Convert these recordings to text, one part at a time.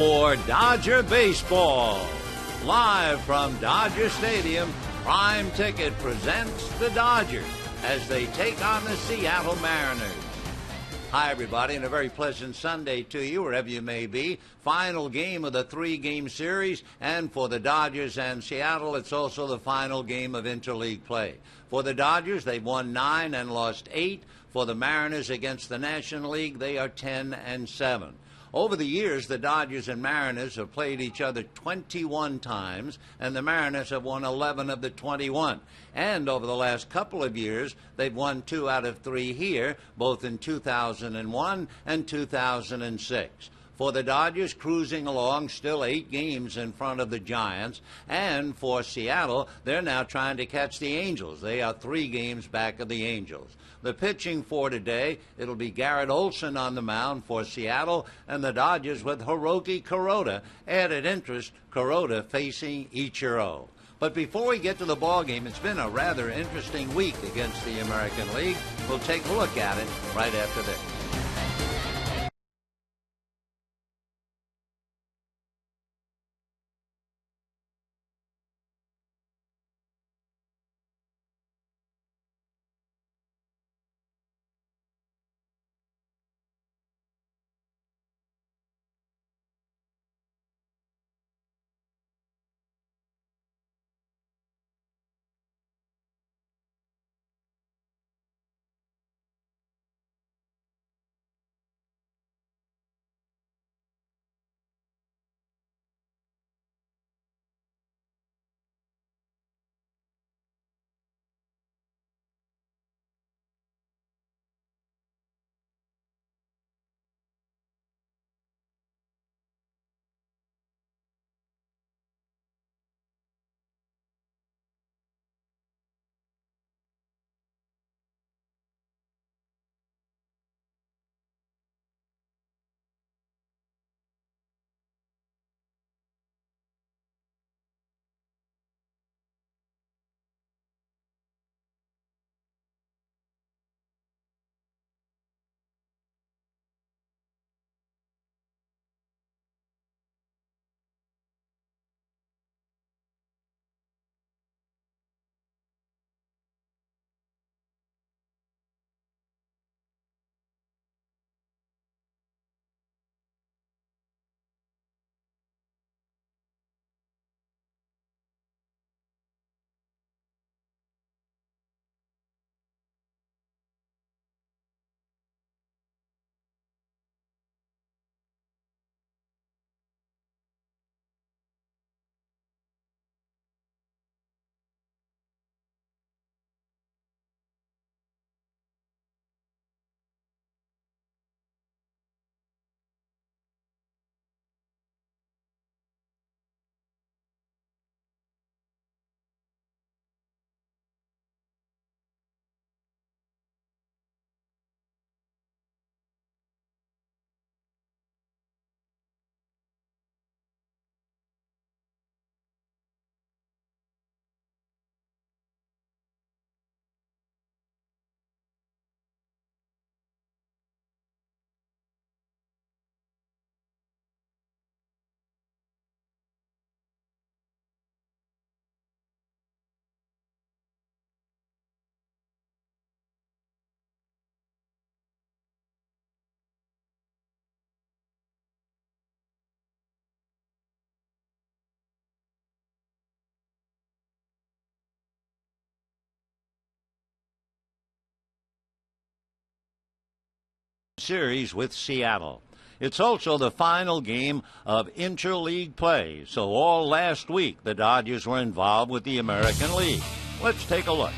For Dodger Baseball, live from Dodger Stadium, Prime Ticket presents the Dodgers as they take on the Seattle Mariners. Hi, everybody, and a very pleasant Sunday to you, wherever you may be. Final game of the three-game series, and for the Dodgers and Seattle, it's also the final game of Interleague play. For the Dodgers, they've won 9 and lost 8. For the Mariners against the National League, they are 10 and 7. Over the years, the Dodgers and Mariners have played each other 21 times, and the Mariners have won 11 of the 21. And over the last couple of years, they've won 2 out of 3 here, both in 2001 and 2006. For the Dodgers, cruising along, still 8 games in front of the Giants. And for Seattle, they're now trying to catch the Angels. They are 3 games back of the Angels. The pitching for today, it'll be Garrett Olson on the mound for Seattle, and the Dodgers with Hiroki Kuroda. Added interest, Kuroda facing Ichiro. But before we get to the ball game, it's been a rather interesting week against the American League. We'll take a look at it right after this. Series with Seattle. It's also the final game of Interleague play, so all last week the Dodgers were involved with the American League. Let's take a look.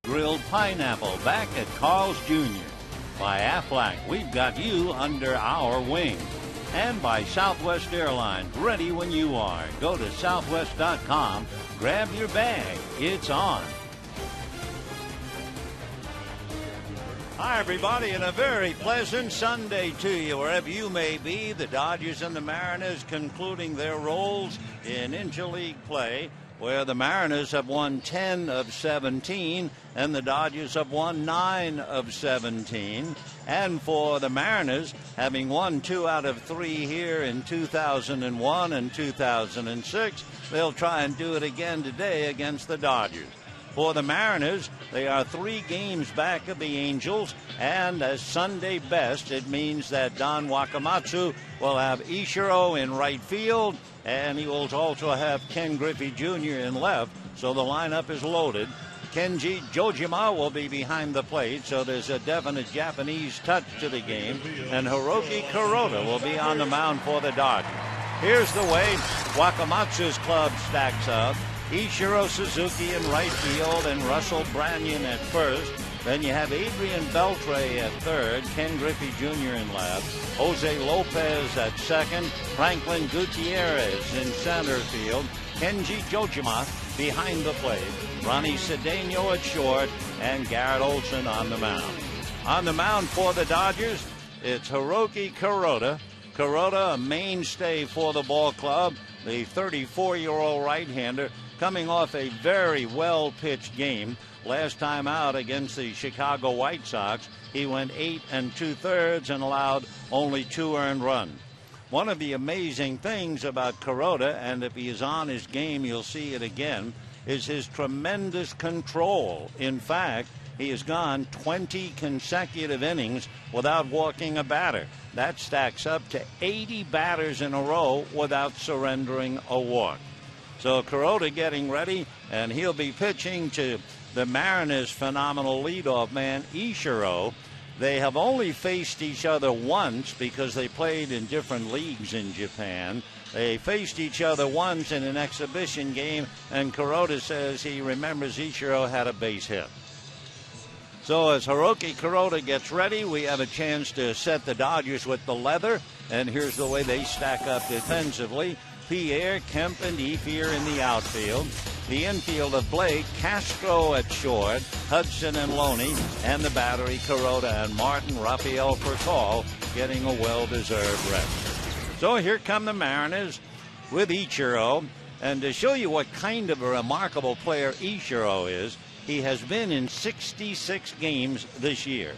grilled pineapple back at Carl's Jr. By Aflac, we've got you under our wing. And by Southwest Airlines, ready when you are. Go to southwest.com, grab your bag. It's on. Hi, everybody, and a very pleasant Sunday to you, wherever you may be. The Dodgers and the Mariners concluding their roles in Interleague play, where the Mariners have won 10 of 17 and the Dodgers have won 9 of 17. And for the Mariners, having won 2 out of 3 here in 2001 and 2006, they'll try and do it again today against the Dodgers. For the Mariners, they are 3 games back of the Angels, and as Sunday best, it means that Don Wakamatsu will have Ichiro in right field, and he will also have Ken Griffey Jr. in left, so the lineup is loaded. Kenji Jojima will be behind the plate, so there's a definite Japanese touch to the game, and Hiroki Kuroda will be on the mound for the Dodgers. Here's the way Wakamatsu's club stacks up. Ichiro Suzuki in right field and Russell Branyan at first. Then you have Adrian Beltre at third, Ken Griffey Jr. in left, Jose Lopez at second, Franklin Gutierrez in center field, Kenji Jojima behind the plate, Ronnie Cedeno at short, and Garrett Olson on the mound. On the mound for the Dodgers, it's Hiroki Kuroda. Kuroda, a mainstay for the ball club, the 34-year-old right-hander, coming off a very well-pitched game. Last time out against the Chicago White Sox, he went 8 2/3 and allowed only 2 earned runs. One of the amazing things about Kuroda, and if he is on his game, you'll see it again, is his tremendous control. In fact, he has gone 20 consecutive innings without walking a batter. That stacks up to 80 batters in a row without surrendering a walk. So Kuroda getting ready, and he'll be pitching to the Mariners' phenomenal leadoff man, Ichiro. They have only faced each other once because they played in different leagues in Japan. They faced each other once in an exhibition game, and Kuroda says he remembers Ichiro had a base hit. So as Hiroki Kuroda gets ready, we have a chance to set the Dodgers with the leather, and here's the way they stack up defensively. Pierre, Kemp, and Ethier in the outfield. The infield of Blake, Castro at short, Hudson and Loney, and the battery Kuroda and Martin. Rafael Furcal getting a well-deserved rest. So here come the Mariners with Ichiro. And to show you what kind of a remarkable player Ichiro is, he has been in 66 games this year.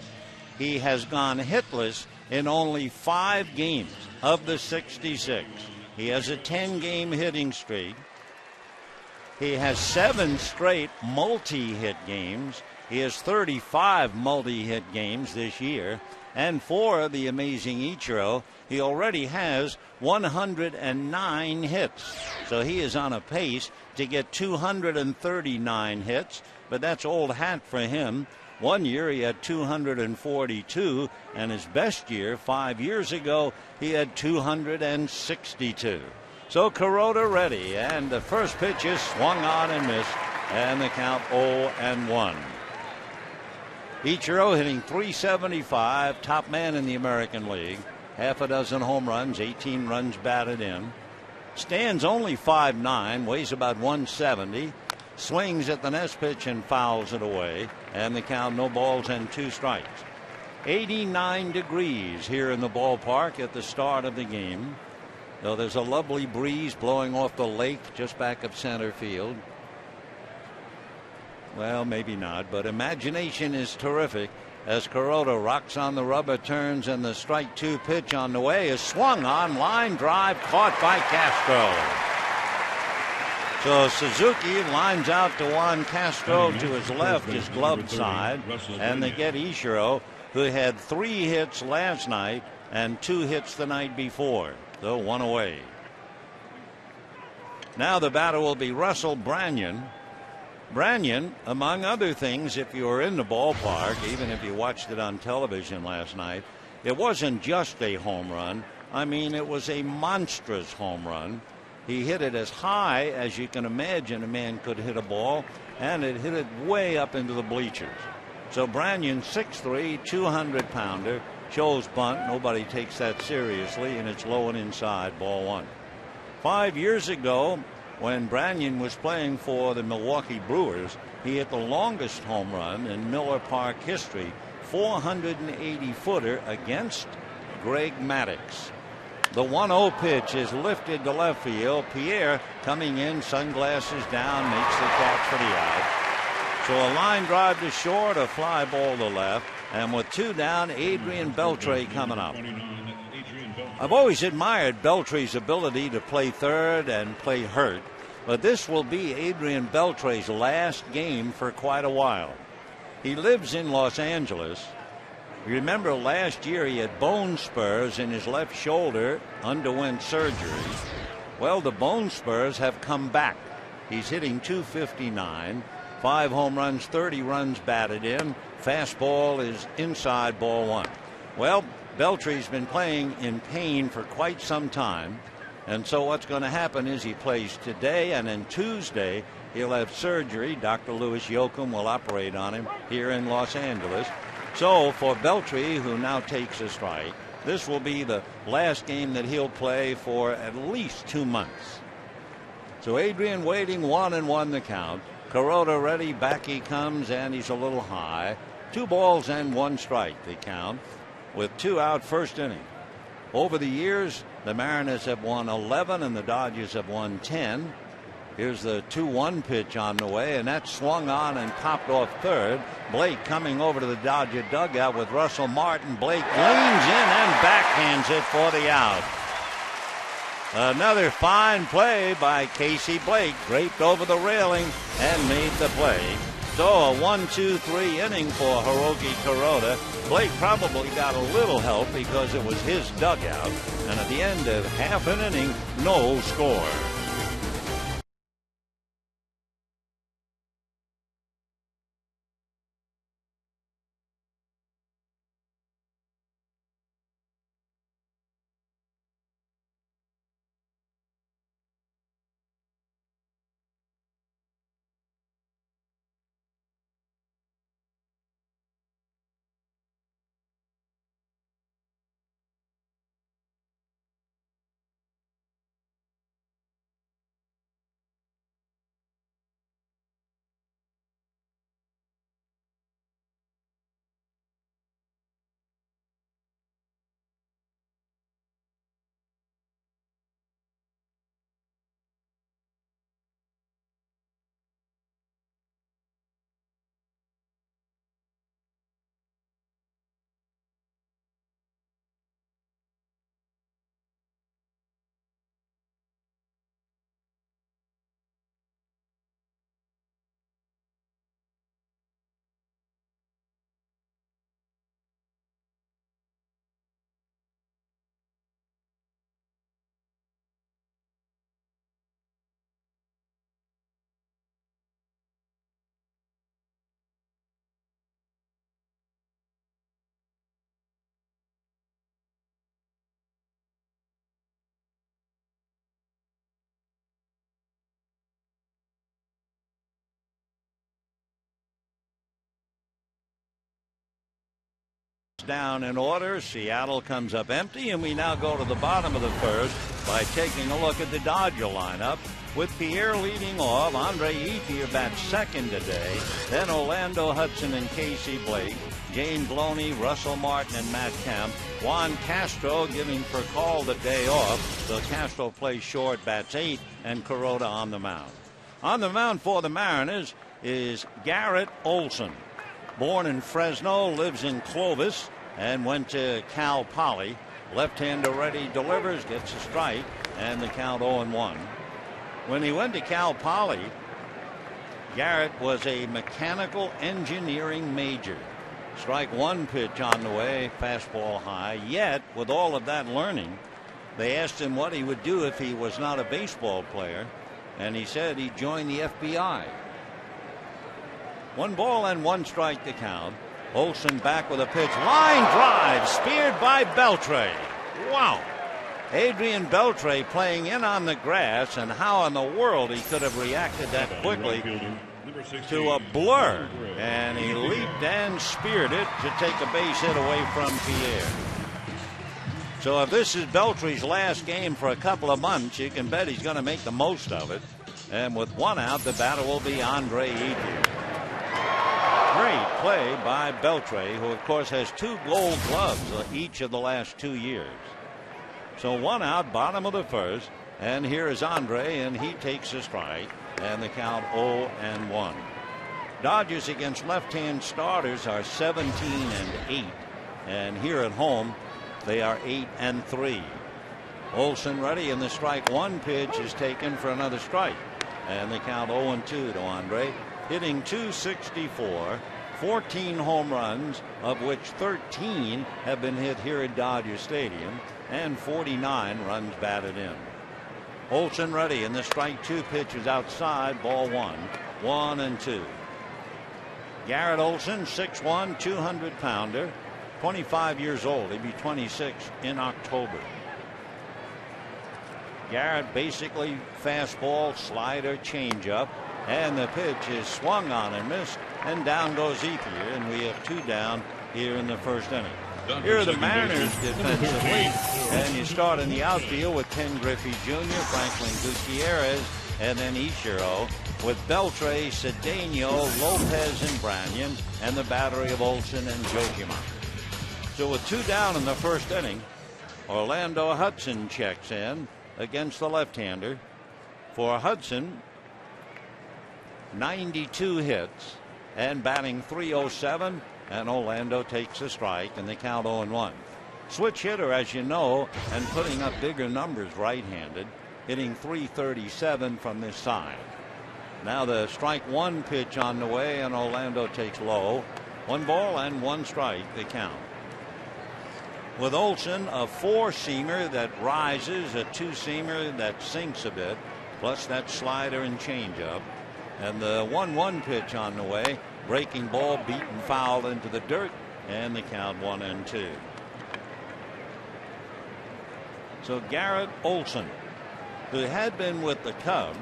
He has gone hitless in only 5 games of the 66. He has a 10-game hitting streak. He has 7 straight multi-hit games. He has 35 multi-hit games this year. And for the amazing Ichiro, he already has 109 hits. So he is on a pace to get 239 hits, but that's old hat for him. One year he had 242, and his best year 5 years ago he had 262. So Kuroda ready, and the first pitch is swung on and missed, and the count 0-1. Ichiro hitting .375, top man in the American League, half a dozen home runs, 18 runs batted in. Stands only 5'9", weighs about 170. Swings at the next pitch and fouls it away, and the count 0 balls and 2 strikes. 89 degrees here in the ballpark at the start of the game. Though there's a lovely breeze blowing off the lake just back of center field. Well, maybe not, but imagination is terrific as Kuroda rocks on the rubber, turns, and the strike 2 pitch on the way is swung on, line drive caught by Castro. So Suzuki lines out to Juan Castro to his left, his gloved side, and they get Ichiro, who had 3 hits last night and 2 hits the night before, so 1 away. Now the batter will be Russell Branyan. Branyan, among other things, if you were in the ballpark, even if you watched it on television last night, it wasn't just a home run. I mean, it was a monstrous home run. He hit it as high as you can imagine a man could hit a ball, and it hit it way up into the bleachers. So Branyan, 6'3", 200-pounder, shows bunt. Nobody takes that seriously, and it's low and inside, ball one. 5 years ago, when Branyan was playing for the Milwaukee Brewers, he hit the longest home run in Miller Park history, 480-footer against Greg Maddux. The 1-0 pitch is lifted to left field. Pierre coming in, sunglasses down, makes the catch for the out. So a line drive to short, a fly ball to left, and with two down, Adrian Beltre coming up. I've always admired Beltre's ability to play third and play hurt, but this will be Adrian Beltre's last game for quite a while. He lives in Los Angeles. Remember last year he had bone spurs in his left shoulder, underwent surgery. Well, the bone spurs have come back. He's hitting .259, 5 home runs, 30 runs batted in. Fastball is inside, ball one. Well, Beltre's been playing in pain for quite some time, and so what's going to happen is he plays today, and then Tuesday he'll have surgery. Dr. Louis Yoakum will operate on him here in Los Angeles. So for Beltre, who now takes a strike, this will be the last game that he'll play for at least 2 months. So Adrian waiting, 1-1 the count. Kuroda ready, back he comes, and he's a little high. 2 balls and 1 strike the count, with 2 out, first inning. Over the years, the Mariners have won 11 and the Dodgers have won 10. Here's the 2-1 pitch on the way, and that swung on and popped off third. Blake coming over to the Dodger dugout with Russell Martin. Blake leans in and backhands it for the out. Another fine play by Casey Blake, draped over the railing and made the play. So a 1-2-3 inning for Hiroki Kuroda. Blake probably got a little help because it was his dugout, and at the end of half an inning, no score. Down in order. Seattle comes up empty, and we now go to the bottom of the first by taking a look at the Dodger lineup, with Pierre leading off. Andre Ethier bats second today. Then Orlando Hudson and Casey Blake, Jane Bloney, Russell Martin, and Matt Kemp. Juan Castro giving Percal the day off, so Castro plays short, bats 8, and Kuroda on the mound. On the mound for the Mariners is Garrett Olson. Born in Fresno, lives in Clovis, and went to Cal Poly. Left-hander ready, delivers, gets a strike, and the count 0-1. When he went to Cal Poly, Garrett was a mechanical engineering major. Strike one pitch on the way, fastball high. Yet, with all of that learning, they asked him what he would do if he was not a baseball player, and he said he'd join the FBI. 1 ball and 1 strike to count. Olson back with a pitch. Line drive, speared by Beltre. Wow. Adrian Beltre playing in on the grass, and how in the world he could have reacted that quickly. to a blur, and he leaped and speared it to take a base hit away from Pierre. So if this is Beltre's last game for a couple of months, you can bet he's going to make the most of it. And with one out, the batter will be Andre Ethier. Great play by Beltre, who of course has 2 gold gloves each of the last 2 years. So one out, bottom of the first, and here is Andre, and he takes a strike, and the count 0-1. Dodgers against left-hand starters are 17-8, and here at home they are 8-3. Olsen ready, and the strike one pitch is taken for another strike, and the count 0-2 to Andre, hitting .264, 14 home runs, of which 13 have been hit here at Dodger Stadium, and 49 runs batted in. Olsen ready, and the strike 2 pitch is outside, ball 1, 1-2. Garrett Olsen, 6'1", 200-pounder, 25 years old. He'll be 26 in October. Garrett basically fastball, slider, changeup, and the pitch is swung on and missed, and down goes Ethier, and we have 2 down here in the first inning. Here are the Mariners defensively, and you start in the outfield with Ken Griffey Jr., Franklin Gutierrez, and then Ichiro with Beltre, Cedeno, Lopez, and Branyan, and the battery of Olsen and Jojima. So with 2 down in the first inning, Orlando Hudson checks in against the left-hander. For Hudson, 92 hits and batting .307, and Orlando takes a strike, and they count 0-1. Switch hitter, as you know, and putting up bigger numbers right-handed, hitting .337 from this side. Now the strike 1 pitch on the way, and Orlando takes low. 1 ball and 1 strike, they count. With Olsen, a 4-seamer that rises, a 2-seamer that sinks a bit, plus that slider and changeup. And the 1-1 pitch on the way, breaking ball, beaten foul into the dirt, and the count 1-2. So Garrett Olsen, who had been with the Cubs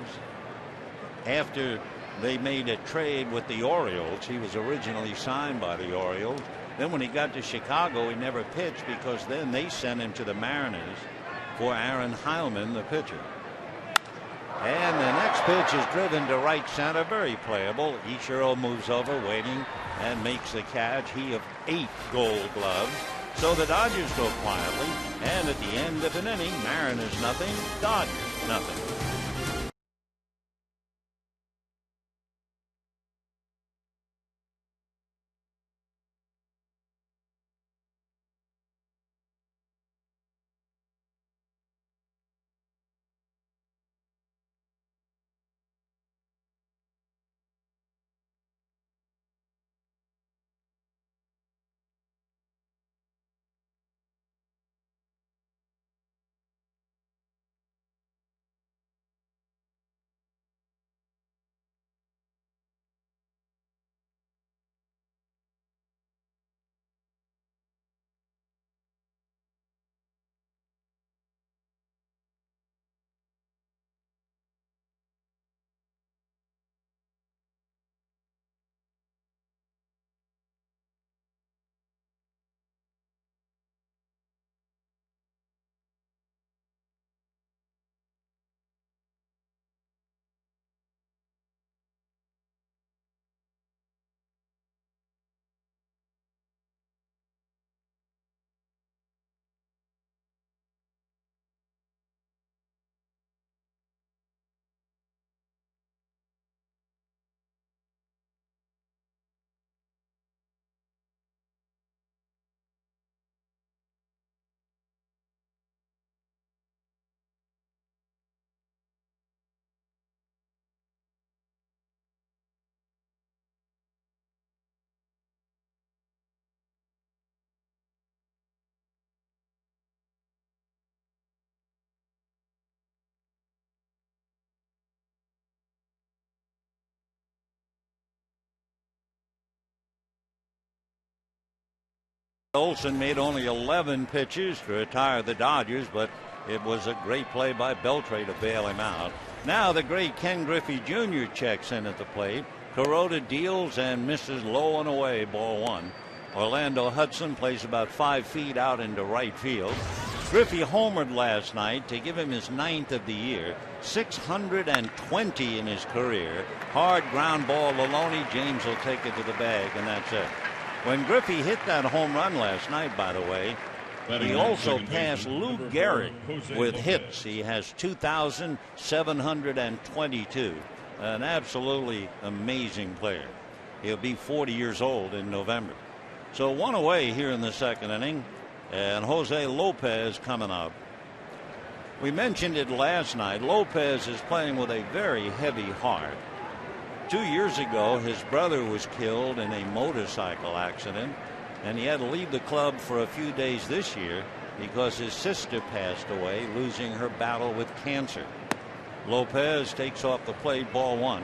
after they made a trade with the Orioles. He was originally signed by the Orioles. Then when he got to Chicago, he never pitched, because then they sent him to the Mariners for Aaron Heilman, the pitcher. And the next pitch is driven to right center, very playable. Ichiro moves over, waiting, and makes the catch. He of 8 gold gloves. So the Dodgers go quietly, and at the end of an inning, Mariners nothing, Dodgers nothing. Olsen made only 11 pitches to retire the Dodgers, but it was a great play by Beltre to bail him out. Now the great Ken Griffey Jr. checks in at the plate. Kuroda deals and misses low and away, ball one. Orlando Hudson plays about 5 feet out into right field. Griffey homered last night to give him his 9th of the year, 620 in his career. Hard ground ball, Laloney. James will take it to the bag, and that's it. When Griffey hit that home run last night, by the way, he also passed Lou Gehrig with hits. He has 2,722. An absolutely amazing player. He'll be 40 years old in November. So one away here in the second inning, and Jose Lopez coming up. We mentioned it last night. Lopez is playing with a very heavy heart. 2 years ago, his brother was killed in a motorcycle accident, and he had to leave the club for a few days this year because his sister passed away, losing her battle with cancer. Lopez takes off the plate, ball one.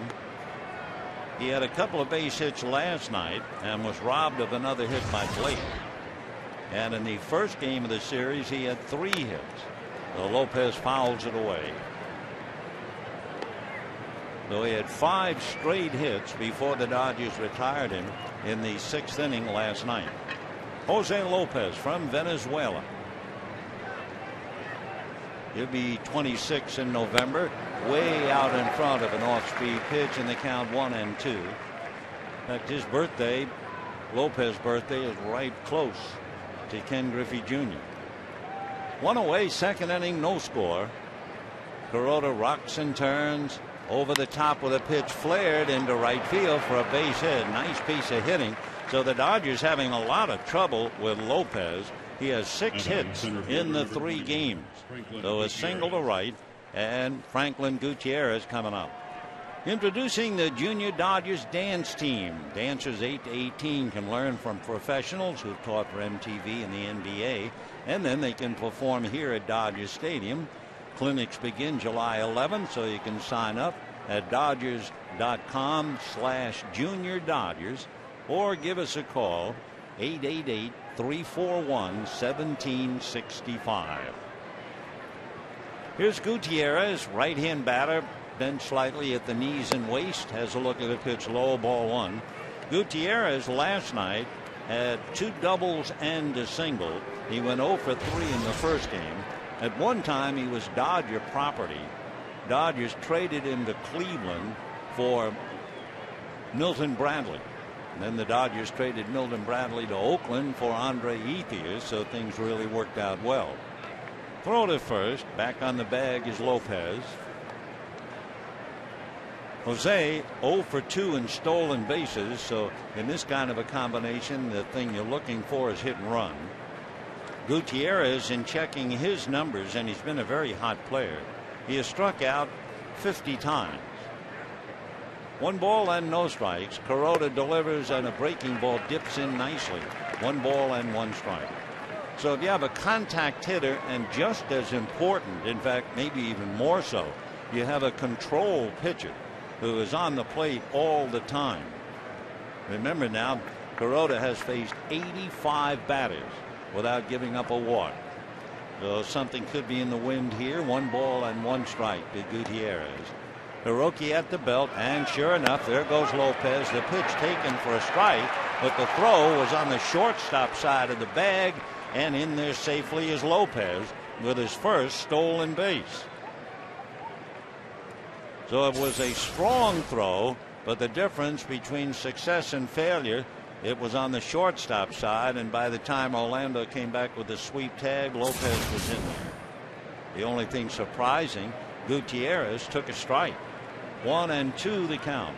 He had a couple of base hits last night and was robbed of another hit by Blake. And in the first game of the series, he had 3 hits. So Lopez fouls it away. Though he had 5 straight hits before the Dodgers retired him in the 6th inning last night. Jose Lopez from Venezuela. He'll be 26 in November, way out in front of an off-speed pitch in the count 1-2. In fact, his birthday, Lopez's birthday, is right close to Ken Griffey Jr. One away, second inning, no score. Kuroda rocks and turns over the top with a pitch flared into right field for a base hit. Nice piece of hitting. So the Dodgers having a lot of trouble with Lopez. He has 6 hits in the 3 games. So a single to right, and Franklin Gutierrez coming up. Introducing the Junior Dodgers dance team. Dancers 8 to 18 can learn from professionals who've taught for MTV and the NBA, and then they can perform here at Dodger Stadium. Clinics begin July 11th, so you can sign up at Dodgers.com/Junior Dodgers or give us a call 888-341-1765. Here's Gutierrez, right-hand batter, bent slightly at the knees and waist, has a look at the pitch, low, ball one. Gutierrez last night had 2 doubles and a single. He went 0 for 3 in the first game. At one time he was Dodger property. Dodgers traded him to Cleveland for Milton Bradley. And then the Dodgers traded Milton Bradley to Oakland for Andre Ethier, so things really worked out well. Throw to first. Back on the bag is Lopez. Jose 0 for 2 in stolen bases, so in this kind of a combination, the thing you're looking for is hit and run. Gutierrez, in checking his numbers, and he's been a very hot player, he has struck out 50 times. 1 ball and no strikes. Kuroda delivers, and a breaking ball dips in nicely. 1 ball and 1 strike. So if you have a contact hitter, and just as important, in fact maybe even more so, you have a control pitcher who is on the plate all the time. Remember now, Kuroda has faced 85 batters without giving up a walk. So something could be in the wind here. 1 ball and 1 strike to Gutierrez. Hiroki at the belt, and sure enough, there goes Lopez. The pitch taken for a strike, but the throw was on the shortstop side of the bag, and in there safely is Lopez with his first stolen base. So it was a strong throw, but the difference between success and failure, it was on the shortstop side, and by the time Orlando came back with the sweep tag, Lopez was in there. The only thing surprising, Gutierrez took a strike. 1-2 the count.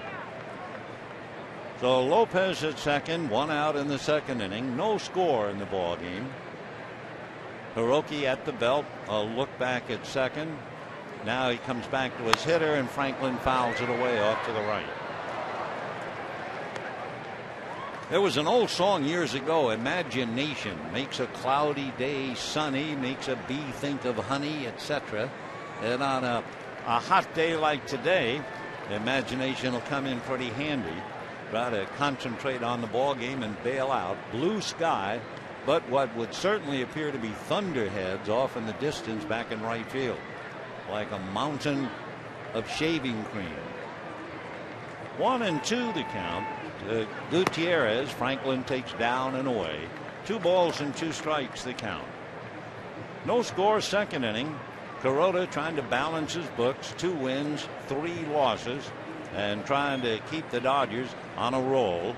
So Lopez at second, 1 out in the second inning, no score in the ball game. Hiroki at the belt, a look back at second. Now he comes back to his hitter, and Franklin fouls it away off to the right. There was an old song years ago, imagination makes a cloudy day sunny, makes a bee think of honey, etc. And on a hot day like today, imagination will come in pretty handy. Try to concentrate on the ball game and bail out. Blue sky, but what would certainly appear to be thunderheads off in the distance back in right field, like a mountain of shaving cream. 1-2 the count to Gutierrez. Franklin takes down and away. 2 balls and 2 strikes the count. No score, second inning. Kuroda trying to balance his books. 2 wins, 3 losses, and trying to keep the Dodgers on a roll.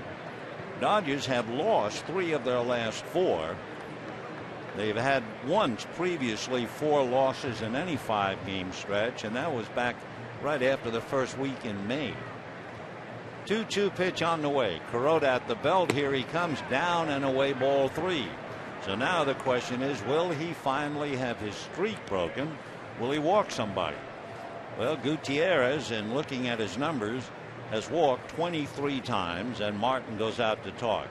Dodgers have lost 3 of their last 4. They've had once previously 4 losses in any 5-game stretch, and that was back right after the first week in May. 2-2 pitch on the way. Kuroda at the belt. Here he comes, down and away, ball 3. So now the question is, will he finally have his streak broken? Will he walk somebody? Well, Gutierrez, in looking at his numbers, has walked 23 times, and Martin goes out to talk.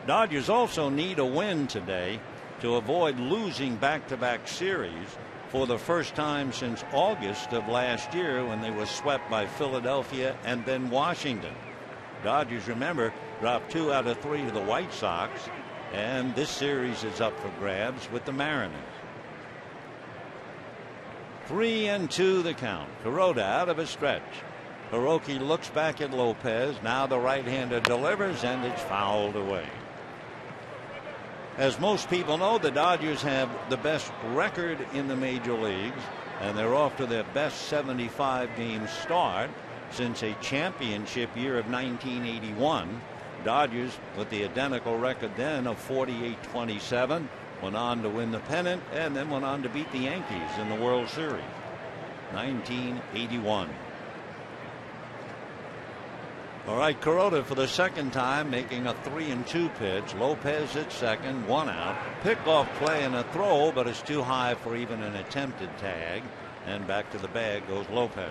Dodgers also need a win today to avoid losing back-to-back series for the first time since August of last year, when they were swept by Philadelphia and then Washington. Dodgers, remember, dropped 2 out of 3 to the White Sox, and this series is up for grabs with the Mariners. 3-2 the count. Kuroda out of a stretch. Hiroki looks back at Lopez. Now the right-hander delivers, and it's fouled away. As most people know, the Dodgers have the best record in the major leagues, and they're off to their best 75-game start since a championship year of 1981. Dodgers, with the identical record then of 48-27, went on to win the pennant and then went on to beat the Yankees in the World Series. 1981. All right, Kuroda for the second time making a 3-2 pitch. Lopez at second, 1 out. Pickoff play and a throw, but it's too high for even an attempted tag. And back to the bag goes Lopez.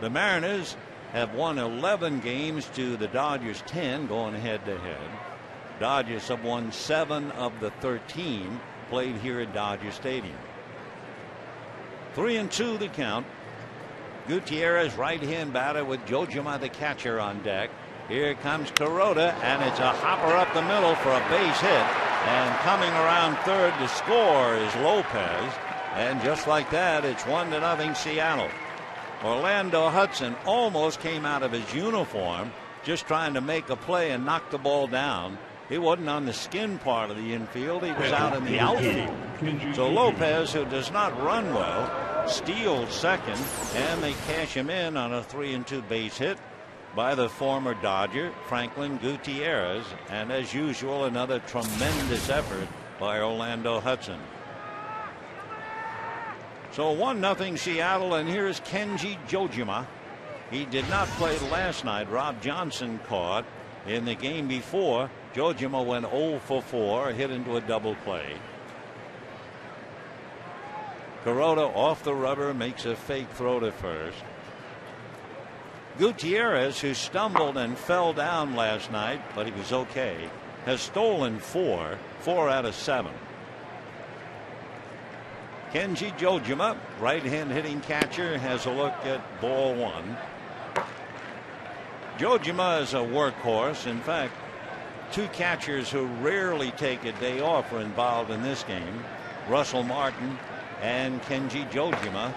The Mariners have won 11 games to the Dodgers 10, going head to head. Dodgers have won 7 of the 13 played here at Dodger Stadium. 3-2 the count. Gutierrez, right-hand batter, with Jojima, the catcher, on deck. Here comes Kuroda, and it's a hopper up the middle for a base hit. And coming around third to score is Lopez. And just like that, it's 1-0 Seattle. Orlando Hudson almost came out of his uniform just trying to make a play and knock the ball down. He wasn't on the skin part of the infield. He was out in the outfield. So Lopez, who does not run well, steals second, and they cash him in on a 3-2 base hit by the former Dodger, Franklin Gutierrez. And as usual, another tremendous effort by Orlando Hudson. So 1-0 Seattle, and here's Kenji Jojima. He did not play last night. Rob Johnson caught in the game before. Jojima went 0 for 4, hit into a double play. Kuroda off the rubber, makes a fake throw to first. Gutierrez, who stumbled and fell down last night, but he was okay, has stolen 4 out of 7. Kenji Jojima, right-hand hitting catcher, has a look at ball 1. Jojima is a workhorse. In fact, 2 catchers who rarely take a day off are involved in this game. Russell Martin and Kenji Jojima.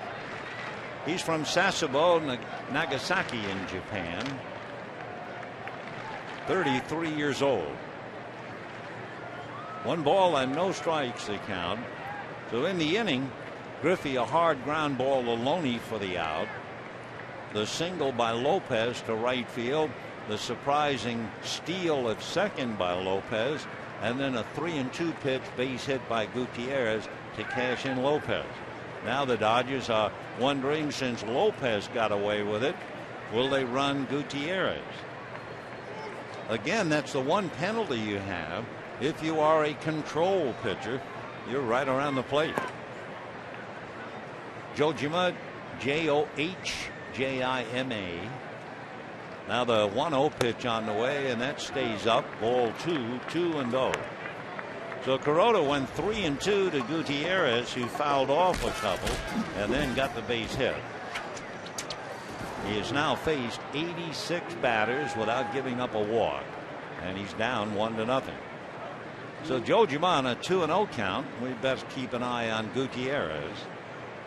He's from Sasebo, Nagasaki in Japan. 33 years old. 1 ball and no strikes the count. So in the inning, Griffey a hard ground ball to Loney for the out. The single by Lopez to right field. The surprising steal at second by Lopez. And then a 3-2 pitch base hit by Gutierrez to cash in Lopez. Now the Dodgers are wondering, since Lopez got away with it, will they run Gutierrez? Again, that's the one penalty you have if you are a control pitcher. You're right around the plate. Jojima, Johjima. Now the 1-0 pitch on the way, and that stays up. Ball 2, 2-0. So Kuroda went 3-2 to Gutierrez, who fouled off a couple and then got the base hit. He has now faced 86 batters without giving up a walk, and he's down 1-0. So Jojima on a 2-0 count. We best keep an eye on Gutierrez.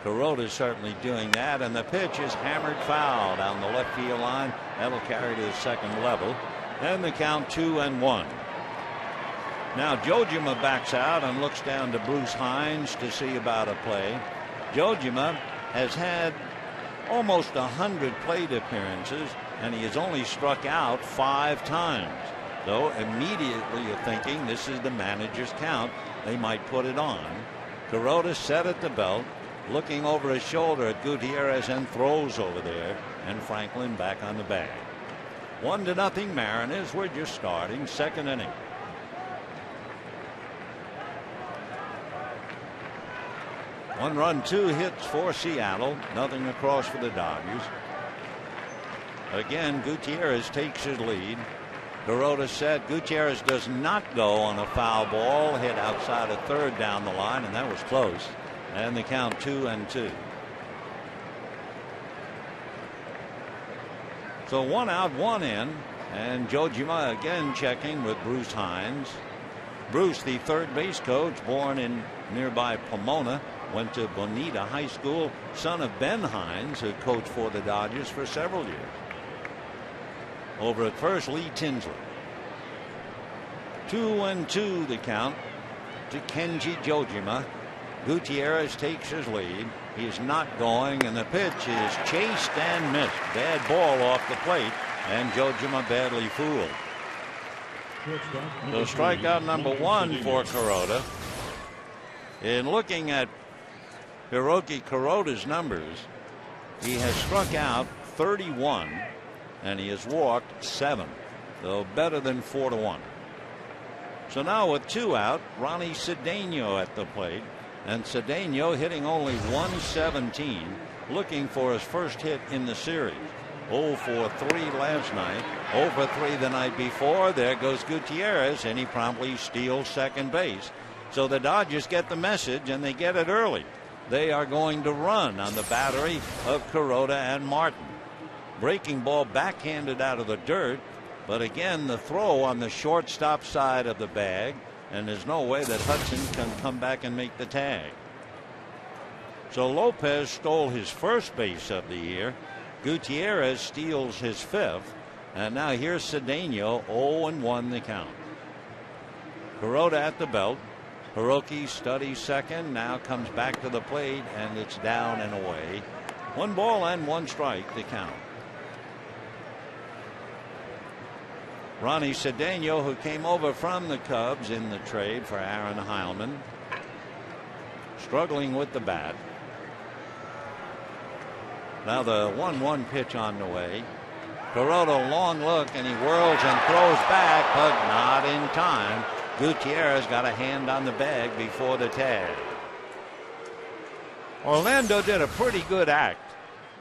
Kuroda's certainly doing that, and the pitch is hammered foul down the left field line. That'll carry to the second level, and the count 2-1. Now Jojima backs out and looks down to Bruce Hines to see about a play. Jojima has had almost 100 plate appearances, and he has only struck out 5 times. So immediately you're thinking this is the manager's count. They might put it on. Kuroda set at the belt, looking over his shoulder at Gutierrez, and throws over there, and Franklin back on the bag. 1-0 Mariners. We're just starting second inning. One run, 2 hits for Seattle. Nothing across for the Dodgers. Again, Gutierrez takes his lead. Kuroda set. Gutierrez does not go on a foul ball hit outside of third down the line, and that was close. And the count 2-2. So 1 out, 1 in, and Jojima again checking with Bruce Hines. Bruce, the third base coach, born in nearby Pomona, went to Bonita High School, son of Ben Hines, who coached for the Dodgers for several years. Over at first, Lee Tinsley. 2-2 the count to Kenji Jojima. Gutierrez takes his lead. He is not going, and the pitch is chased and missed. Bad ball off the plate, and Jojima badly fooled. So strikeout number 1 for Kuroda. In looking at Hiroki Kuroda's numbers, he has struck out 31, and he has walked 7, so better than 4-1. So now with 2 out, Ronnie Cedeno at the plate. And Cedeno hitting only .117, looking for his first hit in the series. 0 for 3 last night, 0 for 3 the night before. There goes Gutierrez, and he promptly steals second base. So the Dodgers get the message, and they get it early. They are going to run on the battery of Kuroda and Martin. Breaking ball backhanded out of the dirt, but again the throw on the shortstop side of the bag. And there's no way that Hudson can come back and make the tag. So Lopez stole his first base of the year. Gutierrez steals his 5th. And now here's Cedeno, 0-1 the count. Kuroda at the belt. Hiroki studies second, now comes back to the plate, and it's down and away. 1 ball and 1 strike the count. Ronnie Cedeno, who came over from the Cubs in the trade for Aaron Heilman, struggling with the bat. Now the 1-1 pitch on the way. Kuroda, long look, and he whirls and throws back, but not in time. Gutierrez got a hand on the bag before the tag. Orlando did a pretty good act.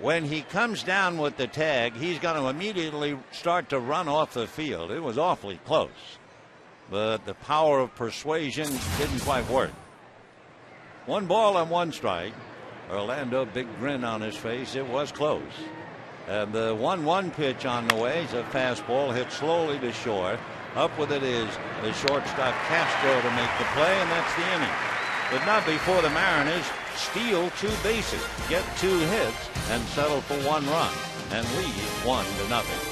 When he comes down with the tag, he's going to immediately start to run off the field. It was awfully close, but the power of persuasion didn't quite work. 1 ball and 1 strike. Orlando, big grin on his face. It was close. And the 1-1 pitch on the way is a fastball hit slowly to short. Up with it is the shortstop Castro to make the play, and that's the inning. But not before the Mariners steal 2 bases, get 2 hits, and settle for 1 run, and lead 1-0.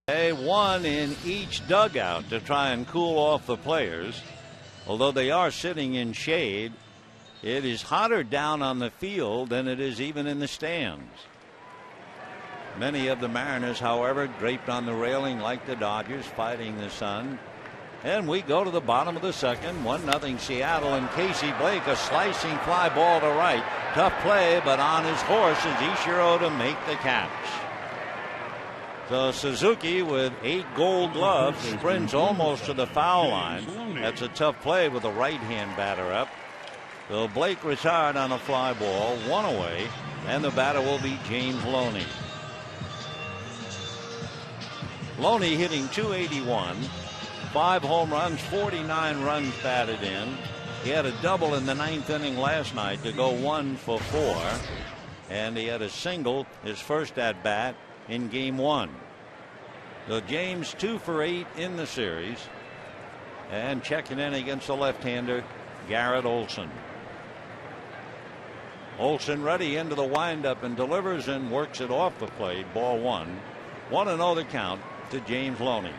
One in each dugout to try and cool off the players. Although they are sitting in shade, it is hotter down on the field than it is even in the stands. Many of the Mariners, however, draped on the railing like the Dodgers, fighting the sun. And we go to the bottom of the second. 1-0 Seattle, and Casey Blake, a slicing fly ball to right. Tough play, but on his horse is Ichiro to make the catch. So Suzuki, with 8 gold gloves, sprints almost to the foul line. That's a tough play with the right-hand batter up. So Blake retired on a fly ball, 1 away, and the batter will be James Loney. Loney hitting .281, 5 home runs, 49 runs batted in. He had a double in the 9th inning last night to go 1 for 4, and he had a single his first at bat in game 1. So James 2 for 8 in the series, and checking in against the left-hander Garrett Olson. Olson ready into the windup and delivers and works it off the plate. Ball 1. 1-0 the count to James Loney.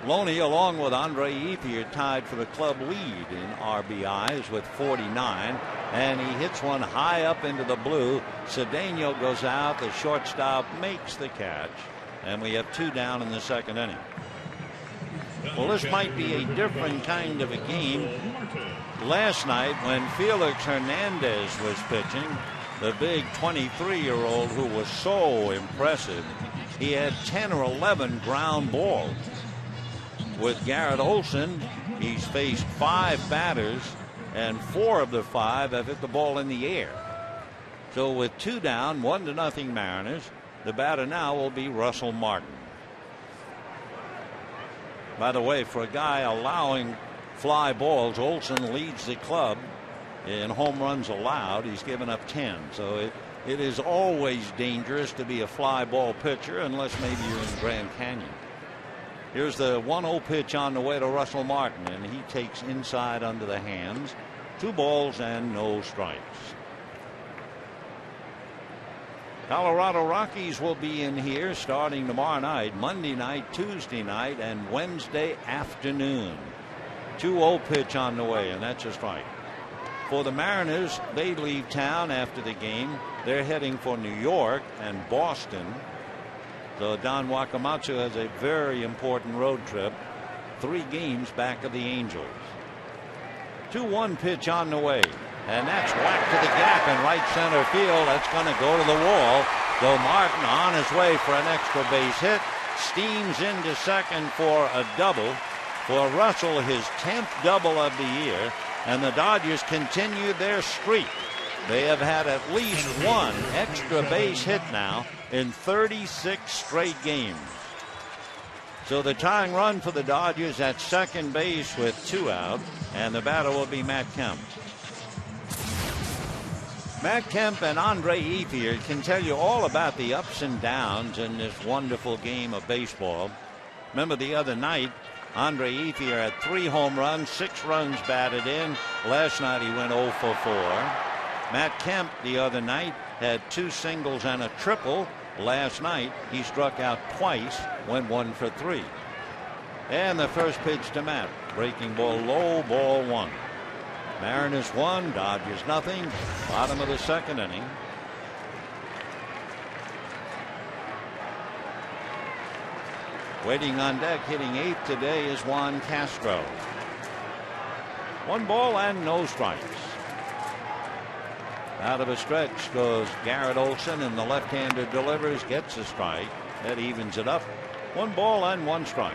Loney, along with Andre Ethier, tied for the club lead in RBIs with 49, and he hits one high up into the blue. Cedeno goes out. The shortstop makes the catch, and we have 2 down in the second inning. Well, this might be a different kind of a game. Last night, when Felix Hernandez was pitching, the big 23-year-old who was so impressive, he had 10 or 11 ground balls. With Garrett Olson, he's faced 5 batters, and 4 of the 5 have hit the ball in the air. So with 2 down, 1-0 Mariners, the batter now will be Russell Martin. By the way, for a guy allowing fly balls, Olson leads the club in home runs allowed. He's given up 10. So it is always dangerous to be a fly ball pitcher, unless maybe you're in Grand Canyon. Here's the 1-0 pitch on the way to Russell Martin, and he takes inside under the hands. 2 balls and no strikes. Colorado Rockies will be in here starting tomorrow night, Monday night, Tuesday night, and Wednesday afternoon. 2-0 pitch on the way, and that's a strike. For the Mariners, they leave town after the game. They're heading for New York and Boston. So Don Wakamatsu has a very important road trip. 3 games back of the Angels. 2-1 pitch on the way, and that's whacked to the gap in right center field. That's going to go to the wall. So Martin on his way for an extra base hit. Steams into second for a double. For Russell, his 10th double of the year, and the Dodgers continue their streak. They have had at least 1 extra base hit now in 36 straight games. So the tying run for the Dodgers at second base with 2 out, and the batter will be Matt Kemp. Matt Kemp and Andre Ethier can tell you all about the ups and downs in this wonderful game of baseball. Remember the other night, Andre Ethier had 3 home runs, 6 runs batted in. Last night he went 0 for 4. Matt Kemp the other night had 2 singles and a triple. Last night he struck out twice, went 1 for 3. And the first pitch to Matt, breaking ball low, ball 1. Mariners 1, Dodgers nothing. Bottom of the second inning. Waiting on deck, hitting 8th today, is Juan Castro. 1 ball and no strikes. Out of a stretch goes Garrett Olson, and the left-hander delivers, gets a strike. That evens it up. 1 ball and 1 strike.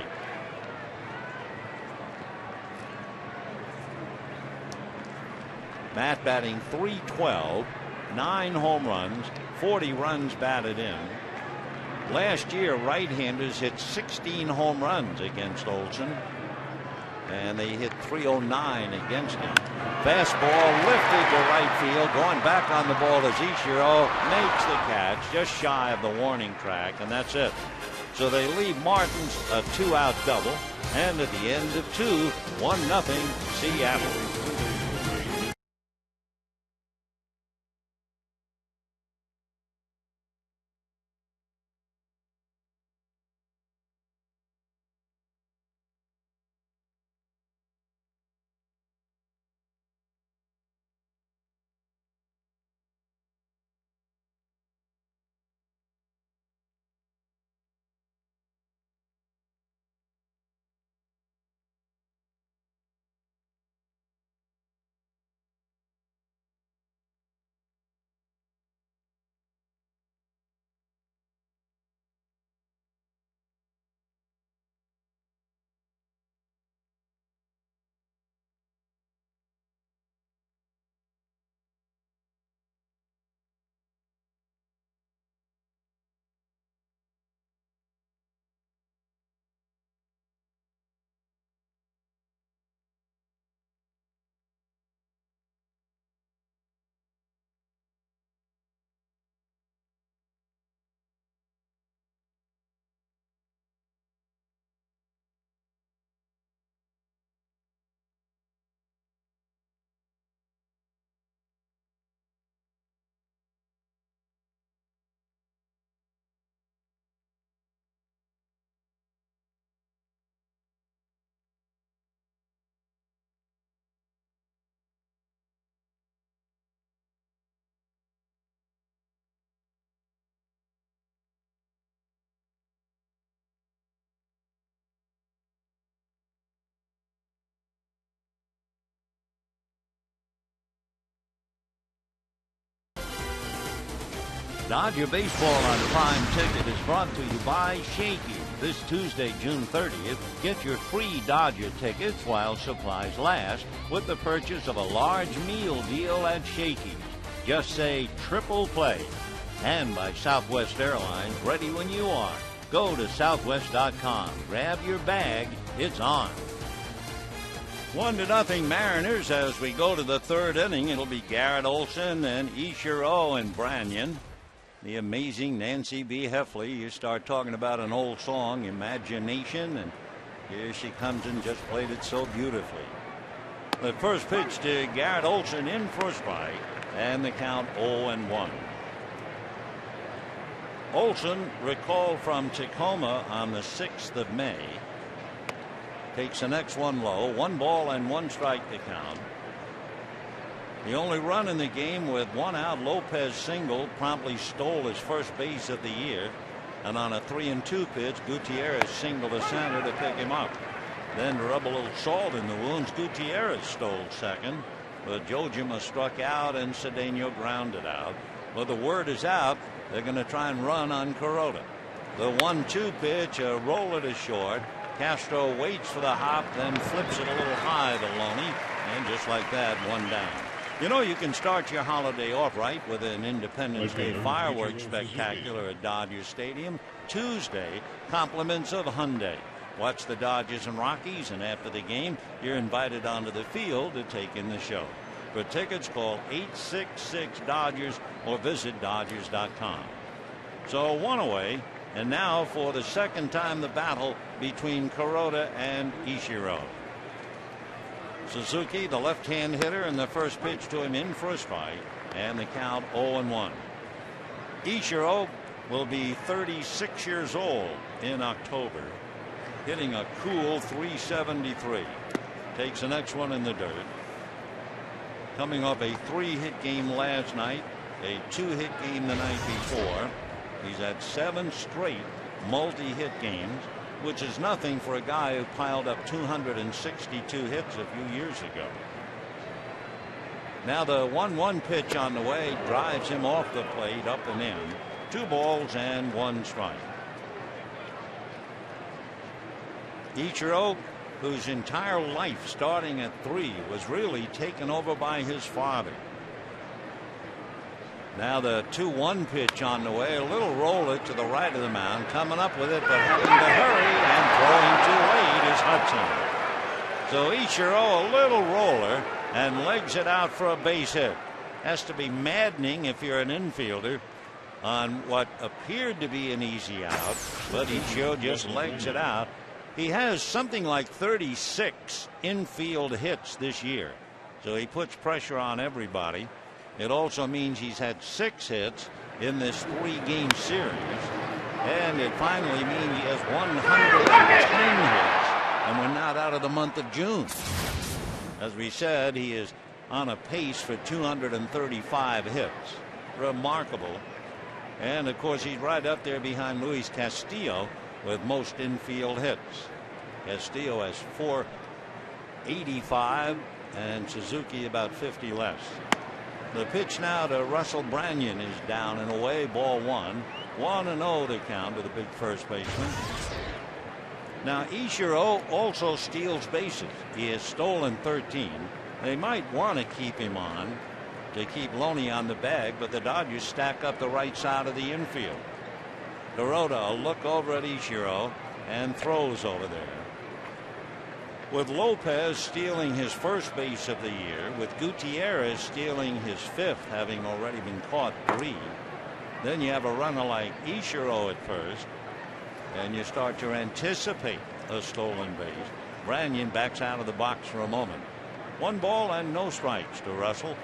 Matt batting .312, 9 home runs, 40 runs batted in. Last year, right-handers hit 16 home runs against Olson, and they hit .309 against him. Fastball lifted to right field, going back on the ball as Ichiro makes the catch just shy of the warning track, and that's it. So they leave Martin's a 2-out double, and at the end of 2, 1-0 Seattle. Dodger Baseball on Prime Ticket is brought to you by Shakey's. This Tuesday, June 30th, get your free Dodger tickets while supplies last with the purchase of a large meal deal at Shakey's. Just say triple play. And by Southwest Airlines, ready when you are. Go to southwest.com. Grab your bag. It's on. 1-0 Mariners as we go to the third inning. It'll be Garrett Olson and Ichiro and Branyan. The amazing Nancy B. Heffley. You start talking about an old song, Imagination, and here she comes and just played it so beautifully. The first pitch to Garrett Olson in for a strike, and the count 0-1. Olson, recalled from Tacoma on the 6th of May, takes the next one low. 1 ball and 1 strike to count. The only run in the game with 1 out. Lopez singled, promptly stole his first base of the year, and on a 3-2 pitch, Gutierrez singled to center to pick him up. Then to rub a little salt in the wounds, Gutierrez stole second, but Jojima struck out and Cedeno grounded out. Well, the word is out. They're going to try and run on Kuroda. The 1-2 pitch, a roller to short. Castro waits for the hop, then flips it a little high to Loney, and just like that, 1 down. You know, you can start your holiday off right with an Independence Day fireworks spectacular at Dodger Stadium. Tuesday, compliments of Hyundai. Watch the Dodgers and Rockies, and after the game, you're invited onto the field to take in the show. For tickets, call 866-DODGERS or visit Dodgers.com. So 1 away, and now for the second time the battle between Kuroda and Ichiro. Suzuki, the left-hand hitter, and the first pitch to him in for a strike, and the count 0-1. Ichiro will be 36 years old in October, hitting a cool .373. Takes the next one in the dirt. Coming off a 3-hit game last night, a 2-hit game the night before. He's had 7 straight multi-hit games, which is nothing for a guy who piled up 262 hits a few years ago. Now the 1-1 pitch on the way drives him off the plate, up and in. 2 balls and 1 strike. Ichiro, whose entire life starting at 3 was really taken over by his father. Now the 2-1 pitch on the way, a little roller to the right of the mound, coming up with it, but having to hurry and throwing too late is Hudson. So Ichiro, a little roller, and legs it out for a base hit. Has to be maddening if you're an infielder on what appeared to be an easy out, but Ichiro just legs it out. He has something like 36 infield hits this year, so he puts pressure on everybody. It also means he's had 6 hits in this 3-game series, and it finally means he has 110 hits, and we're not out of the month of June. As we said, he is on a pace for 235 hits. Remarkable. And of course, he's right up there behind Luis Castillo with most infield hits. Castillo has 485 and Suzuki about 50 less. The pitch now to Russell Branyan is down and away, ball 1. 1-0 to count to the big first baseman. Now Ichiro also steals bases. He has stolen 13. They might want to keep him on to keep Loney on the bag, but the Dodgers stack up the right side of the infield. Kuroda, a look over at Ichiro and throws over there. With Lopez stealing his first base of the year, with Gutierrez stealing his 5th, having already been caught 3, then you have a runner like Ichiro at first, and you start to anticipate a stolen base. Branyan backs out of the box for a moment. 1 ball and no strikes to Russell.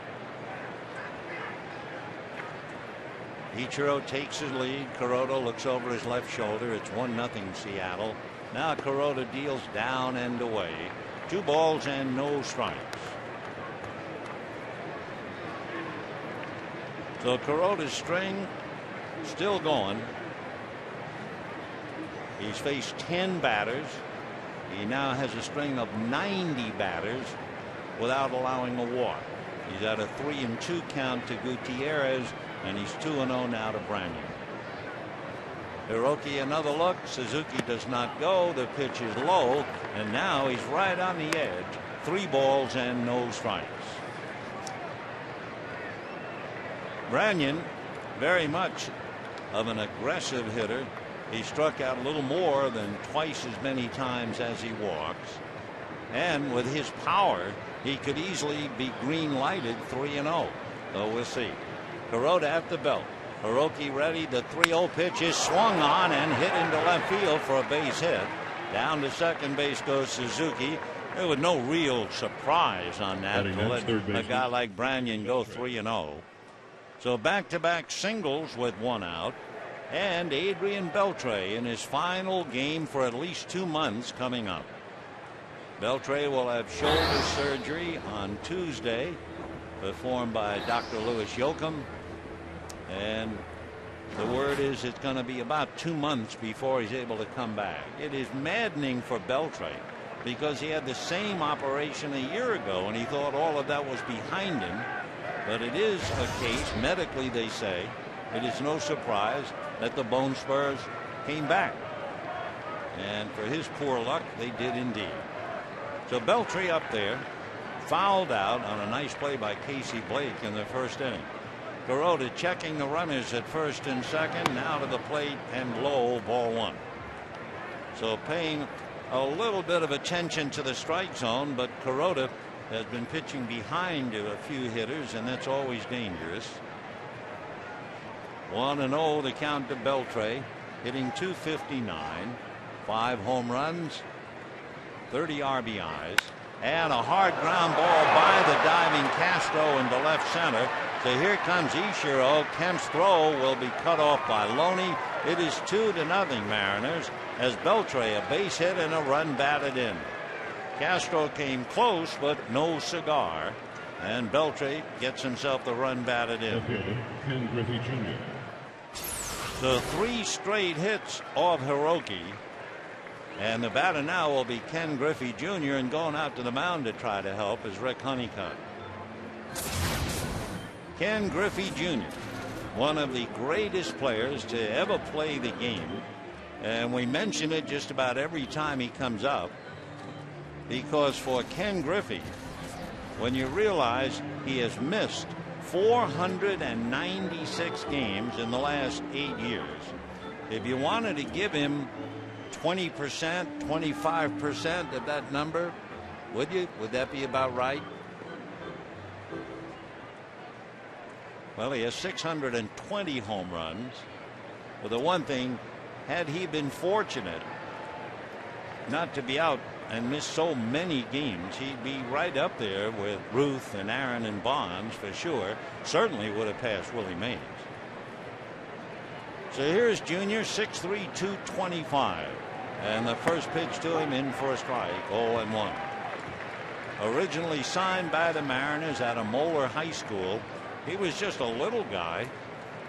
Ichiro takes his lead. Kuroda looks over his left shoulder. It's 1-0 Seattle. Now Kuroda deals down and away. 2 balls and no strikes. So Kuroda's string still going. He's faced 10 batters. He now has a string of 90 batters without allowing a walk. He's at a 3-2 count to Gutierrez and he's 2-0 now to Branyan. Hiroki another look. Suzuki does not go. The pitch is low, and now he's right on the edge. 3 balls and no strikes. Branyan, very much of an aggressive hitter. He struck out a little more than twice as many times as he walks. And with his power, he could easily be green lighted 3-0. So we'll see. Kuroda at the belt. Hiroki ready. The 3-0 pitch is swung on and hit into left field for a base hit. Down to second base goes Suzuki. There was no real surprise on that to let a guy like Branyan go 3-0. So back-to-back singles with 1 out. And Adrian Beltre in his final game for at least 2 months coming up. Beltre will have shoulder surgery on Tuesday, performed by Dr. Louis Yoakum. And the word is it's going to be about 2 months before he's able to come back. It is maddening for Beltre because he had the same operation a year ago and he thought all of that was behind him. But it is a case, medically they say, it is no surprise that the bone spurs came back. And for his poor luck, they did indeed. So Beltre up there, fouled out on a nice play by Casey Blake in the first inning. Kuroda checking the runners at first and second, now to the plate and low, ball 1. So paying a little bit of attention to the strike zone, but Kuroda has been pitching behind a few hitters, and that's always dangerous. 1-0 the count to Beltre, hitting .259, 5 home runs, 30 RBIs, and a hard ground ball by the diving Castro into left center. So here comes Ichiro. Kemp's throw will be cut off by Loney. It is 2-0 Mariners as Beltre a base hit and a run batted in. Castro came close, but no cigar, and Beltre gets himself the run batted in. Ken Griffey Jr. So 3 straight hits of Hiroki, and the batter now will be Ken Griffey Jr. and going out to the mound to try to help is Rick Honeycutt. Ken Griffey Jr., one of the greatest players to ever play the game, and we mention it just about every time he comes up. Because for Ken Griffey, when you realize he has missed 496 games in the last 8 years, if you wanted to give him 20%, 25% of that number, would you? Would that be about right? Well, he has 620 home runs. But the one thing, had he been fortunate not to be out and miss so many games, he'd be right up there with Ruth and Aaron and Bonds for sure. Certainly would have passed Willie Mays. So here's Junior, 6'3", 225. And the first pitch to him in for a strike, 0-1. Originally signed by the Mariners out of Moeller High School. He was just a little guy.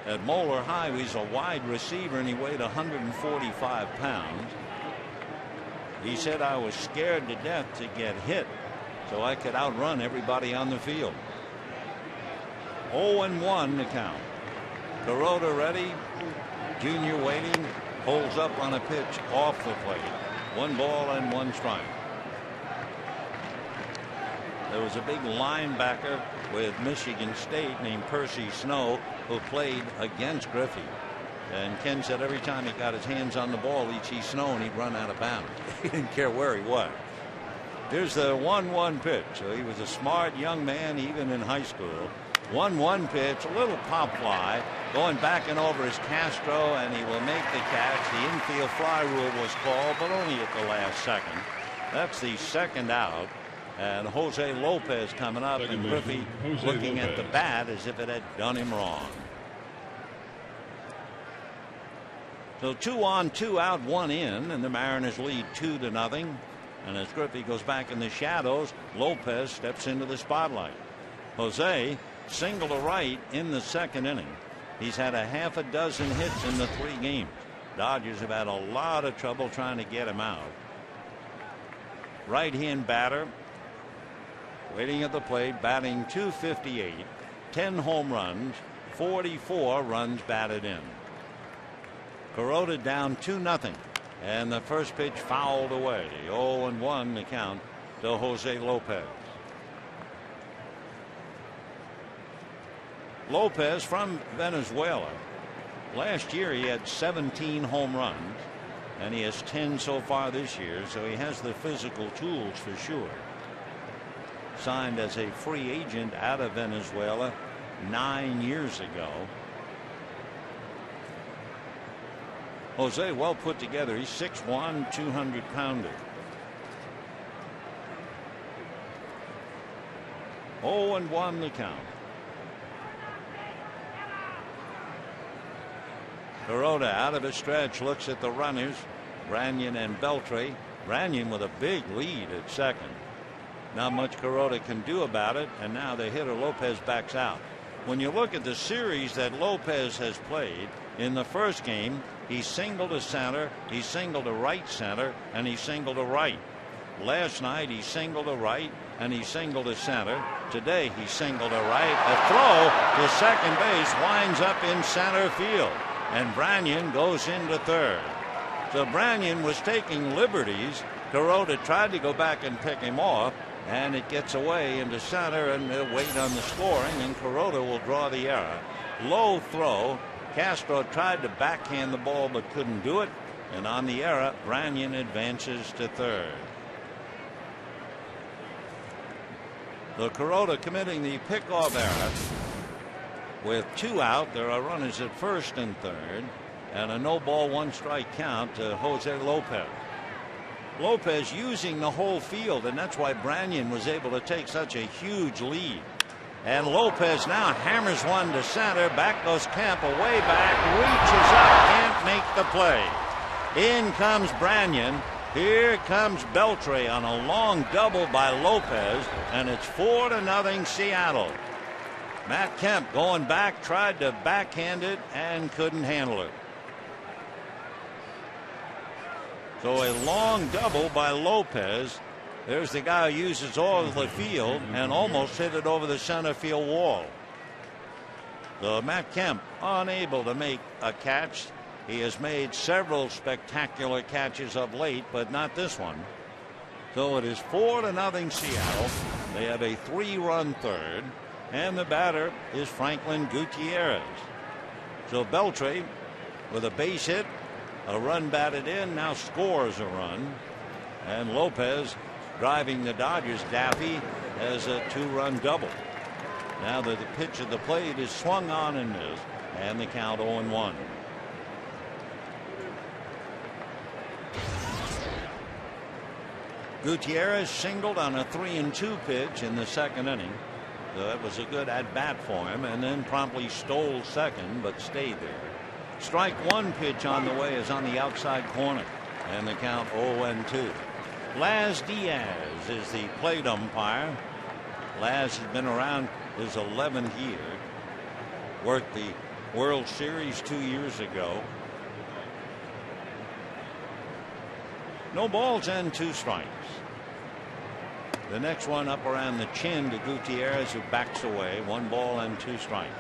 At Moeller High, he's a wide receiver and he weighed 145 pounds. He said, I was scared to death to get hit so I could outrun everybody on the field. 0-1 the count. Kuroda ready. Junior waiting. Holds up on a pitch off the plate. 1 ball and 1 strike. There was a big linebacker with Michigan State named Percy Snow who played against Griffey. And Ken said every time he got his hands on the ball, he'd see Snow and he'd run out of bounds. He didn't care where he was. Here's the 1-1 pitch. So he was a smart young man even in high school. 1-1 pitch, a little pop fly, going back and over is Castro, and he will make the catch. The infield fly rule was called, but only at the last second. That's the second out. And Jose Lopez coming up, and Griffey looking at the bat as if it had done him wrong. So 2 on, 2 out, 1 in, and the Mariners lead 2-0. And as Griffey goes back in the shadows, Lopez steps into the spotlight. Jose single to right in the second inning. He's had a half a dozen hits in the 3 games. Dodgers have had a lot of trouble trying to get him out. Right-hand batter waiting at the plate, batting .258, 10 home runs, 44 runs batted in. Kuroda down 2-0. And the first pitch fouled away. 0-1 the count to Jose Lopez. Lopez from Venezuela. Last year he had 17 home runs, and he has 10 so far this year, so he has the physical tools for sure. Signed as a free agent out of Venezuela 9 years ago. Jose well put together. He's 6'1", 200-pounder. 0-1 the count. Kuroda out of his stretch, looks at the runners, Branyan and Beltre. Branyan with a big lead at second. Not much Kuroda can do about it, and now the hitter Lopez backs out. When you look at the series that Lopez has played, in the first game he singled to center, he singled to right center, and he singled to right. Last night he singled to right and he singled to center. Today he singled to right. A throw to second base winds up in center field, and Branyan goes into third. So Branyan was taking liberties. Kuroda tried to go back and pick him off, and it gets away into center, and they'll wait on the scoring, and Kuroda will draw the error. Low throw. Castro tried to backhand the ball but couldn't do it, and on the error Branyan advances to third. The Kuroda committing the pickoff error. With 2 out, there are runners at first and third, and a no ball 1 strike count to Jose Lopez. Lopez using the whole field, and that's why Branyan was able to take such a huge lead. And Lopez now hammers one to center. Back goes Kemp, away back, reaches up, can't make the play. In comes Branyan. Here comes Beltre on a long double by Lopez, and it's 4-0 Seattle. Matt Kemp going back, tried to backhand it and couldn't handle it. So a long double by Lopez. There's the guy who uses all of the field and almost hit it over the center field wall. So Matt Kemp unable to make a catch. He has made several spectacular catches of late, but not this one. So it is 4-0 Seattle. They have a 3-run third, and the batter is Franklin Gutierrez. So Beltre with a base hit, a run batted in, now scores a run, and Lopez driving the Dodgers daffy as a 2-run double. Now that the pitch at the plate is swung on and missed, and the count 0-1. Gutierrez singled on a 3-2 pitch in the second inning. So that was a good at bat for him, and then promptly stole second but stayed there. Strike 1 pitch on the way is on the outside corner, and the count 0-2. Laz Diaz is the plate umpire. Laz has been around his 11th year. Worked the World Series 2 years ago. No balls and 2 strikes. The next one up around the chin to Gutierrez, who backs away. 1 ball and 2 strikes.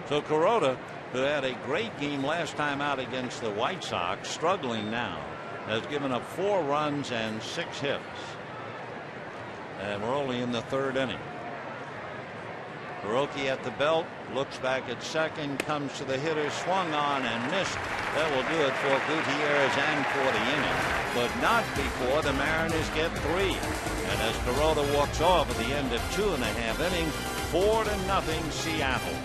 So Kuroda, who had a great game last time out against the White Sox, struggling now, has given up 4 runs and 6 hits. And we're only in the 3rd inning. Hiroki at the belt, looks back at second, comes to the hitter, swung on and missed. That will do it for Gutierrez and for the inning, but not before the Mariners get 3. And as Kuroda walks off at the end of 2.5 innings, 4-0 Seattle.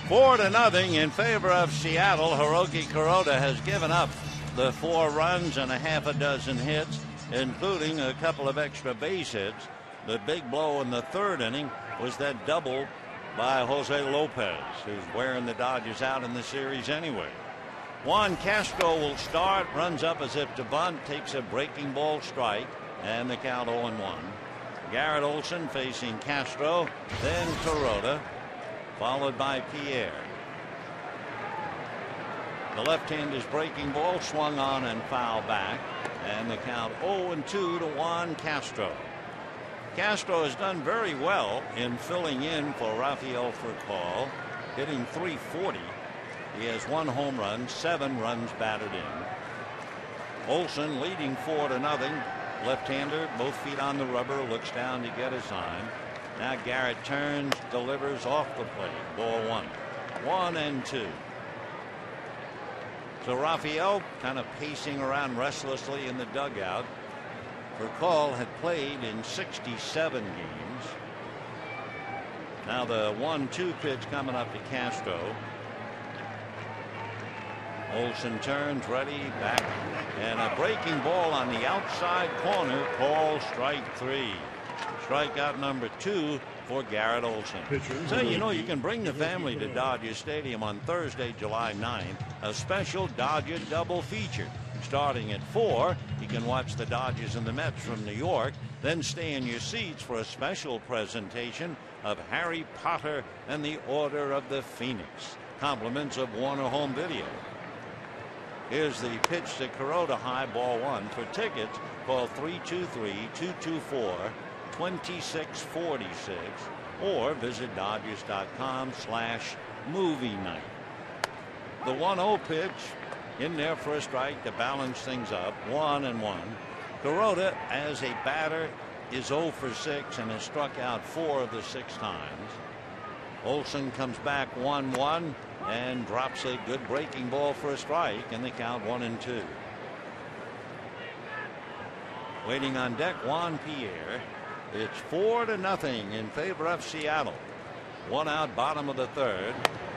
4-0 in favor of Seattle. Hiroki Kuroda has given up the 4 runs and a half a dozen hits, including a couple of extra base hits. The big blow in the 3rd inning was that double by Jose Lopez, who's wearing the Dodgers out in the series anyway. Juan Castro will start, runs up as if to bunt, takes a breaking ball strike, and the count 0-1. Garrett Olson facing Castro, then Kuroda, followed by Pierre. The left-hander's breaking ball swung on and fouled back, and the count 0-2 to Juan Castro. Castro has done very well in filling in for Rafael Furcal, hitting .340. He has 1 home run, 7 runs batted in. Olson leading 4-0. Left-hander, both feet on the rubber, looks down to get a sign. Now Garrett turns, delivers off the plate. Ball 1. 1-2. So Rafael kind of pacing around restlessly in the dugout. Furcal had played in 67 games. Now the 1-2 pitch coming up to Castro. Olson turns, ready, back, and a breaking ball on the outside corner, called strike 3. Strikeout number 2 for Garrett Olson. So you can bring the family to Dodger Stadium on Thursday, July 9th, a special Dodger double feature. Starting at 4, you can watch the Dodgers and the Mets from New York, then stay in your seats for a special presentation of Harry Potter and the Order of the Phoenix. Compliments of Warner Home Video. Here's the pitch to Kuroda, high, ball 1. For tickets, call 323-224-2646 or visit Dodgers.com/movie night. The 1-0 pitch in there for a strike to balance things up. 1-1. Kuroda, as a batter, is 0 for 6 and has struck out 4 of the 6 times. Olson comes back 1-1 and drops a good breaking ball for a strike, and the count 1-2. Waiting on deck, Juan Pierre. It's 4-0 in favor of Seattle. 1 out, bottom of the 3rd.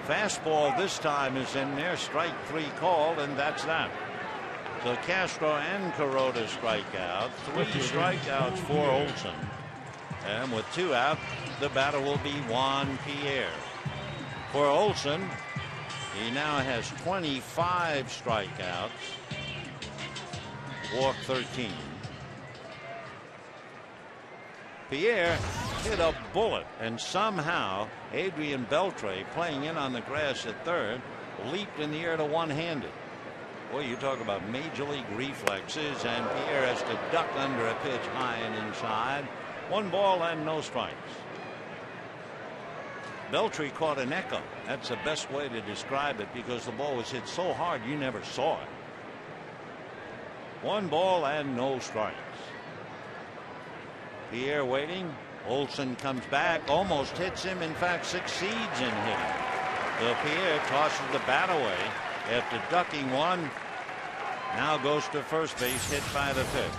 Fastball this time is in there. Strike 3 called, and that's that. So Castro and Kuroda strike out. 3 strikeouts for Olson. And with 2 out, the batter will be Juan Pierre. For Olson, he now has 25 strikeouts. Walked 13. Pierre hit a bullet, and somehow Adrian Beltre, playing in on the grass at 3rd, leaped in the air to one-handed. Boy, you talk about major league reflexes, and Pierre has to duck under a pitch high and inside. 1 ball and no strikes. Beltre caught an echo. That's the best way to describe it, because the ball was hit so hard you never saw it. 1 ball and no strikes. Pierre waiting. Olson comes back, almost hits him, in fact succeeds in hitting. So Pierre tosses the bat away after ducking 1. Now goes to first base, hit by the pitch.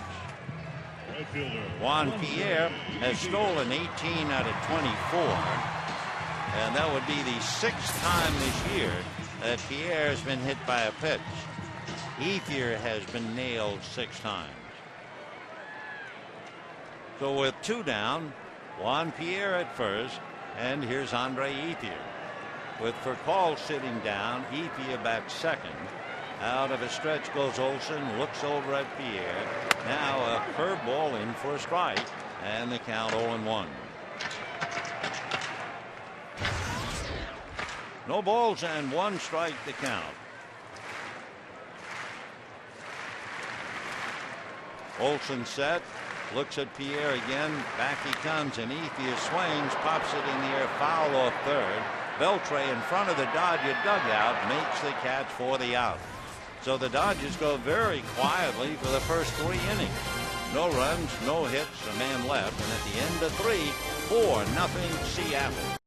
Juan Pierre has stolen 18 out of 24. And that would be the 6th time this year that Pierre has been hit by a pitch. Ethier has been nailed 6 times. So with 2 down, Juan Pierre at first, and here's Andre Ethier. With Furcal sitting down, Ethier bats second. Out of a stretch goes Olson, looks over at Pierre. Now a curveball in for a strike, and the count 0-1. No balls and 1 strike to count. Olson set, looks at Pierre again, back he comes, and Ethier swings, pops it in the air, foul off 3rd. Beltre in front of the Dodger dugout makes the catch for the out. So the Dodgers go very quietly for the first 3 innings. No runs, no hits, a man left, and at the end of 3, 4-0 Seattle.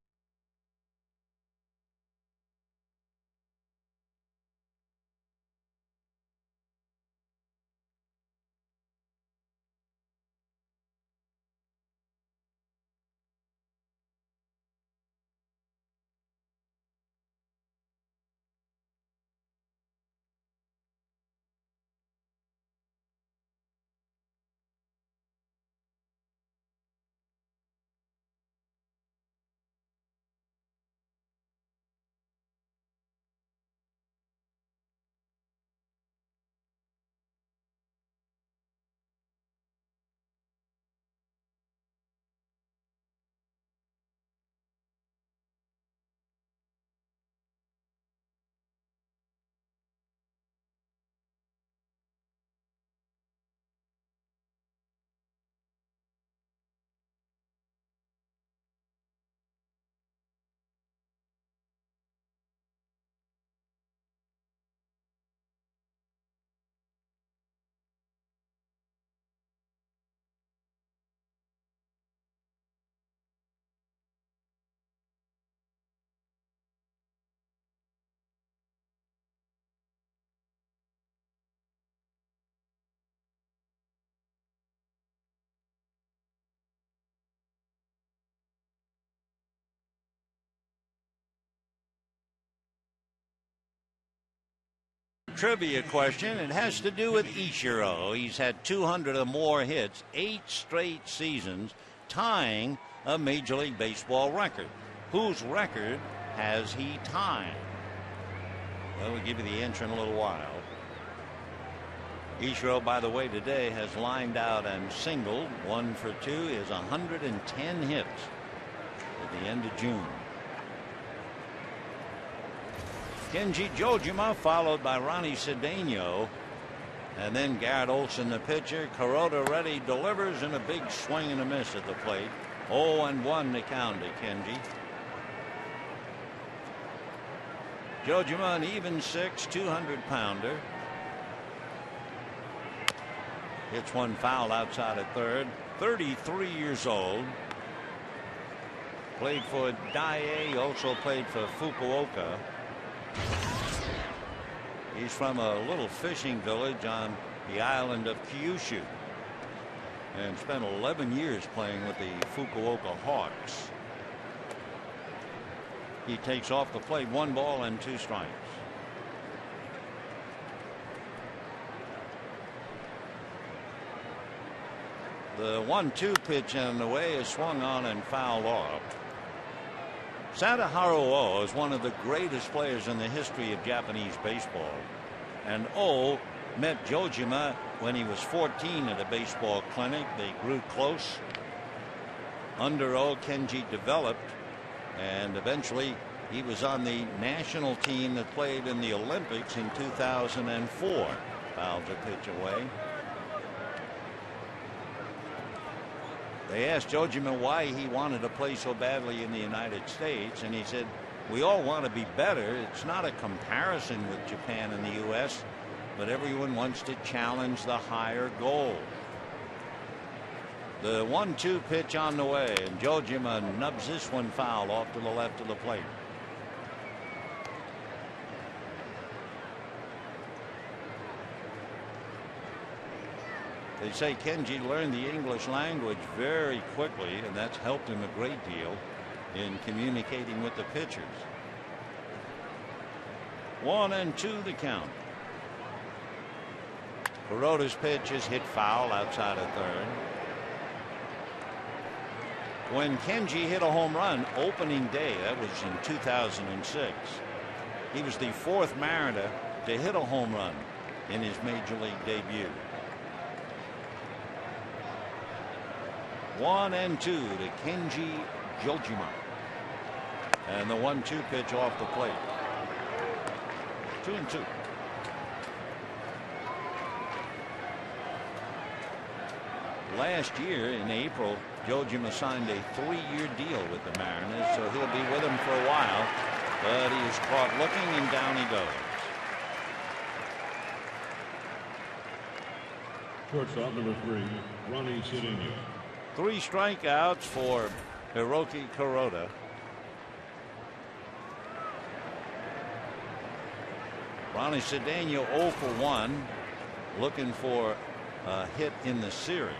trivia question. It has to do with Ichiro. He's had 200 or more hits, 8 straight seasons, tying a Major League Baseball record. Whose record has he tied? Well, we'll give you the answer in a little while. Ichiro, by the way, today has lined out and singled 1 for 2. He has 110 hits at the end of June. Kenji Jojima followed by Ronnie Cedeno, and then Garrett Olson, the pitcher. Kuroda ready, delivers, and a big swing and a miss at the plate. 0-1 to count to Kenji. Jojima an even 6, 200-pounder. Hits one foul outside at third. 33 years old. Played for Daiei, also played for Fukuoka. He's from a little fishing village on the island of Kyushu and spent 11 years playing with the Fukuoka Hawks. He takes off the plate, 1 ball and 2 strikes. The 1-2 pitch on the way is swung on and fouled off. Sadaharu Oh is one of the greatest players in the history of Japanese baseball. And Oh met Jojima when he was 14 at a baseball clinic. They grew close. Under Oh, Kenji developed, and eventually he was on the national team that played in the Olympics in 2004. Fouls a pitch away. They asked Jojima why he wanted to play so badly in the United States, and he said, "We all want to be better. It's not a comparison with Japan and the U.S., but everyone wants to challenge the higher goal." The 1-2 pitch on the way, and Jojima nubs this one foul off to the left of the plate. They say Kenji learned the English language very quickly, and that's helped him a great deal in communicating with the pitchers. 1-2 the count. Kuroda's pitch is hit foul outside of third. When Kenji hit a home run opening day, that was in 2006, he was the 4th Mariner to hit a home run in his Major League debut. 1-2 to Kenji Jojima. And the 1-2 pitch off the plate. 2-2. Last year in April, Jojima signed a 3-year deal with the Mariners, so he'll be with them for a while, but he is caught looking, and down he goes. Shortstop number 3, Ronnie Cedeno. 3 strikeouts for Hiroki Kuroda. Ronnie Cedeno 0 for 1, looking for a hit in the series.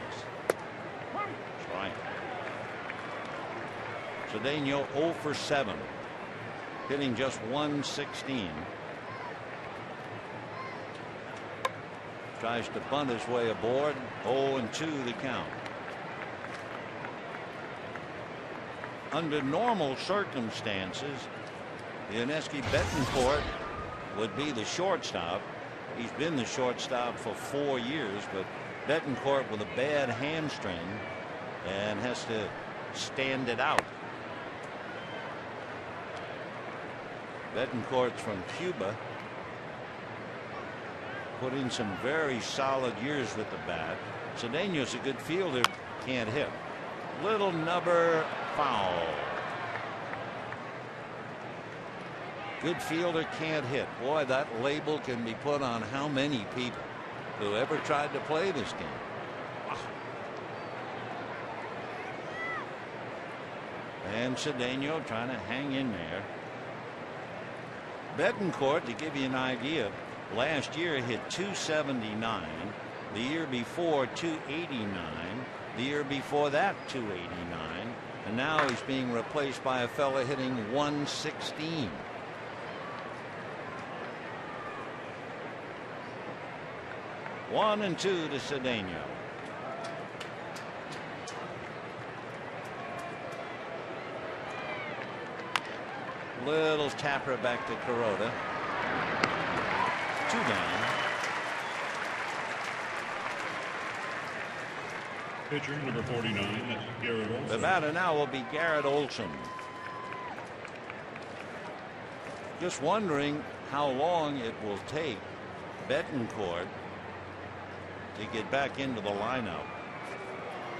Strike. Cedeno 0 for 7, hitting just 116. Tries to bunt his way aboard. 0-2 the count. Under normal circumstances, Yuniesky Betancourt would be the shortstop. He's been the shortstop for 4 years, but Betancourt with a bad hamstring and has to stand it out. Betancourt's from Cuba. Put in some very solid years with the bat. Cedeno's a good fielder, can't hit. Little nubber, foul. Good fielder, can't hit. Boy, that label can be put on how many people who ever tried to play this game. Wow. And Cedeno trying to hang in there. Betancourt, to give you an idea, last year hit 279. The year before 289. The year before that 289. And now he's being replaced by a fella hitting 116. 1-2 to Cedeno. Little tapper back to Kuroda. 2 down. Pitcher number 49, Garrett Olson. The batter now will be Garrett Olson. Just wondering how long it will take Betancourt to get back into the lineup.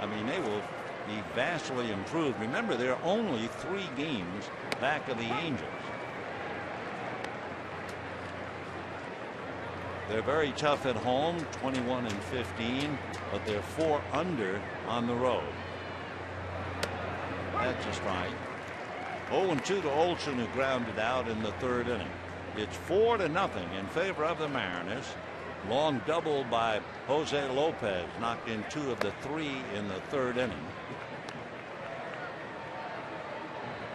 I mean, they will be vastly improved. Remember, they're only 3 games back of the Angels. They're very tough at home, 21-15, but they're 4 under on the road. That's a strike. 0-2 to Olson, who grounded out in the 3rd inning. It's 4-0 in favor of the Mariners. Long double by Jose Lopez, knocked in 2 of the 3 in the 3rd inning.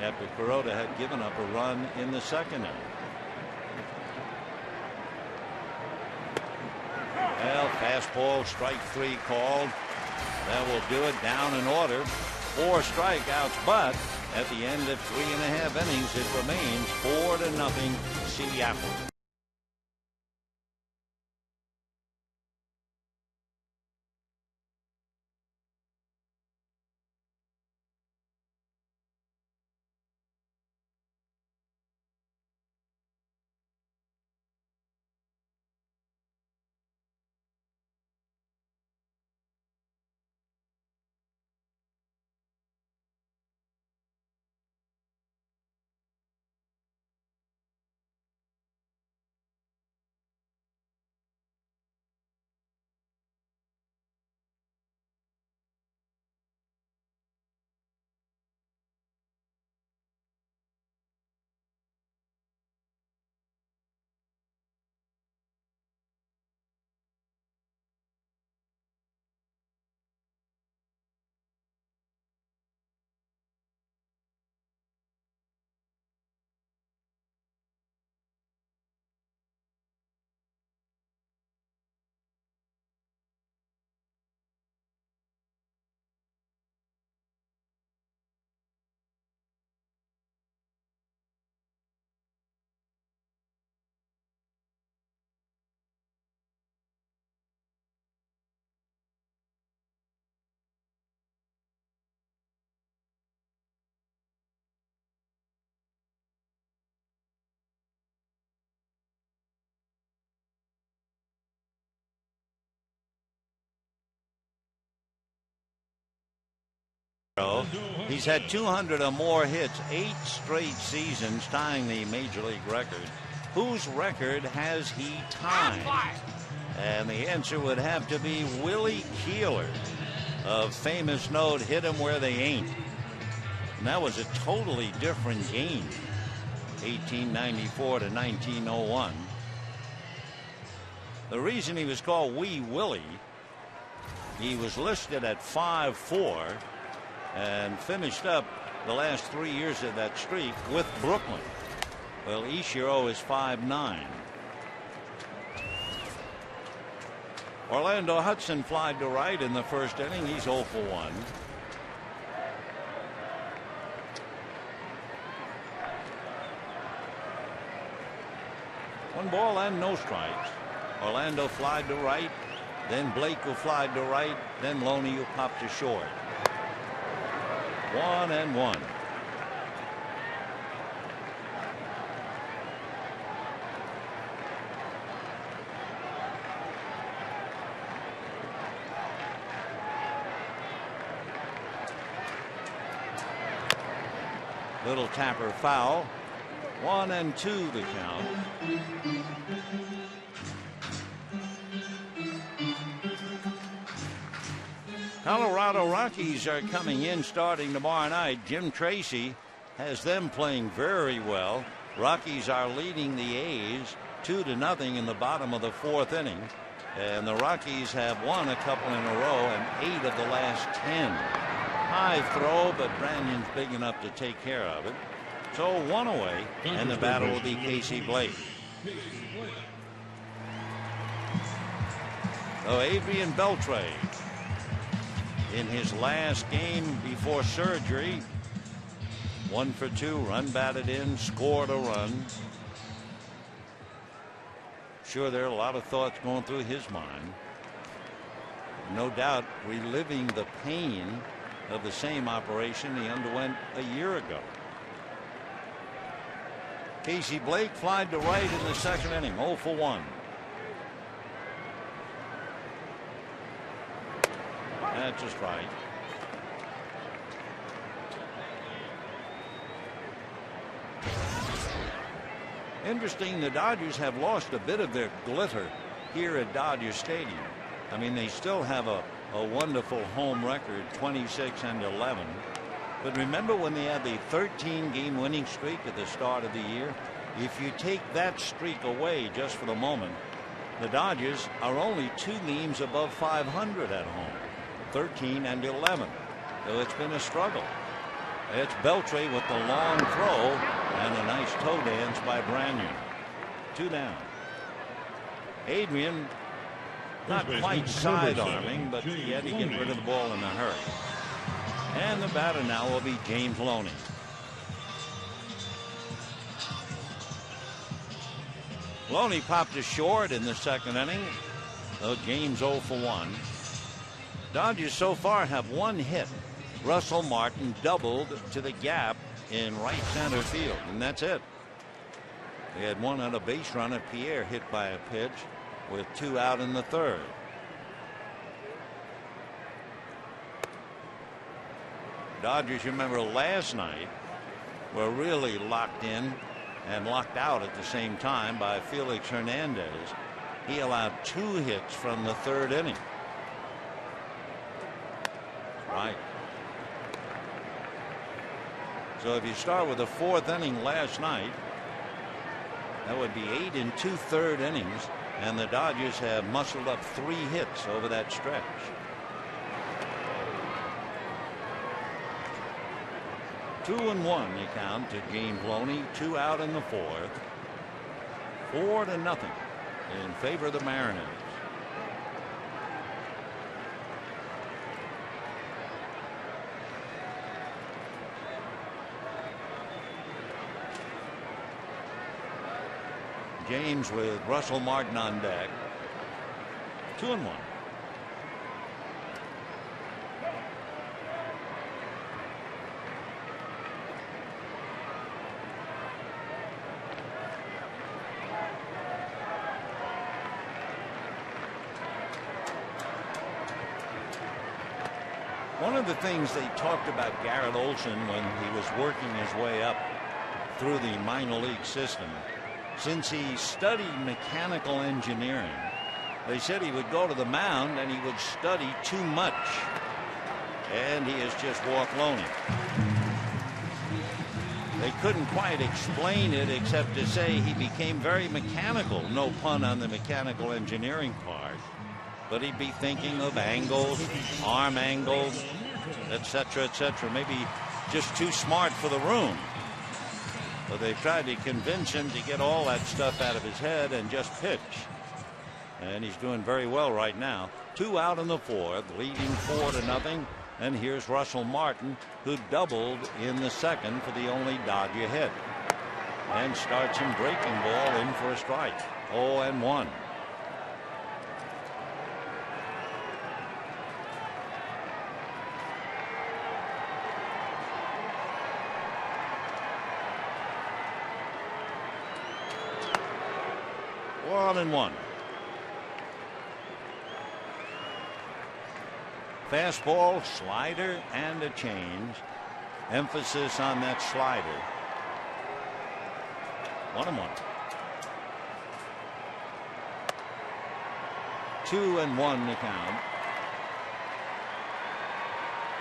After Kuroda had given up a run in the 2nd inning. Well, fastball, strike 3 called. That will do it. Down in order. 4 strikeouts, but at the end of 3.5 innings, it remains 4-0 Seattle. He's had 200 or more hits 8 straight seasons, tying the major league record. Whose record has he tied? And the answer would have to be Willie Keeler of famous note, hit 'em where they ain't. And that was a totally different game, 1894 to 1901. The reason he was called Wee Willie, he was listed at 5'4" and finished up the last 3 years of that streak with Brooklyn. Well, Ichiro is 5'9". Orlando Hudson flied to right in the 1st inning. He's 0 for 1. One ball and no strikes. Orlando flied to right, then Blake who flied to right, then Loney who popped to short. 1-1. Little tapper foul. 1-2 the count. Colorado Rockies are coming in starting tomorrow night. Jim Tracy has them playing very well. Rockies are leading the A's 2-0 in the bottom of the 4th inning. And the Rockies have won a couple in a row and 8 of the last 10. High throw, but Brannon's big enough to take care of it. So 1 away, and the batter will be Casey Blake. So Adrian Beltre, in his last game before surgery, 1 for 2, run batted in, scored a run. Sure, there are a lot of thoughts going through his mind. No doubt reliving the pain of the same operation he underwent a year ago. Casey Blake flied to right in the second inning, 0 for 1. That's just right. Interesting, the Dodgers have lost a bit of their glitter here at Dodger Stadium. I mean, they still have a wonderful home record, 26-11. But remember when they had the 13-game winning streak at the start of the year? If you take that streak away just for the moment, the Dodgers are only 2 games above 500 at home, 13-11. So it's been a struggle. It's Beltre with the long throw and a nice toe dance by Branyan. 2 down. Adrian not quite side-arming, but he had to get rid of the ball in a hurry. And the batter now will be James Loney. Loney popped a short in the second inning, though James 0 for 1. Dodgers so far have 1 hit. Russell Martin doubled to the gap in right center field, and that's it. They had 1 on a base runner. Pierre hit by a pitch with 2 out in the third. Dodgers, you remember last night, were really locked in and locked out at the same time by Felix Hernandez. He allowed 2 hits from the third inning. Right. So if you start with the 4th inning last night, that would be 8 2/3 innings, and the Dodgers have muscled up 3 hits over that stretch. Two and 1 you count to James Loney. 2 out in the 4th. 4-0 in favor of the Mariners. James with Russell Martin on deck. 2 and 1. One of the things they talked about Garrett Olson when he was working his way up through the minor league system, since he studied mechanical engineering, they said he would go to the mound and he would study too much. And he has just walked Loney. They couldn't quite explain it except to say he became very mechanical. No pun on the mechanical engineering part. But he'd be thinking of angles, arm angles, etc., etc. Maybe just too smart for the room. But they tried to convince him to get all that stuff out of his head and just pitch. And he's doing very well right now. 2 out in the 4th, leading 4-0. And here's Russell Martin, who doubled in the second for the only Dodger hit. And starts him breaking ball in for a strike. 0-1. And 1. Fastball, slider, and a change. Emphasis on that slider. 1-1. 2-1 to count.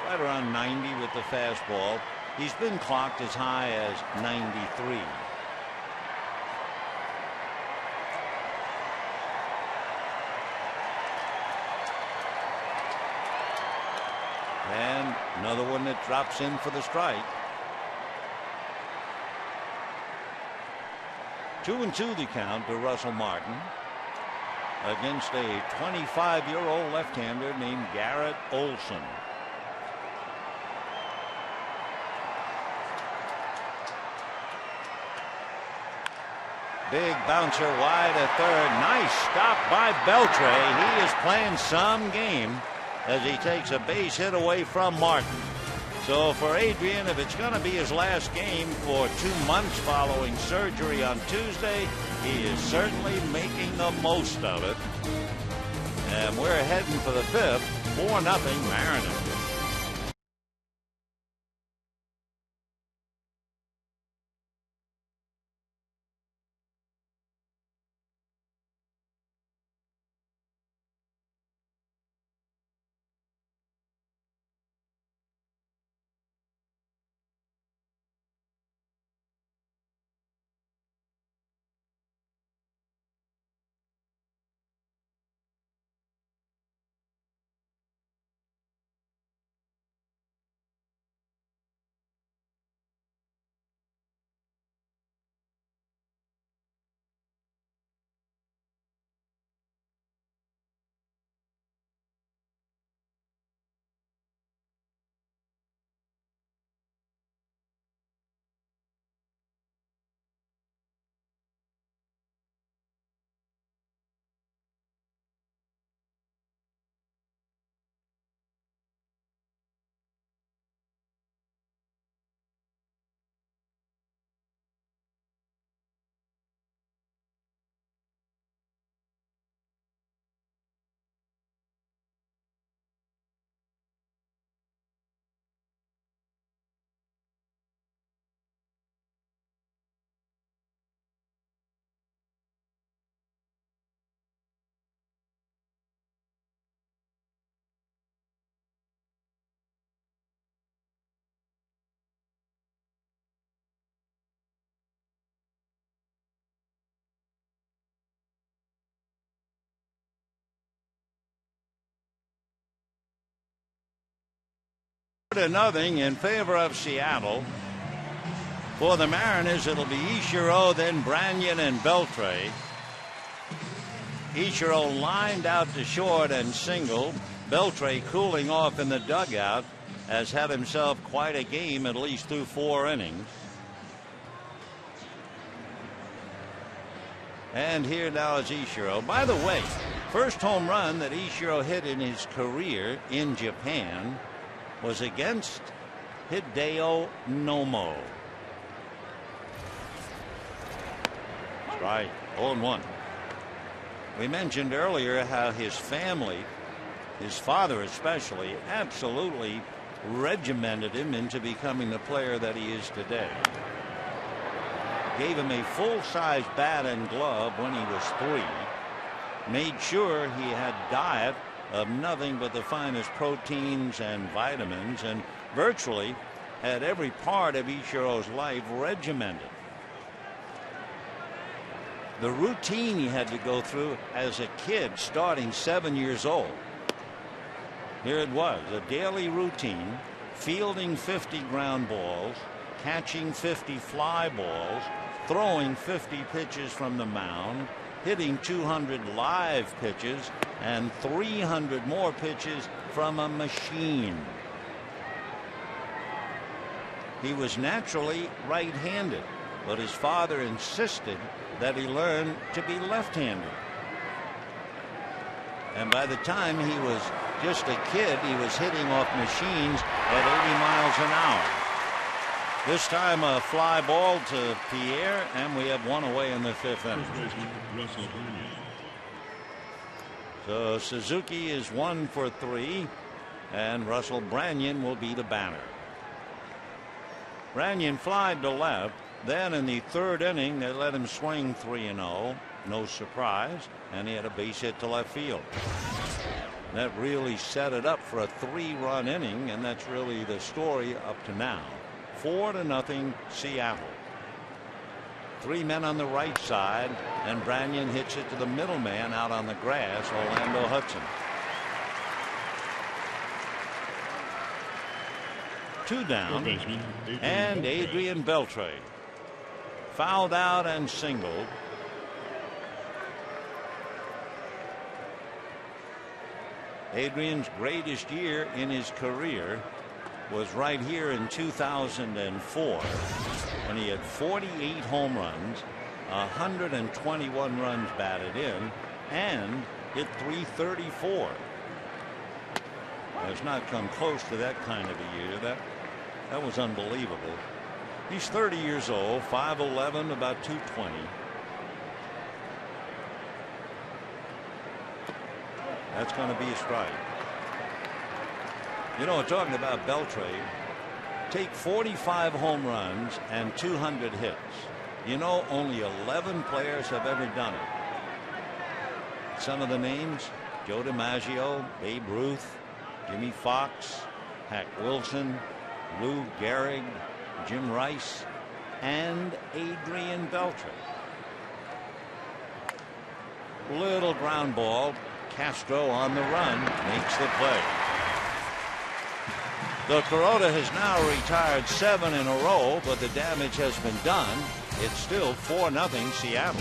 Right around 90 with the fastball. He's been clocked as high as 93. And another one that drops in for the strike. 2-2 the count to Russell Martin. against a 25-year-old left-hander named Garrett Olson. Big bouncer wide at third. Nice stop by Beltre. He is playing some game as he takes a base hit away from Martin. So for Adrian, if it's going to be his last game for 2 months following surgery on Tuesday, he is certainly making the most of it. And we're heading for the fifth. 4-0 Mariners. Nothing in favor of Seattle. For the Mariners, it'll be Ichiro, then Branyan and Beltre. Ichiro lined out to short and single. Beltre, cooling off in the dugout, has had himself quite a game, at least through 4 innings. And here now is Ichiro. By the way, first home run that Ichiro hit in his career in Japan was against Hideo Nomo. Right, 0-1. We mentioned earlier how his family, his father especially, absolutely regimented him into becoming the player that he is today. Gave him a full-size bat and glove when he was 3. Made sure he had diet of nothing but the finest proteins and vitamins, and virtually had every part of Ichiro's life regimented. The routine he had to go through as a kid, starting 7 years old. Here it was, a daily routine: fielding 50 ground balls, catching 50 fly balls, throwing 50 pitches from the mound, hitting 200 live pitches, and 300 more pitches from a machine. He was naturally right-handed, but his father insisted that he learn to be left-handed. And by the time he was just a kid, he was hitting off machines at 80 miles an hour. This time a fly ball to Pierre, and we have one away in the 5th inning. So Suzuki is 1 for 3, and Russell Branyan will be the batter. Branyan flied to left. Then in the 3rd inning, they let him swing 3-0. No surprise, and he had a base hit to left field. That really set it up for a 3-run inning, and that's really the story up to now. 4-0 Seattle. 3 men on the right side, and Branyan hits it to the middleman out on the grass, Orlando Hudson. 2 down, and Adrian Beltre fouled out and singled. Adrian's greatest year in his career was right here in 2004 when he had 48 home runs, 121 runs batted in, and hit .334. Has not come close to that kind of a year. That was unbelievable. He's 30 years old, 5'11", about 220. That's going to be a strike. You know, talking about Beltre, take 45 home runs and 200 hits. You know, only 11 players have ever done it. Some of the names: Joe DiMaggio, Babe Ruth, Jimmy Fox, Hack Wilson, Lou Gehrig, Jim Rice, and Adrian Beltre. Little ground ball. Castro on the run makes the play. The Kuroda has now retired 7 in a row, but the damage has been done. It's still 4-0 Seattle.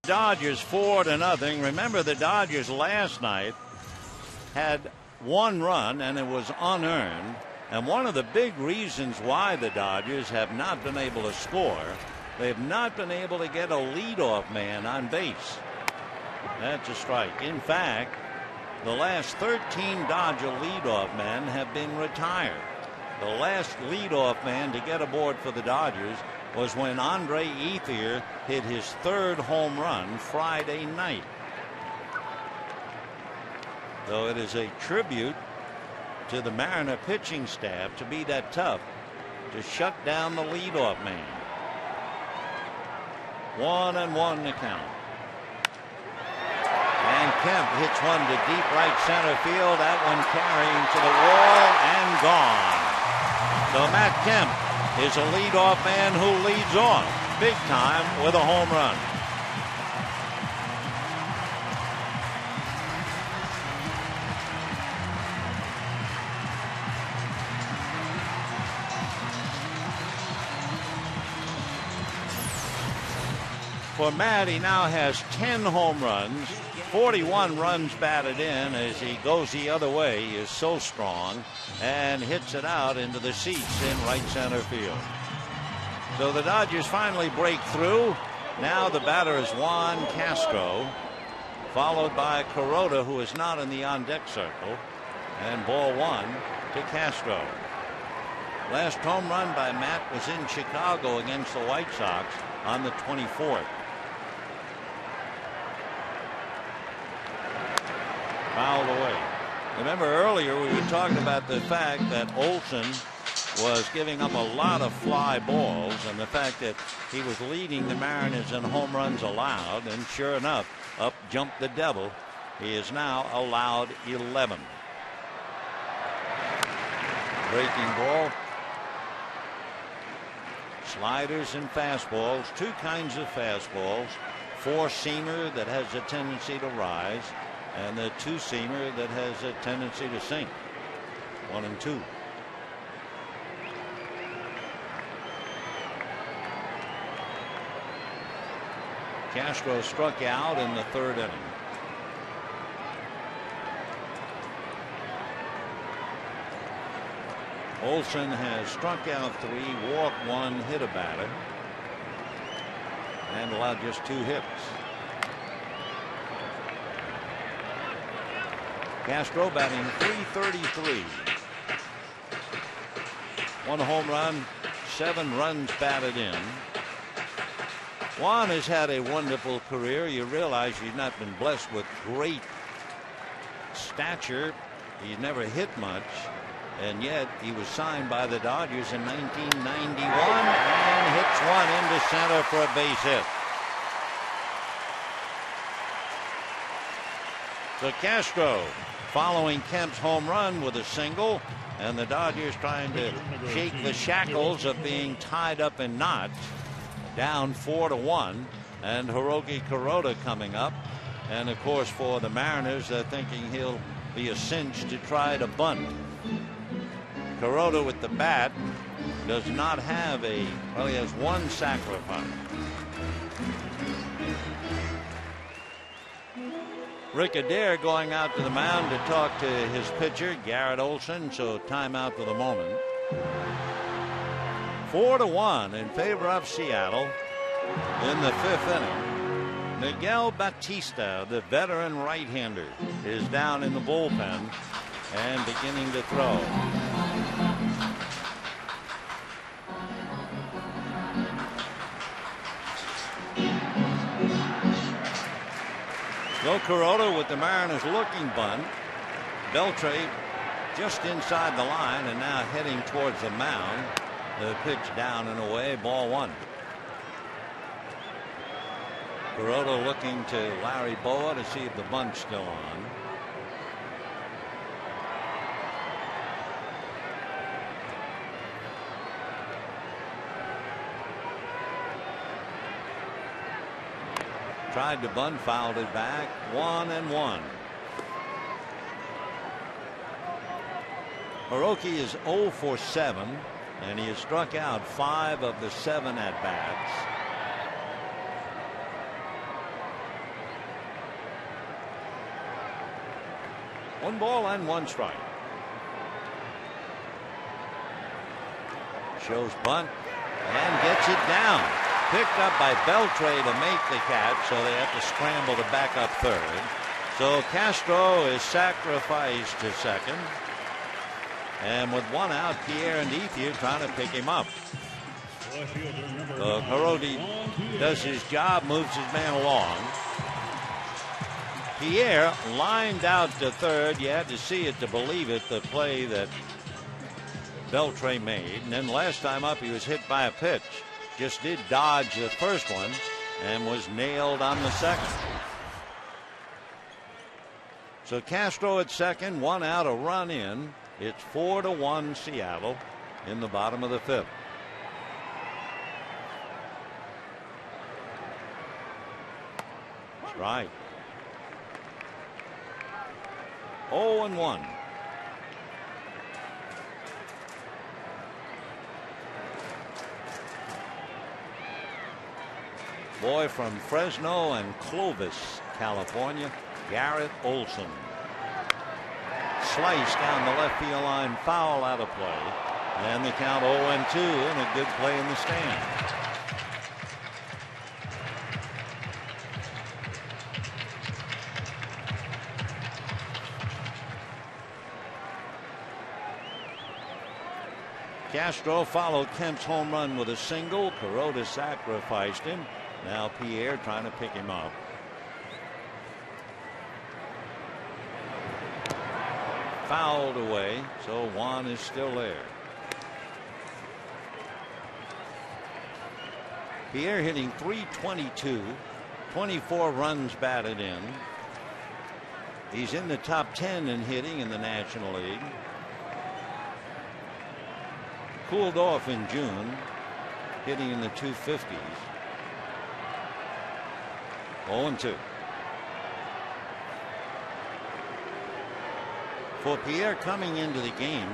Dodgers 4-0. Remember, the Dodgers last night had 1 run and it was unearned. And one of the big reasons why the Dodgers have not been able to score, they've not been able to get a leadoff man on base. That's a strike. In fact, the last 13 Dodger leadoff men have been retired. The last leadoff man to get aboard for the Dodgers was when Andre Ethier hit his 3rd home run Friday night. So it is a tribute to the Mariner pitching staff to be that tough to shut down the leadoff man. 1-1 the count. And Kemp hits one to deep right center field. That one carrying to the wall and gone. So Matt Kemp is a leadoff man who leads off big time with a home run. For Matt, he now has 10 home runs, 41 runs batted in as he goes the other way. He is so strong and hits it out into the seats in right center field. So the Dodgers finally break through. Now the batter is Juan Castro, followed by Kuroda, who is not in the on-deck circle, and ball 1 to Castro. Last home run by Matt was in Chicago against the White Sox on the 24th. Fouled away. Remember earlier we were talking about the fact that Olsen was giving up a lot of fly balls, and the fact that he was leading the Mariners in home runs allowed, and sure enough, up jumped the devil. He is now allowed 11. Breaking ball. Sliders and fastballs, two kinds of fastballs. Four-seamer that has a tendency to rise, and the two-seamer that has a tendency to sink. 1 and 2. Castro struck out in the 3rd inning. Olson has struck out 3, walked 1, hit a batter, and allowed just 2 hits. Castro batting .333. 1 home run, 7 runs batted in. Juan has had a wonderful career. You realize he's not been blessed with great stature. He's never hit much, and yet he was signed by the Dodgers in 1991 and hits one into center for a base hit. So Castro following Kemp's home run with a single, and the Dodgers trying to shake the shackles of being tied up in knots. Down 4-1, and Hiroki Kuroda coming up, and of course for the Mariners they're thinking he'll be a cinch to try to bunt. Kuroda with the bat does not have he has 1 sacrifice. Rick Adair going out to the mound to talk to his pitcher Garrett Olson, so timeout for the moment. 4-1 in favor of Seattle in the 5th inning. Miguel Batista, the veteran right-hander, is down in the bullpen and beginning to throw. Joe Kuroda with the Mariners looking bunt. Beltre just inside the line and now heading towards the mound. The pitch down and away, ball 1. Kuroda looking to Larry Boa to see if the bunt's still on. Tried to bunt, fouled it back. 1-1. Hiroki is 0 for 7. And he has struck out 5 of the 7 at-bats. One ball and 1 strike. Shows bunt and gets it down. Picked up by Beltre to make the catch, so they have to scramble to back up 3rd. So Castro is sacrificed to 2nd. And with 1 out, Pierre Ndiffiu trying to pick him up. Kuroda does his job, moves his man along. Pierre lined out to 3rd. You had to see it to believe it, the play that Beltre made. And then last time up, he was hit by a pitch. Just did dodge the first one and was nailed on the 2nd. So Castro at 2nd, 1 out, a run in. It's 4-1 Seattle in the bottom of the 5th. Strike. 0-1. Boy from Fresno and Clovis, California, Garrett Olson. Slice down the left field line, foul out of play, and the count 0-2, and a good play in the stand. Castro followed Kemp's home run with a single. Kuroda sacrificed him. Now Pierre trying to pick him up. Fouled away, so Juan is still there. Pierre hitting .322, 24 runs batted in. He's in the top 10 in hitting in the National League. Cooled off in June, hitting in the 250s. 0-2. For Pierre coming into the game,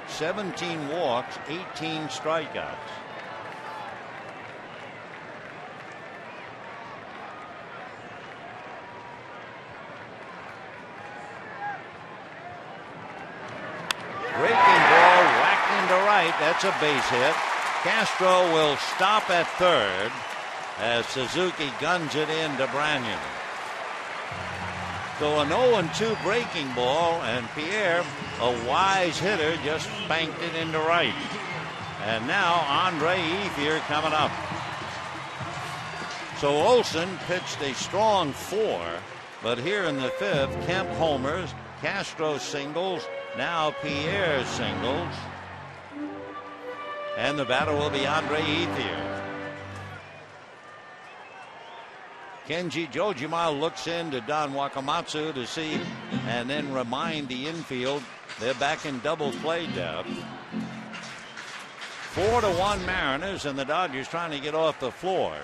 17 walks, 18 strikeouts. Breaking ball whacked into right. That's a base hit. Castro will stop at third as Suzuki guns it in to Branyan. So an 0-2 breaking ball, and Pierre, a wise hitter, just banked it into right. And now Andre Ethier coming up. So Olson pitched a strong 4, but here in the 5th, Kemp homers, Castro singles, now Pierre singles. And the batter will be Andre Ethier. Kenji Jojima looks into Don Wakamatsu to see and then remind the infield they're back in double play depth. 4-1 Mariners, and the Dodgers trying to get off the floor.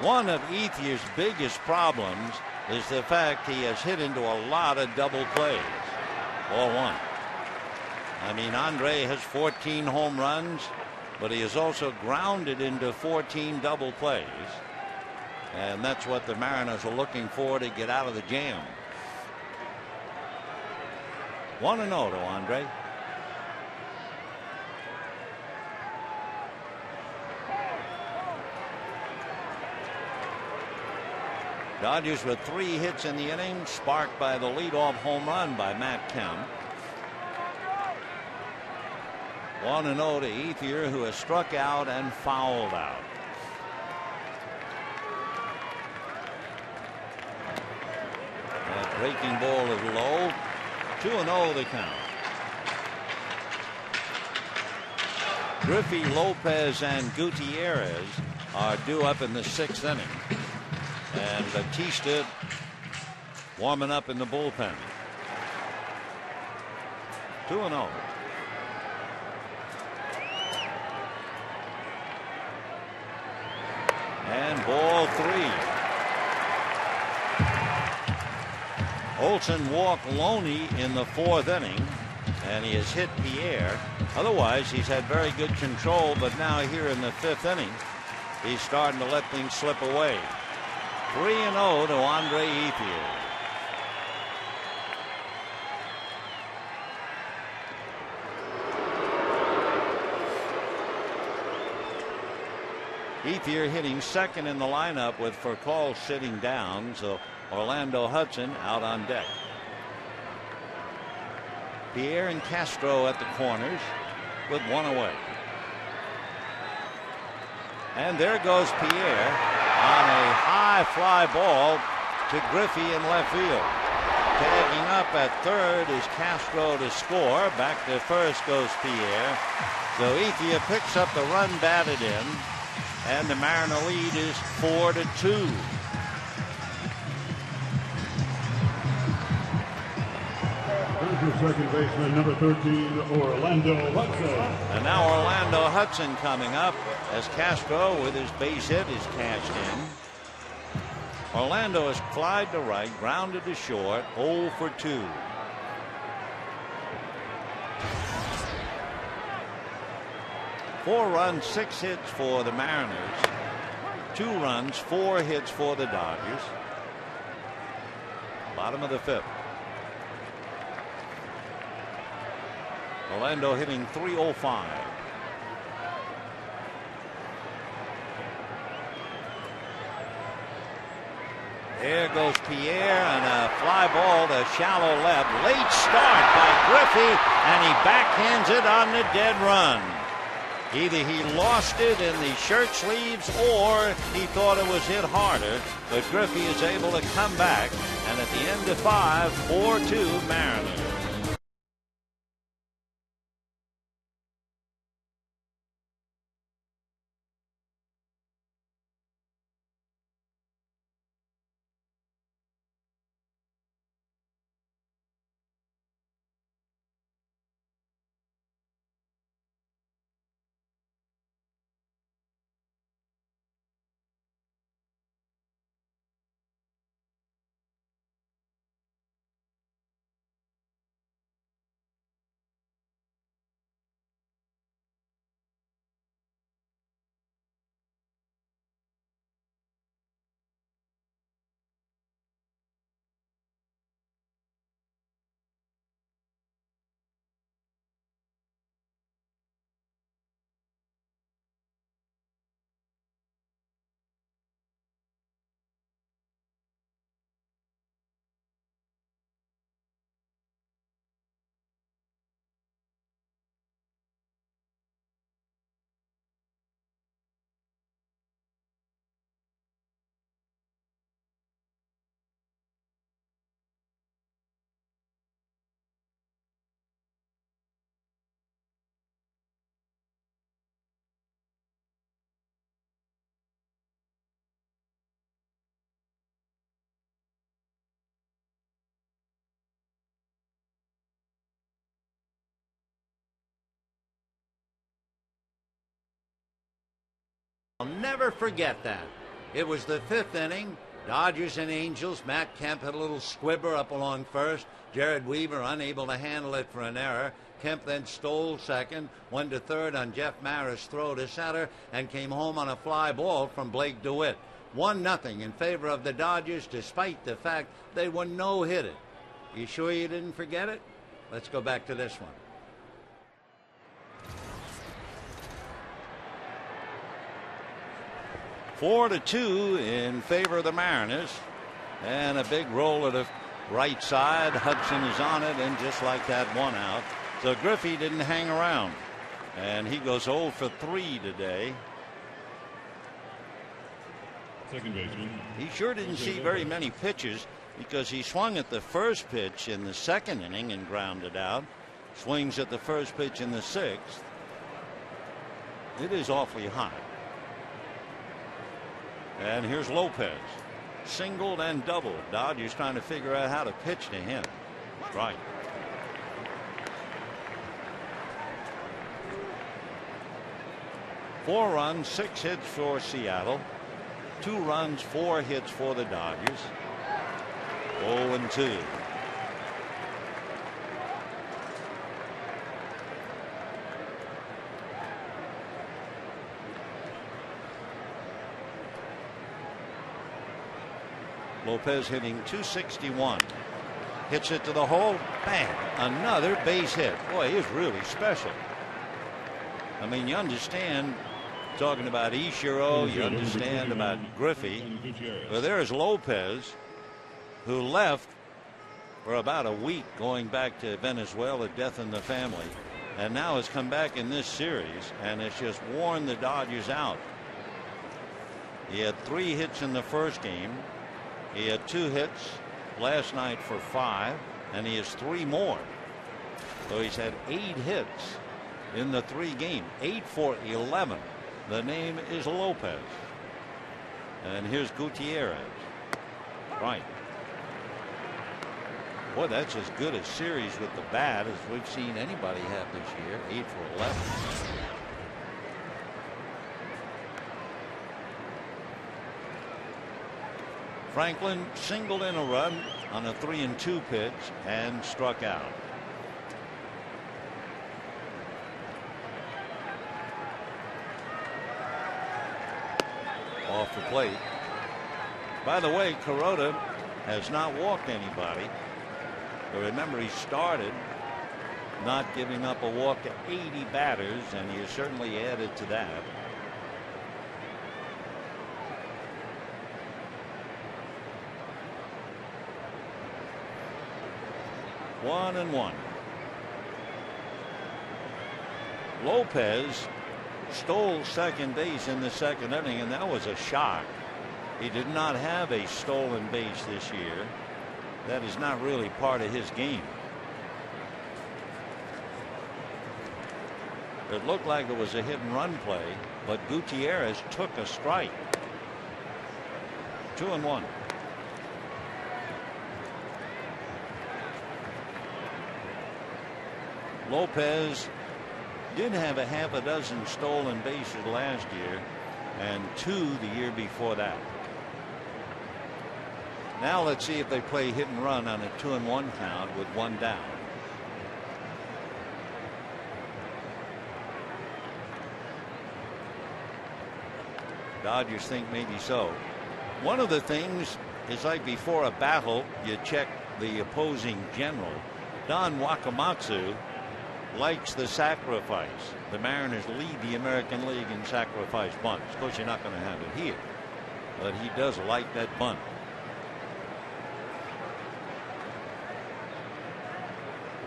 One of Ethier's biggest problems is the fact he has hit into a lot of double plays. Ball 1. I mean, Andre has 14 home runs, but he has also grounded into 14 double plays. And that's what the Mariners are looking for to get out of the jam. 1-0 to Andre. Dodgers with 3 hits in the inning, sparked by the leadoff home run by Matt Kemp. 1-0 to Ethier, who has struck out and fouled out. That breaking ball is low. 2-0 the count. Griffey, Lopez, and Gutierrez are due up in the 6th inning. And Batista warming up in the bullpen. 2-0. And ball 3. Olson walked Loney in the 4th inning, and he has hit Pierre. Otherwise, he's had very good control, but now here in the 5th inning, he's starting to let things slip away. 3-0 to Andre Ethier. Ethier hitting 2nd in the lineup with Furcal sitting down, so Orlando Hudson out on deck. Pierre and Castro at the corners with 1 away. And there goes Pierre on a high fly ball to Griffey in left field. Tagging up at 3rd is Castro to score. Back to 1st goes Pierre. So Ethier picks up the run batted in, and the Mariner lead is 4-2. Second baseman, number 13, Orlando Hudson. And now Orlando Hudson coming up as Castro with his base hit is cashed in. Orlando has flied to right, grounded to short, 0 for 2. Four runs, 6 hits for the Mariners. 2 runs, 4 hits for the Dodgers. Bottom of the 5th. Orlando hitting .305. There goes Pierre, and a fly ball to shallow left. Late start by Griffey, and he backhands it on the dead run. Either he lost it in the shirt sleeves or he thought it was hit harder, but Griffey is able to come back, and at the end of 5, 4-2 Mariners. I'll never forget that. It was the 5th inning. Dodgers and Angels. Matt Kemp had a little squibber up along first. Jared Weaver unable to handle it for an error. Kemp then stole second, went to third on Jeff Maris' throw to center, and came home on a fly ball from Blake DeWitt. 1-0 in favor of the Dodgers, despite the fact they were no-hitted. You sure you didn't forget it? Let's go back to this one. Four to 2 in favor of the Mariners, and a big roll to the right side. Hudson is on it, and just like that, 1 out. So Griffey didn't hang around, and he goes 0 for 3 today. Second baseman. He sure didn't see very many pitches, because he swung at the first pitch in the 2nd inning and grounded out. Swings at the first pitch in the 6th. It is awfully hot. And here's Lopez. Singled and doubled. Dodgers trying to figure out how to pitch to him. Right. Four runs, 6 hits for Seattle. 2 runs, 4 hits for the Dodgers. 0-2. Lopez hitting .261. Hits it to the hole. Bang! Another base hit. Boy, he is really special. I mean, you understand, talking about Ichiro, you understand about Griffey. Well, there's Lopez, who left for about a week going back to Venezuela, death in the family, and now has come back in this series and has just worn the Dodgers out. He had 3 hits in the first game. He had 2 hits last night for 5, and he has 3 more. So he's had 8 hits in the 3 games. 8 for 11. The name is Lopez. And here's Gutierrez. Right. Boy, that's as good a series with the bat as we've seen anybody have this year. 8 for 11. Franklin singled in a run on a 3-2 pitch and struck out. Off the plate. By the way, Kuroda has not walked anybody. But remember, he started not giving up a walk to 80 batters, and he has certainly added to that. One and one. Lopez stole second base in the 2nd inning, and that was a shock. He did not have a stolen base this year. That is not really part of his game. It looked like it was a hit and run play, but Gutierrez took a strike. 2-1. Lopez did have a half a dozen stolen bases last year and 2 the year before that. Now let's see if they play hit and run on a 2-1 count with 1 down. Dodgers think maybe so. One of the things is, like before a battle, you check the opposing general. Don Wakamatsu likes the sacrifice. The Mariners lead the American League in sacrifice bunts. Of course, you're not going to have it here, but he does like that bunt.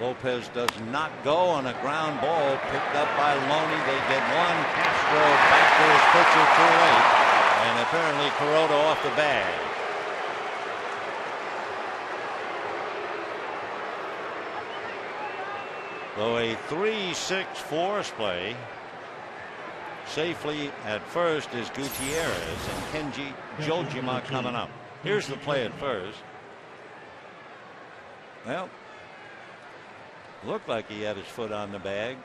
Lopez does not go on a ground ball picked up by Loney. They get one. Castro back to his pitcher too late, and apparently Kuroda off the bag. So a 3-6 force play. Safely at first is Gutierrez, and Kenji Jojima coming up. Here's the play at first. Well, looked like he had his foot on the bag.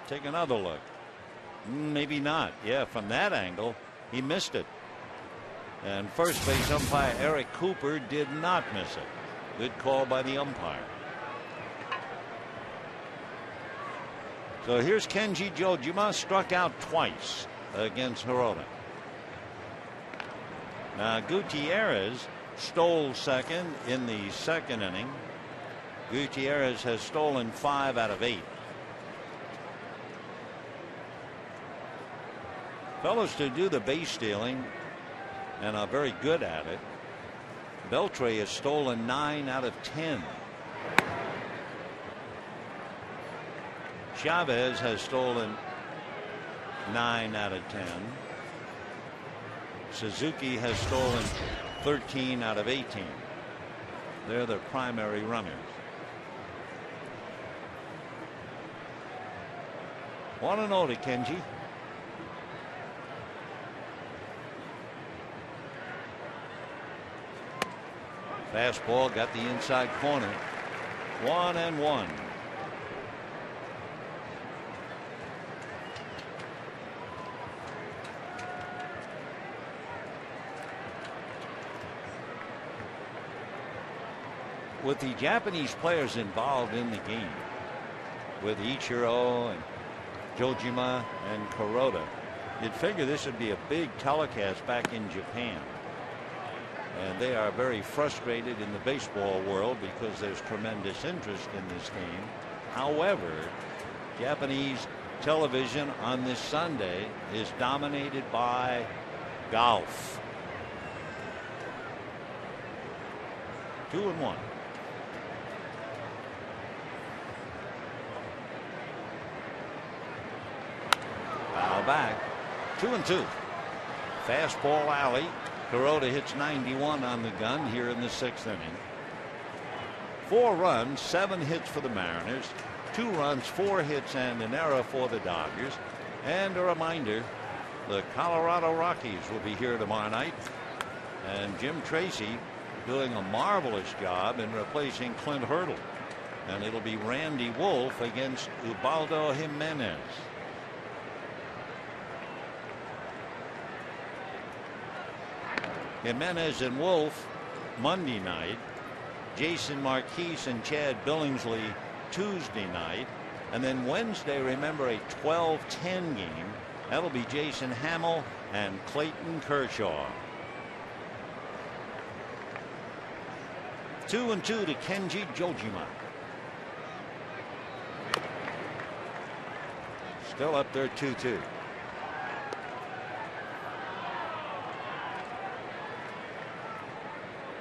Take another look. Maybe not. Yeah, from that angle, He missed it. And first base umpire Eric Cooper did not miss it. Good call by the umpire. So here's Kenji Jojima, struck out twice against Hirota. Now Gutierrez stole second in the second inning. Gutierrez has stolen 5 out of 8. Fellows to do the base stealing and are very good at it. Beltre has stolen 9 out of 10. Chavez has stolen 9 out of 10. Suzuki has stolen 13 out of 18. They're the primary runners. 1-0 to Kenji. Fastball got the inside corner. 1-1. With the Japanese players involved in the game, with Ichiro and Jojima and Kuroda, you'd figure this would be a big telecast back in Japan. And they are very frustrated in the baseball world because there's tremendous interest in this game. However, Japanese television on this Sunday is dominated by golf. 2-1. Foul back. 2-2. Fastball alley. Kuroda hits 91 on the gun here in the 6th inning. 4 runs, 7 hits for the Mariners, 2 runs, 4 hits and an error for the Dodgers. And a reminder, the Colorado Rockies will be here tomorrow night, and Jim Tracy doing a marvelous job in replacing Clint Hurdle, and it'll be Randy Wolf against Ubaldo Jimenez. Jimenez and Wolf Monday night, Jason Marquise and Chad Billingsley Tuesday night, and then Wednesday, remember, a 12-10 game. That'll be Jason Hamill and Clayton Kershaw. 2-2 to Kenji Jojima. Still up there 2-2.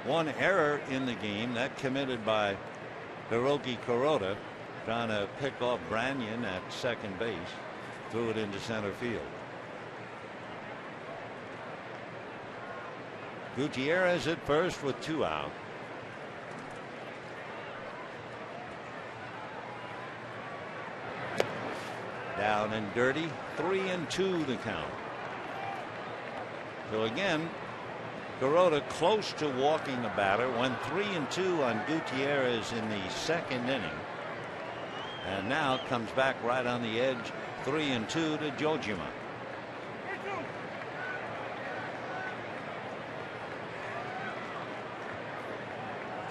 One error in the game, that committed by Hiroki Kuroda, trying to pick off Branyan at second base, threw it into center field. Gutierrez at first with 2 out. Down and dirty, 3-2 the count. So again, Kuroda close to walking the batter, went 3-2 on Gutierrez in the 2nd inning, and now comes back right on the edge, 3-2 to Jojima.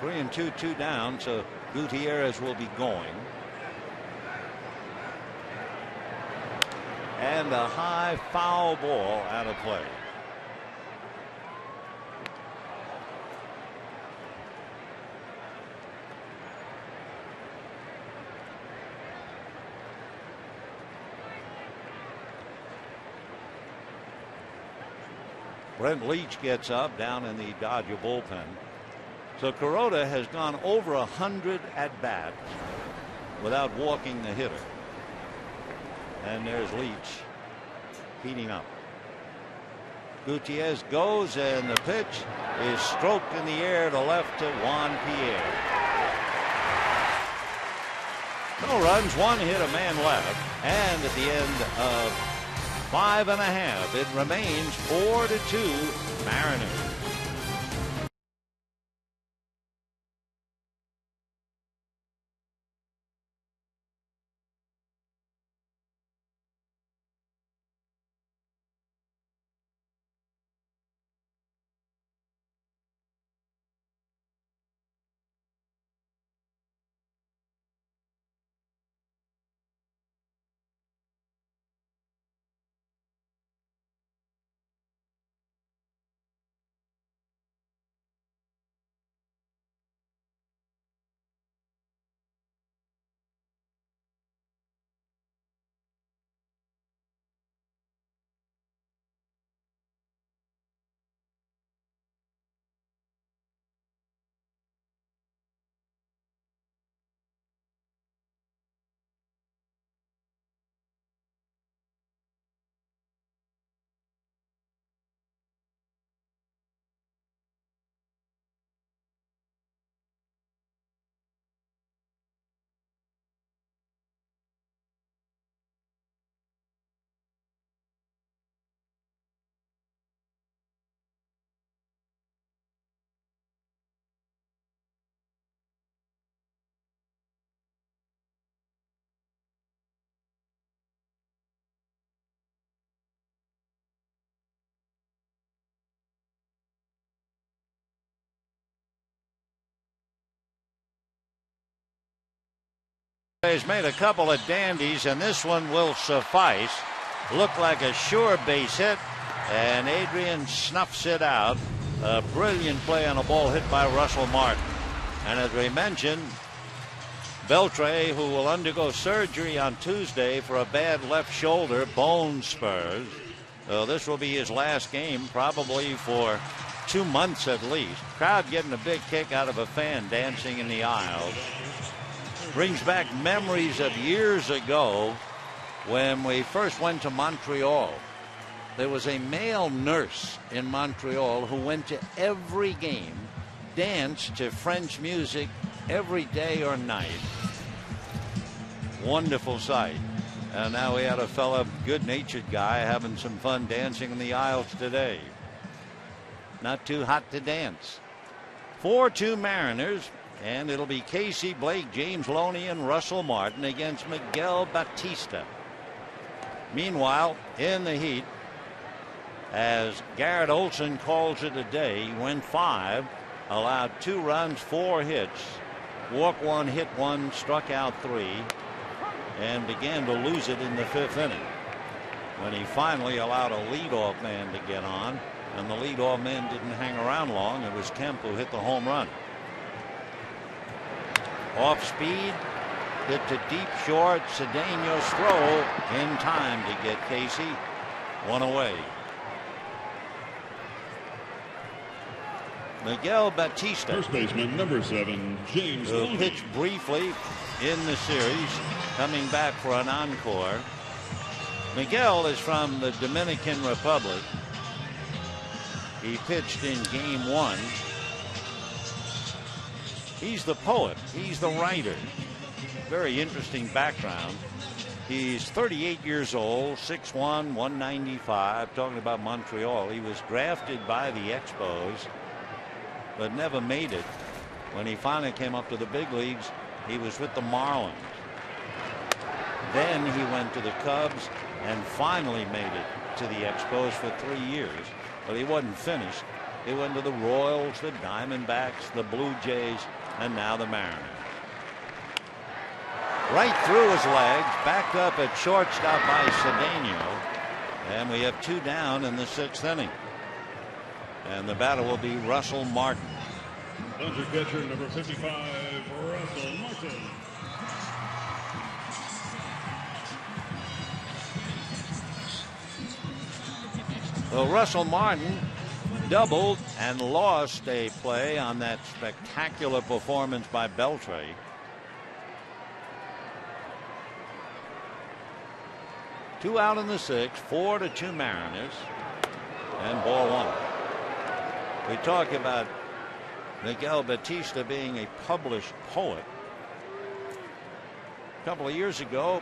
Three and two down, so Gutierrez will be going. And a high foul ball out of play. Brent Leach gets up down in the Dodger bullpen. So Kuroda has gone over 100 at bats without walking the hitter. And there's Leach heating up. Gutierrez goes, and the pitch is stroked in the air to left to Juan Pierre. No runs, 1 hit, a man left, and at the end of 5.5, it remains 4-2 Mariners. He's made a couple of dandies, and this one will suffice. Looked like a sure base hit, and Adrian snuffs it out. A brilliant play on a ball hit by Russell Martin. And as we mentioned, Beltre, who will undergo surgery on Tuesday for a bad left shoulder, bone spurs. So this will be his last game, probably for 2 months at least. Crowd getting a big kick out of a fan dancing in the aisles. Brings back memories of years ago when we first went to Montreal. There was a male nurse in Montreal who went to every game, danced to French music every day or night. Wonderful sight. And now we had a fella, good-natured guy, having some fun dancing in the aisles today. Not too hot to dance. 4-2 Mariners, and it'll be Casey, Blake, James Loney, and Russell Martin against Miguel Batista. Meanwhile, in the heat, as Garrett Olson calls it a day, he went 5, allowed 2 runs, 4 hits, walked 1, hit 1, struck out 3, and began to lose it in the 5th inning when he finally allowed a leadoff man to get on, and the leadoff man didn't hang around long. It was Kemp who hit the home run. Off speed, hit to deep short. Cedeno's throw in time to get Casey 1 away. Miguel Batista, first baseman number 7, James who Loney. pitched briefly in the series, coming back for an encore. Miguel is from the Dominican Republic. He pitched in game 1. He's the poet. He's the writer. Very interesting background. He's 38 years old, 6'1", 195. Talking about Montreal, he was drafted by the Expos, but never made it. When he finally came up to the big leagues, he was with the Marlins. Then he went to the Cubs and finally made it to the Expos for 3 years. But he wasn't finished. He went to the Royals, the Diamondbacks, the Blue Jays, and now the Mariners. Right through his legs, backed up at shortstop by Cedeno. And we have 2 down in the 6th inning. And the batter will be Russell Martin. Under catcher number 55, Russell Martin. Well, Russell Martin doubled and lost a play on that spectacular performance by Beltre. Two out in the 6th, 4-2 Mariners, and ball 1. We talk about Miguel Batista being a published poet. A couple of years ago,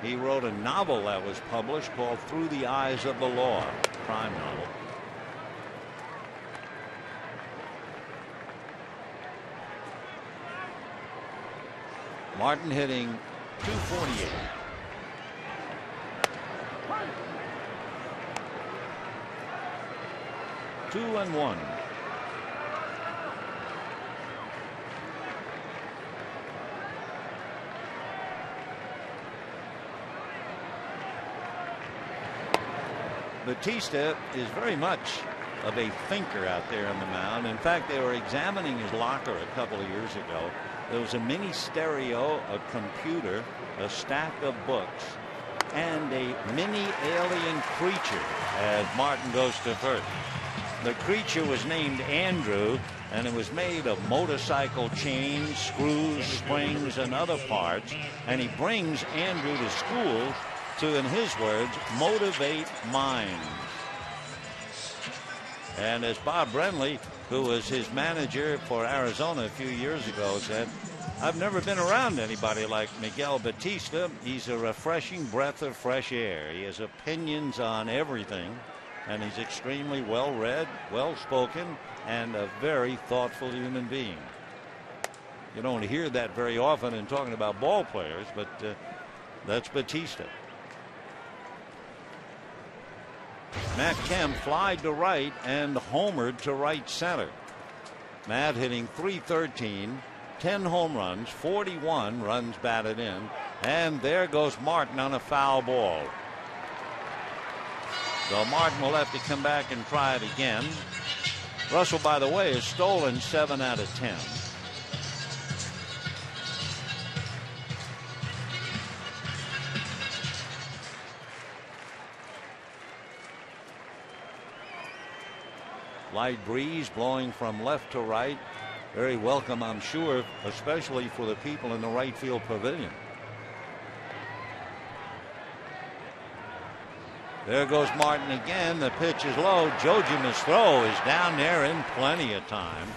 he wrote a novel that was published called Through the Eyes of the Law, crime novel. Martin hitting .248. Two and 1. Batista is very much of a thinker out there on the mound. In fact, they were examining his locker a couple of years ago. There was a mini stereo, a computer, a stack of books, and a mini alien creature as Martin goes to first. The creature was named Andrew, and it was made of motorcycle chains, screws, springs, and other parts. And he brings Andrew to school to, in his words, motivate minds. And as Bob Brenly, who was his manager for Arizona a few years ago, said, I've never been around anybody like Miguel Batista. He's a refreshing breath of fresh air. He has opinions on everything, and he's extremely well-read, well-spoken, and a very thoughtful human being. You don't hear that very often in talking about ball players, but that's Batista. Matt Kemp flied to right and homered to right center. Matt hitting .313, 10 home runs, 41 runs batted in, and there goes Martin on a foul ball. So Martin will have to come back and try it again. Russell, by the way, has stolen 7 out of 10. Light breeze blowing from left to right. Very welcome, I'm sure, especially for the people in the right field pavilion. There goes Martin again. The pitch is low. Jojima's throw is down there in plenty of time.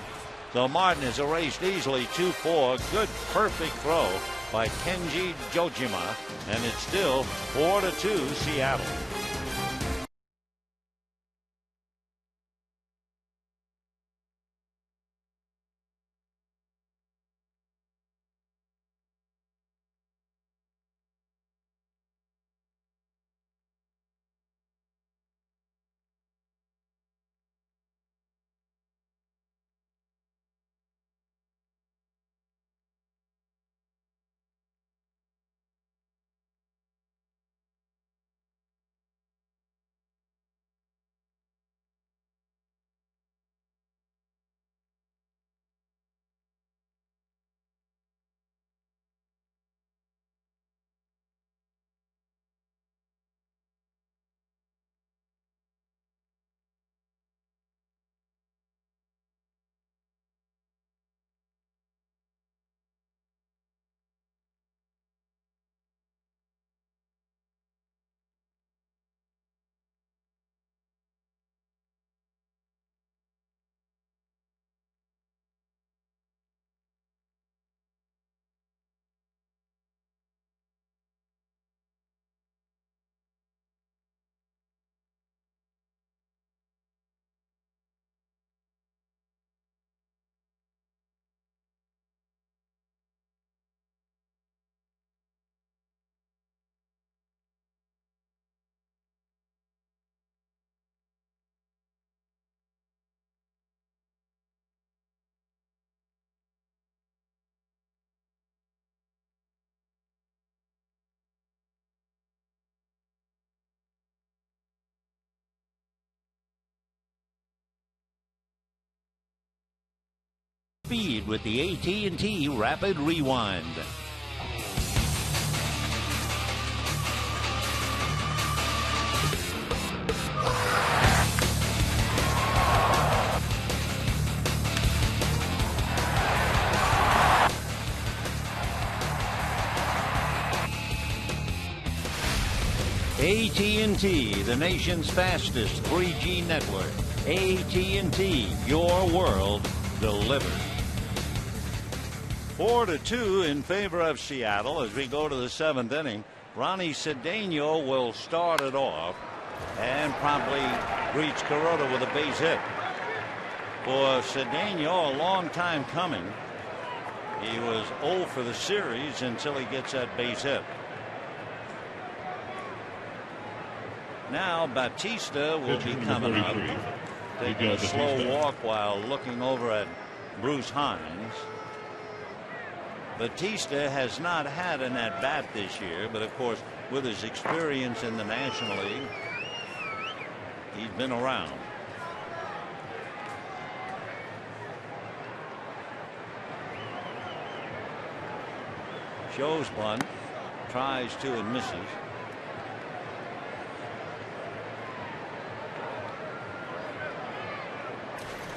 So Martin is erased easily. 2-4. Good, perfect throw by Kenji Jojima. And it's still 4-2 Seattle. Speed with the AT&T Rapid Rewind. AT&T, the nation's fastest 3G network. AT&T, your world delivered. 4-2 in favor of Seattle as we go to the 7th inning. Ronnie Cedeno will start it off and probably reach Kuroda with a base hit. For Cedeno, a long time coming. He was 0 for the series until he gets that base hit. Now Batista will be coming up, taking a slow walk while looking over at Bruce Hines. Batista has not had an at-bat this year, but of course with his experience in the National League, he's been around. Shows bunt, tries to and misses.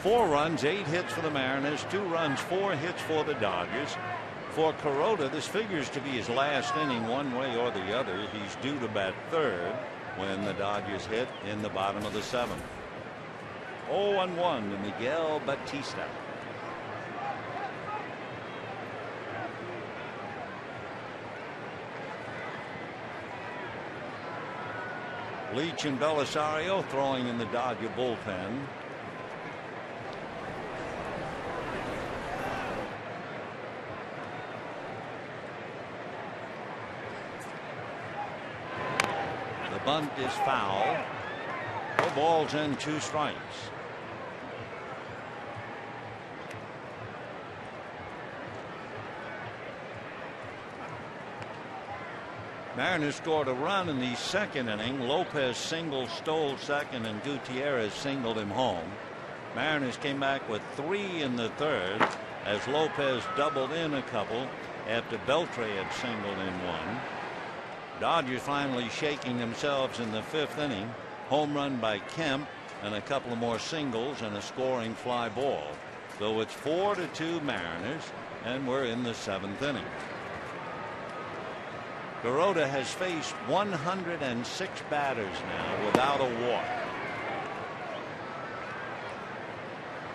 Four runs, 8 hits for the Mariners, 2 runs, 4 hits for the Dodgers. For Kuroda, this figures to be his last inning one way or the other. He's due to bat third when the Dodgers hit in the bottom of the 7th. 0-1 to Miguel Batista. Leach and Belisario throwing in the Dodger bullpen. The bunt is foul. 4 balls and 2 strikes. Mariners scored a run in the second inning. Lopez stole second, and Gutierrez singled him home. Mariners came back with 3 in the third as Lopez doubled in a couple after Beltre had singled in one. Dodgers finally shaking themselves in the 5th inning. Home run by Kemp and a couple of more singles and a scoring fly ball. So it's 4-2 Mariners, and we're in the 7th inning. Kuroda has faced 106 batters now without a walk.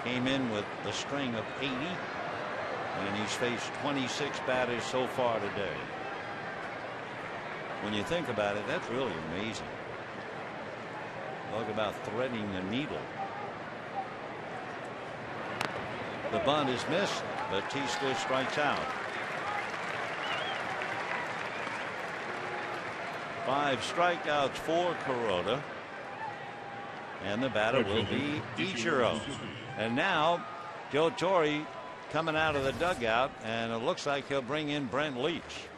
Came in with a string of 80, and he's faced 26 batters so far today. When you think about it, that's really amazing. Talk about threading the needle. The bunt is missed. Batista strikes out. 5 strikeouts for Kuroda. And the batter will be Ichiro. And now Joe Torre coming out of the dugout, and it looks like he'll bring in Brent Leach.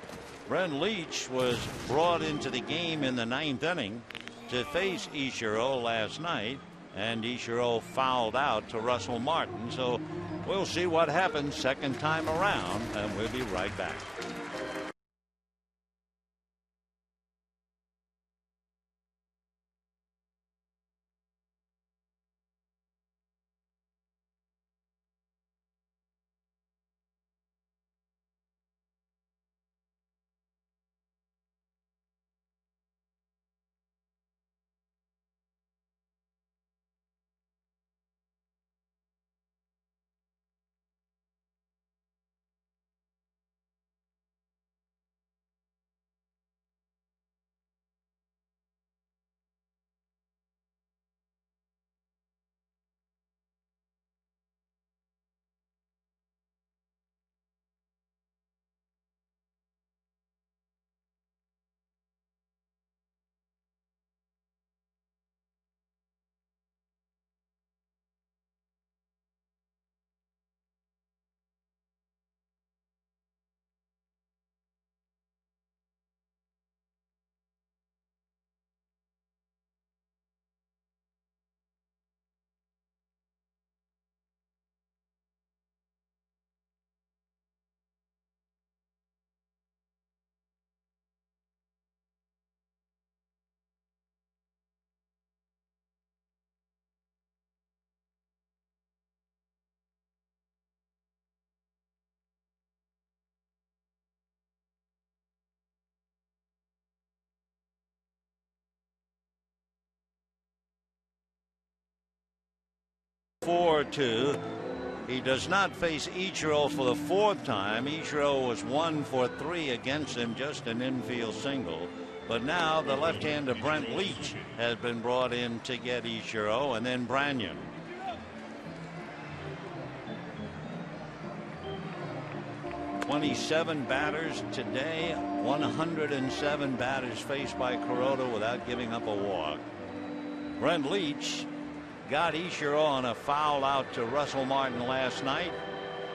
Brent Leach was brought into the game in the 9th inning to face Ichiro last night, and Ichiro fouled out to Russell Martin. So we'll see what happens second time around, and we'll be right back. (4-2). He does not face Ichiro for the 4th time. Ichiro was 1 for 3 against him, just an infield single. But now the left-hander Brent Leach has been brought in to get Ichiro, and then Branyan. (27 batters today, 107 batters faced by Kuroda without giving up a walk. Brent Leach got Ichiro on a foul out to Russell Martin last night,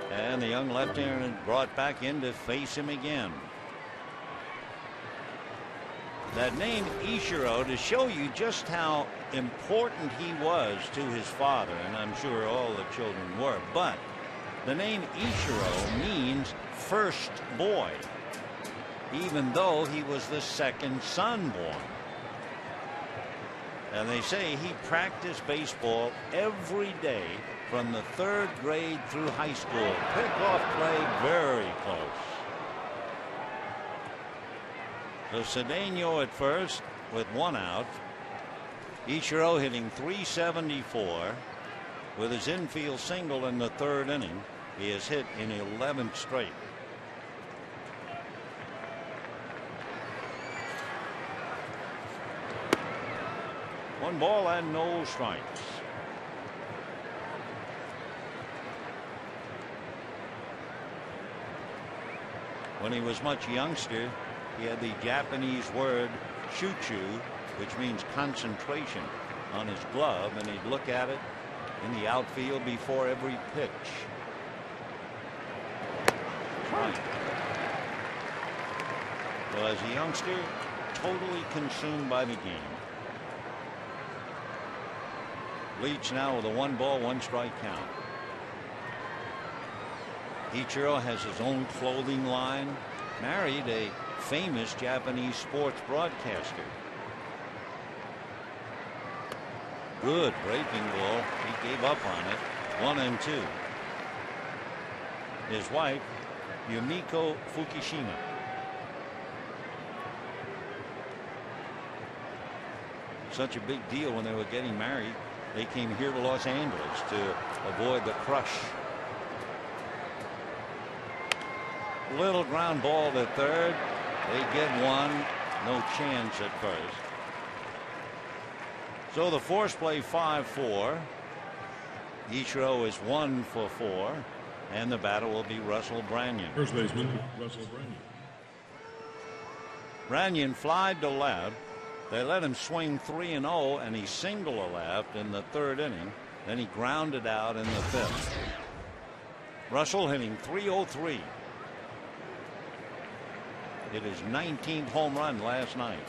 and the young left-hander brought back in to face him again. That name Ichiro, to show you just how important he was to his father, and I'm sure all the children were, but the name Ichiro means first boy, even though he was the 2nd son born. And they say he practiced baseball every day from the 3rd grade through high school. Pickoff play very close. So Cedeno at first with 1 out. Ichiro hitting .374 with his infield single in the 3rd inning. He has hit in 11 straight. One ball and no strikes. When he was much youngster, he had the Japanese word shuchu, which means concentration, on his glove, and he'd look at it in the outfield before every pitch. Right. So So as a youngster, totally consumed by the game. Leach now with a 1-ball, 1-strike count. Ichiro has his own clothing line, married a famous Japanese sports broadcaster. Good breaking ball. He gave up on it. 1-2. His wife, Yumiko Fukushima. Such a big deal when they were getting married. They came here to Los Angeles to avoid the crush. Little ground ball to third. They get one. No chance at first. So the force play 5-4. Ichiro is 1 for 4. And the batter will be Russell Branyan. First baseman, Russell Branyan. Branyan flied to left. They let him swing 3-0, and he singled to left in the 3rd inning. Then he grounded out in the 5th. Russell hitting .303. Hit his 19th home run last night.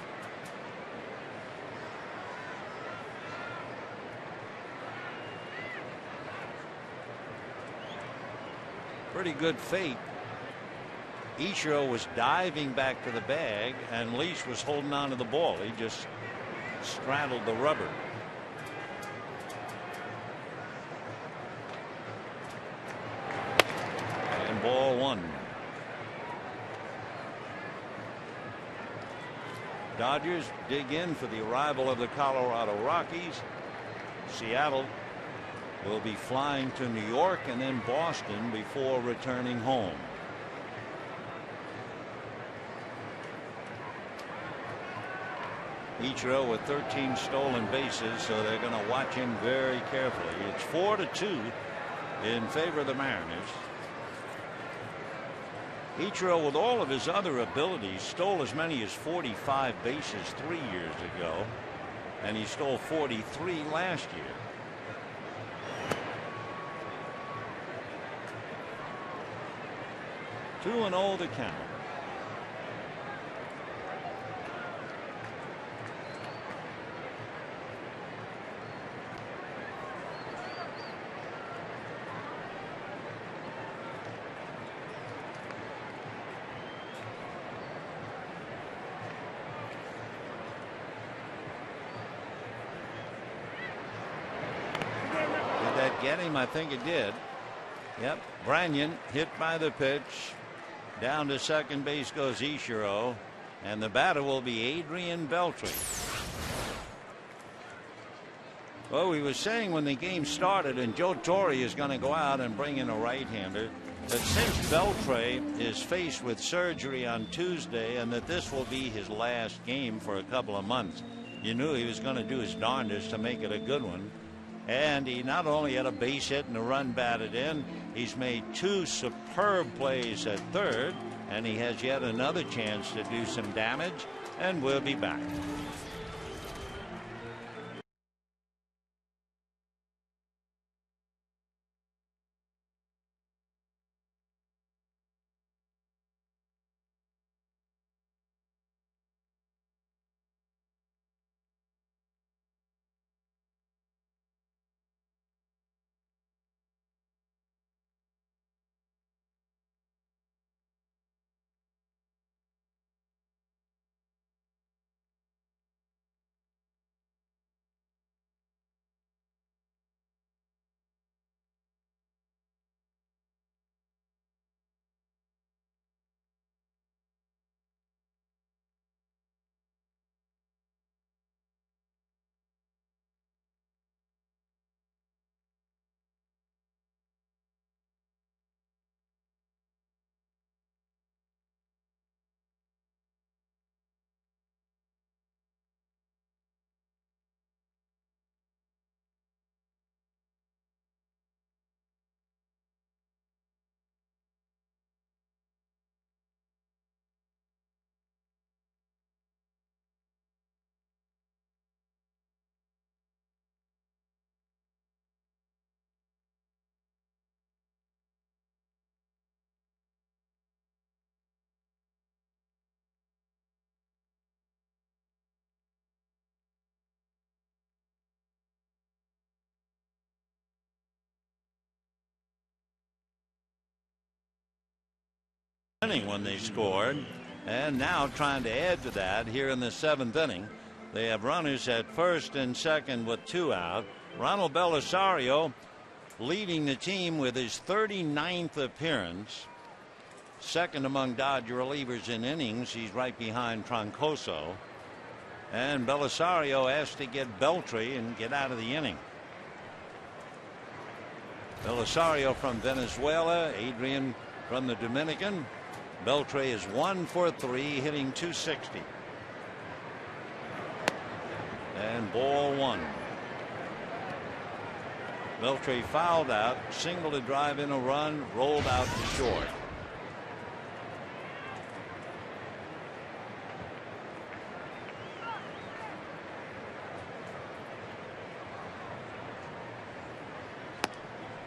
Pretty good fake. Ichiro was diving back to the bag, and Leach was holding on to the ball. He just straddled the rubber. And ball 1. Dodgers dig in for the arrival of the Colorado Rockies. Seattle will be flying to New York and then Boston before returning home. Ichiro with 13 stolen bases, so they're going to watch him very carefully. It's 4-2 in favor of the Mariners. Ichiro, with all of his other abilities, stole as many as 45 bases 3 years ago, and he stole 43 last year. Two and 0 the count. Did that get him? I think it did. Yep. Branyan hit by the pitch. Down to second base goes Ichiro, and the batter will be Adrian Beltre. Well, we were saying when the game started, and Joe Torre is going to go out and bring in a right-hander, that since Beltre is faced with surgery on Tuesday and that this will be his last game for a couple of months, you knew he was going to do his darndest to make it a good one. And he not only had a base hit and a run batted in, he's made 2 superb plays at third, and he has yet another chance to do some damage, and we'll be back. inning when they scored, and now trying to add to that here in the 7th inning. They have runners at first and second with 2 out. Ronald Belisario leading the team with his 39th appearance. Second among Dodger relievers in innings. He's right behind Troncoso. And Belisario asked to get Beltray and get out of the inning. Belisario from Venezuela, Adrian from the Dominican. Beltray is 1 for 3, hitting .260. And ball 1. Beltray fouled out, single to drive in a run, rolled out to short.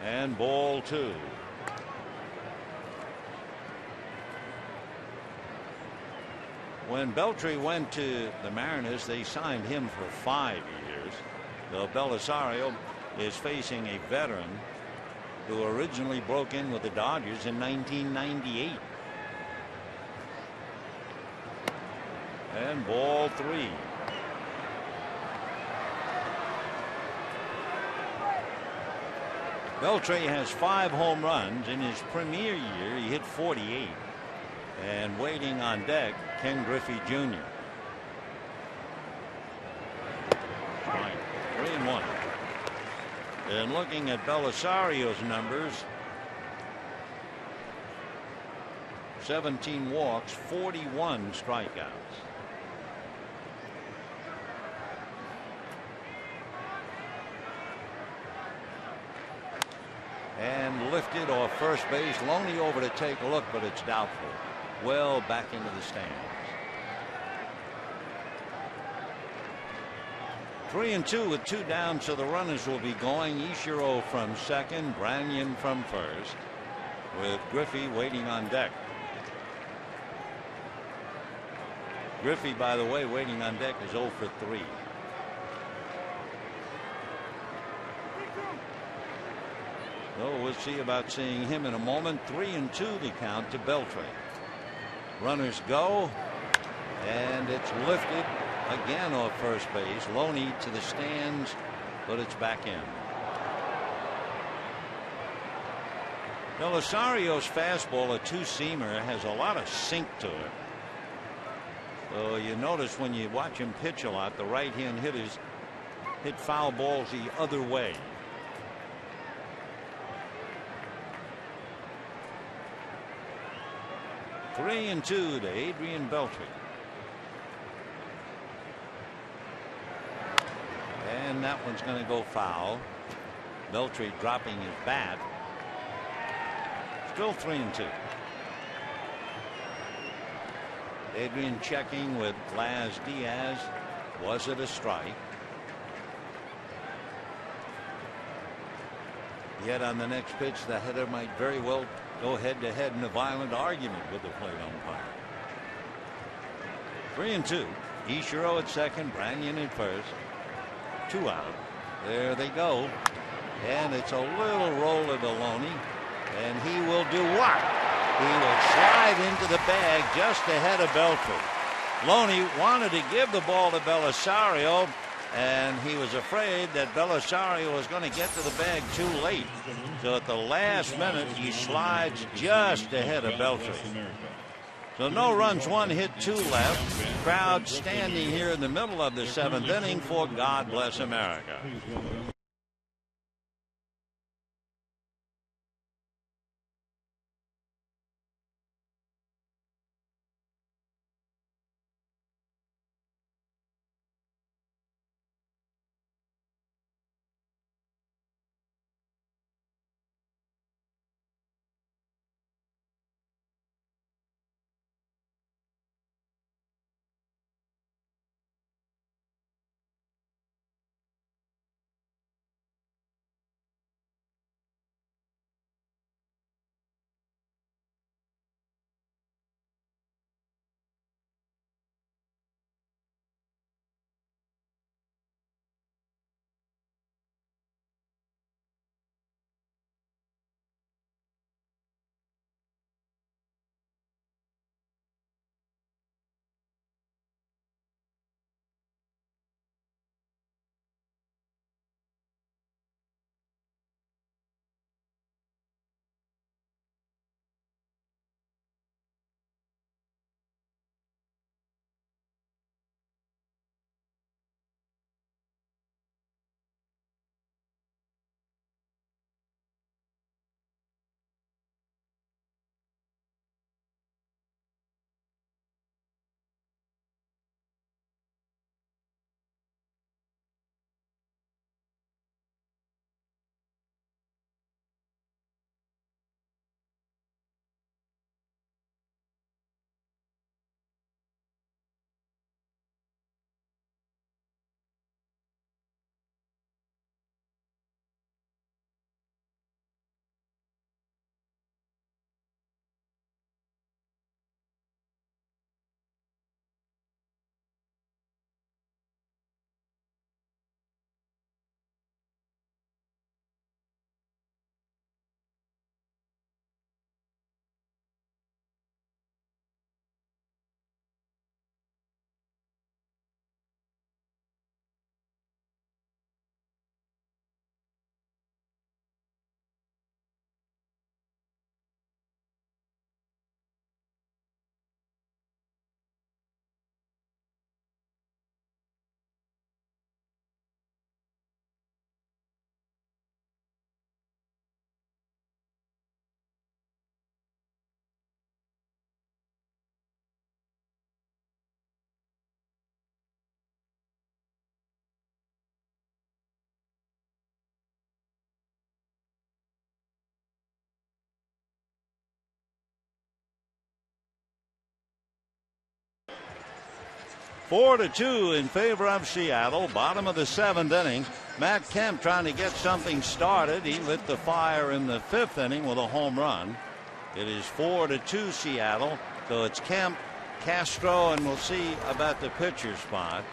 And ball 2. When Beltray went to the Mariners, they signed him for 5 years. Though Belisario is facing a veteran who originally broke in with the Dodgers in 1998. And ball 3. Beltray has 5 home runs. In his premier year, he hit 48. And waiting on deck, Ken Griffey Jr. Strike. 3-1. And looking at Belisario's numbers, 17 walks, 41 strikeouts. And lifted off first base. Loney over to take a look, but it's doubtful. Well back into the stands. 3-2 with 2 down, so the runners will be going. Ichiro from second, Branyan from first, with Griffey waiting on deck. Griffey, by the way, waiting on deck is 0 for 3. So we'll see about seeing him in a moment. 3-2 the count to Beltray. Runners go, and it's lifted again off first base. Loney to the stands, but it's back in. Belisario's fastball, a 2-seamer, has a lot of sink to it. So you notice when you watch him pitch a lot, the right-hand hitters hit foul balls the other way. Three and 2 to Adrian Beltray. And that one's going to go foul. Beltray dropping his bat. Still 3-2. Adrian checking with Laz Diaz. Was it a strike? Yet on the next pitch, the hitter might very well go head to head in a violent argument with the plate umpire. 3-2. Ichiro at second, Branyan at first. 2 out. There they go. And it's a little roller to Loney. And he will do what? He will slide into the bag just ahead of Beltray. Loney wanted to give the ball to Belisario, and he was afraid that Belisario was going to get to the bag too late. So at the last minute, he slides just ahead of Beltray. So no runs, 1 hit, 2 left. Crowd standing here in the middle of the 7th inning for God Bless America. 4-2 in favor of Seattle. Bottom of the 7th inning. Matt Kemp trying to get something started. He lit the fire in the 5th inning with a home run. It is 4-2 Seattle. So it's Kemp, Castro, and we'll see about the pitcher spot.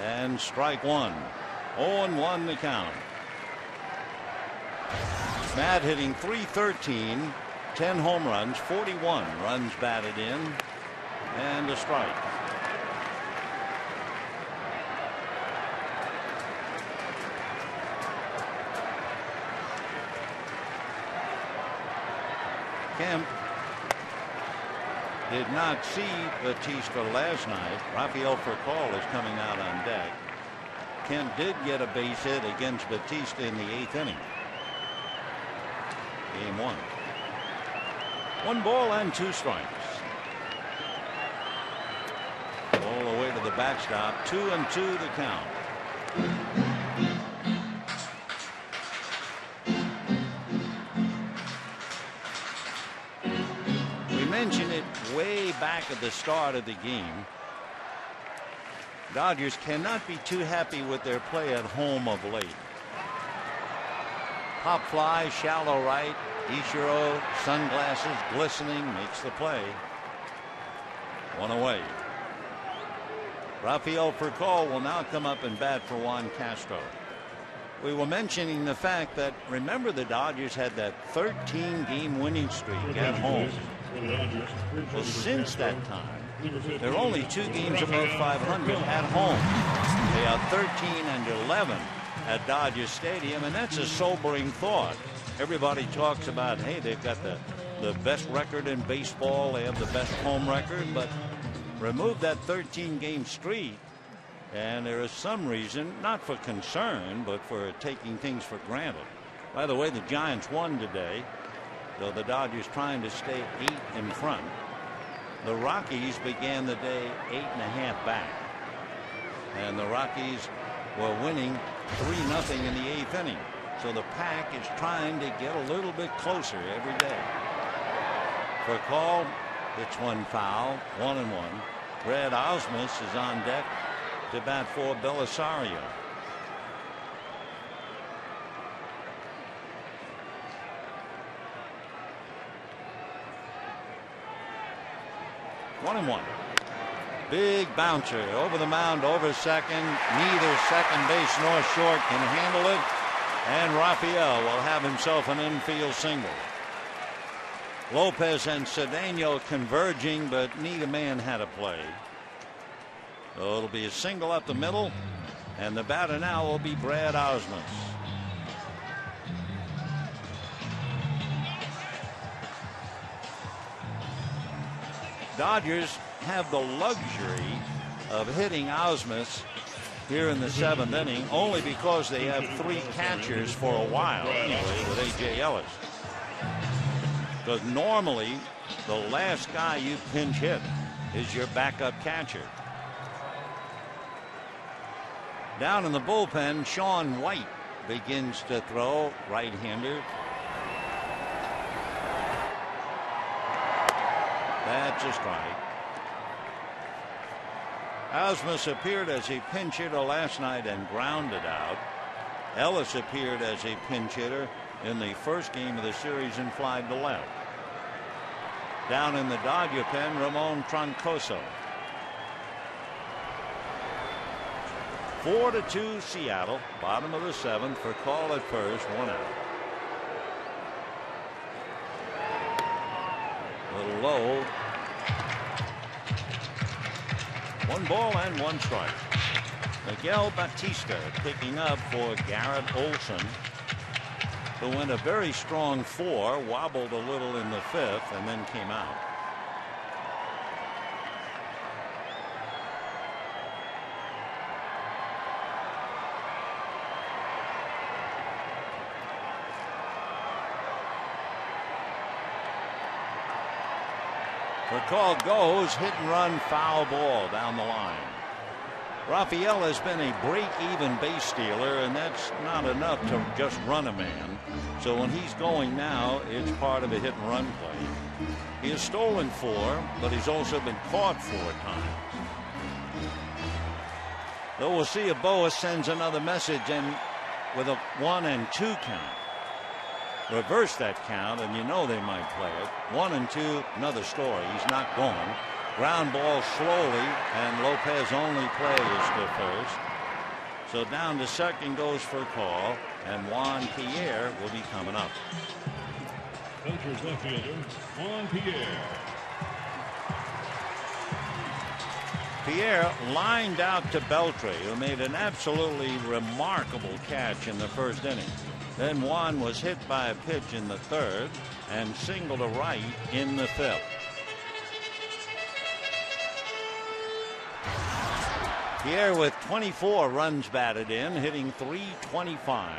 And strike one. 0-1 the count. Matt hitting .313, 10 home runs, 41 runs batted in, and a strike. Kemp did not see Batista last night. Rafael Furcal is coming out on deck. Kemp did get a base hit against Batista in the 8th inning. Game 1. 1 ball and 2 strikes. All the way to the backstop. 2-2 the count. We mentioned it way back at the start of the game. Dodgers cannot be too happy with their play at home of late. Pop fly, shallow right. Ichiro, sunglasses glistening, makes the play. 1 away. Rafael Furcal will now come up and bat for Juan Castro. We were mentioning the fact that, remember, the Dodgers had that 13-game winning streak at home. Well, since that time, they're only 2 games above 500 at home. They are 13-11 at Dodger Stadium, and that's a sobering thought. Everybody talks about, hey, they've got the best record in baseball. They have the best home record, but remove that 13-game streak, and there is some reason, not for concern, but for taking things for granted. By the way, the Giants won today, though the Dodgers trying to stay 8 in front. The Rockies began the day 8.5 back, and the Rockies were winning 3-0 in the 8th inning. So the pack is trying to get a little bit closer every day. Furcal hits one foul, 1-1. Brad Ausmus is on deck to bat for Belisario. One and one. Big bouncer over the mound, over second. Neither second base nor short can handle it. And Rafael will have himself an infield single. Lopez and Cedeno converging, but neither man had a play. So it'll be a single up the middle, and the batter now will be Brad Ausmus. Dodgers have the luxury of hitting Ausmus here in the 7th inning only because they have 3 catchers for a while anyway with A.J. Ellis. Because normally the last guy you pinch hit is your backup catcher. Down in the bullpen, Sean White begins to throw, right-hander. That's a strike. Ausmus appeared as a pinch hitter last night and grounded out. Ellis appeared as a pinch hitter in the first game of the series and flied to left. Down in the Dodger pen, Ramon Troncoso. 4-2 Seattle. Bottom of the 7th. Furcal at first, 1 out. A little low. 1 ball and 1 strike. Miguel Batista picking up for Garrett Olson, who went a very strong 4, wobbled a little in the 5th, and then came out. Furcal goes, hit and run, foul ball down the line. Rafael has been a break-even base stealer, and that's not enough to just run a man. So when he's going now, it's part of a hit and run play. He has stolen 4, but he's also been caught 4 times. So we'll see if Boas sends another message and with a 1-2 count. Reverse that count, and you know they might play it. 1-2, another story. He's not going. Ground ball slowly, and Lopez only plays to first. So down to second goes for a call, and Juan Pierre will be coming up. Belcher's left fielder, Juan Pierre. Pierre lined out to Beltre, who made an absolutely remarkable catch in the first inning. Then Juan was hit by a pitch in the third and singled to right in the fifth. Pierre with 24 runs batted in, hitting .325.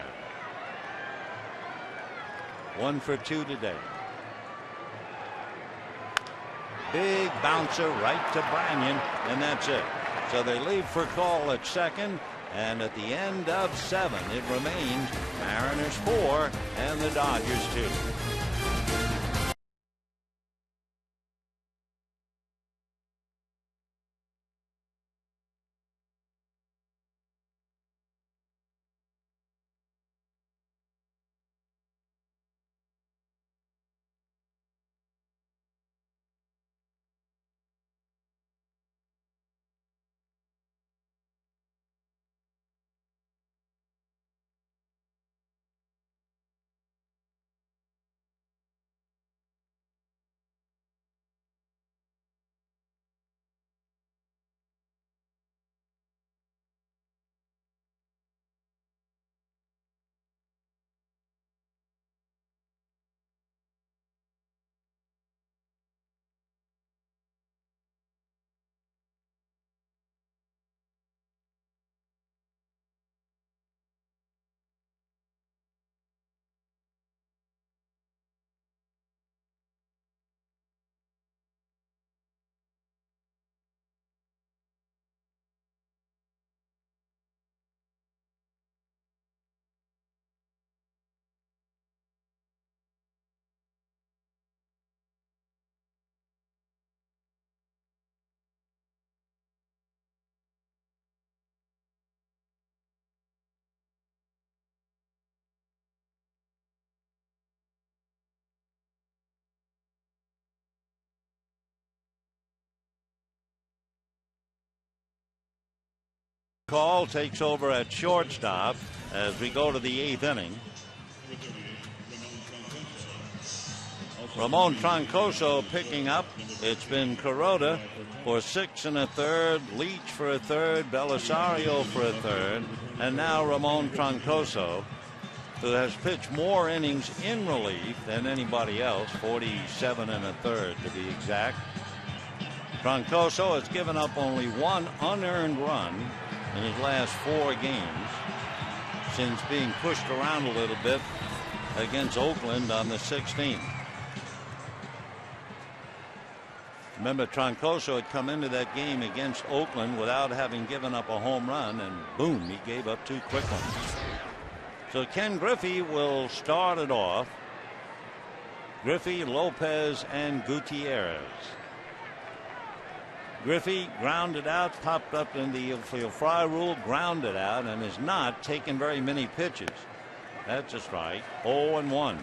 1 for 2 today. Big bouncer right to Branyan, and that's it. So they leave for call at second, and at the end of 7, it remains Mariners 4 and the Dodgers 2. Call takes over at shortstop as we go to the 8th inning. Ramon Troncoso picking up. It's been Kuroda for 6 1/3, Leach for a third, Belisario for a third, and now Ramon Troncoso, who has pitched more innings in relief than anybody else, 47 1/3 to be exact. Troncoso has given up only 1 unearned run in his last 4 games since being pushed around a little bit against Oakland on the 16th. Remember, Troncoso had come into that game against Oakland without having given up a home run, and boom, he gave up 2 quick ones. So Ken Griffey will start it off. Griffey, Lopez, and Gutierrez. Griffey grounded out, popped up in the field fly rule, grounded out, and has not taken very many pitches. That's a strike. 0-1.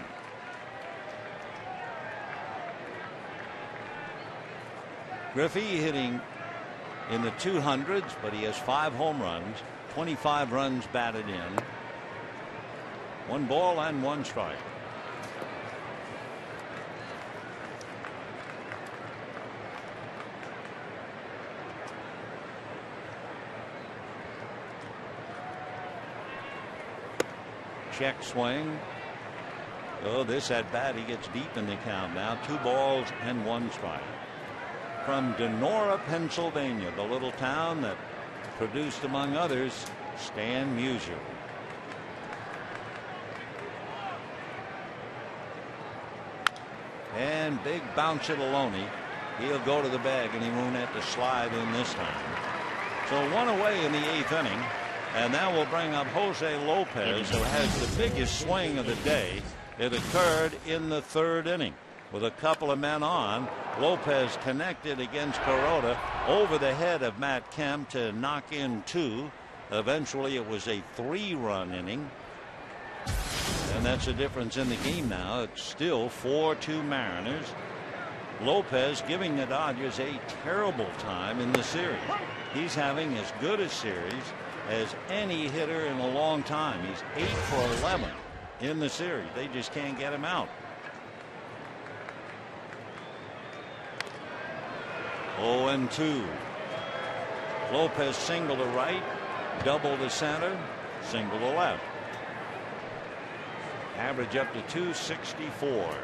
Griffey hitting in the 200s, but he has 5 home runs, 25 runs batted in. 1 ball and 1 strike. Check swing. Oh, this at bat, he gets deep in the count now. 2 balls and 1 strike. From Donora, Pennsylvania, the little town that produced, among others, Stan Musial. And big bounce at Aloni. He'll go to the bag, and he won't have to slide in this time. So 1 away in the 8th inning. And that will bring up Jose Lopez, who has the biggest swing of the day. It occurred in the 3rd inning. With a couple of men on, Lopez connected against Kuroda over the head of Matt Kemp to knock in 2. Eventually it was a 3-run inning. And that's the difference in the game now. It's still 4-2 Mariners. Lopez giving the Dodgers a terrible time in the series. He's having as good a series as any hitter in a long time. He's 8 for 11 in the series. They just can't get him out. 0-2. Lopez single to right, double to center, single to left. Average up to 264.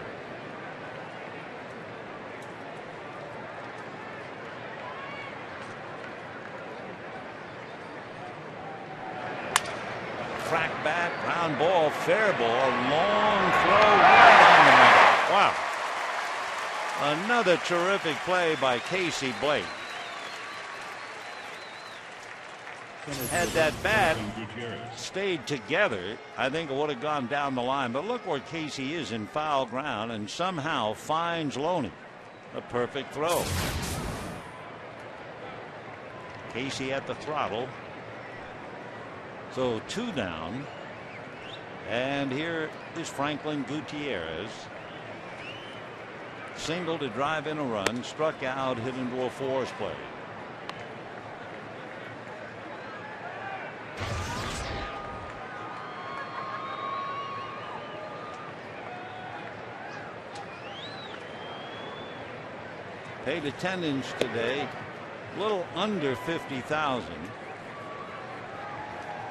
Crack bat, ground ball, fair ball, long throw right on the money. Wow. Another terrific play by Casey Blake. Had that bat stayed together, I think it would have gone down the line. But look where Casey is in foul ground and somehow finds Loney. A perfect throw. Casey at the throttle. So 2 down. And here is Franklin Gutierrez. Single to drive in a run, struck out, hit into a force play. Paid attendance today, a little under 50,000.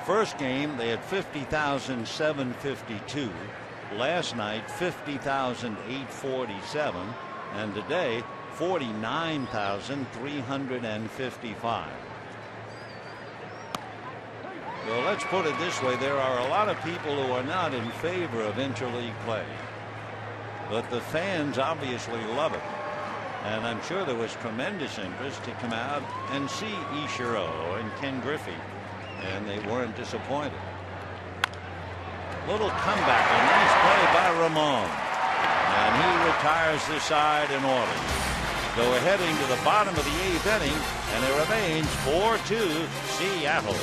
First game they had 50,752. Last night 50,847, and today 49,355. Well, let's put it this way: there are a lot of people who are not in favor of interleague play, but the fans obviously love it. And I'm sure there was tremendous interest to come out and see Ichiro and Ken Griffey, and they weren't disappointed. Little comeback, a nice play by Ramon, and he retires the side in order. Go ahead into the bottom of the 8th inning, and it remains 4-2 Seattle.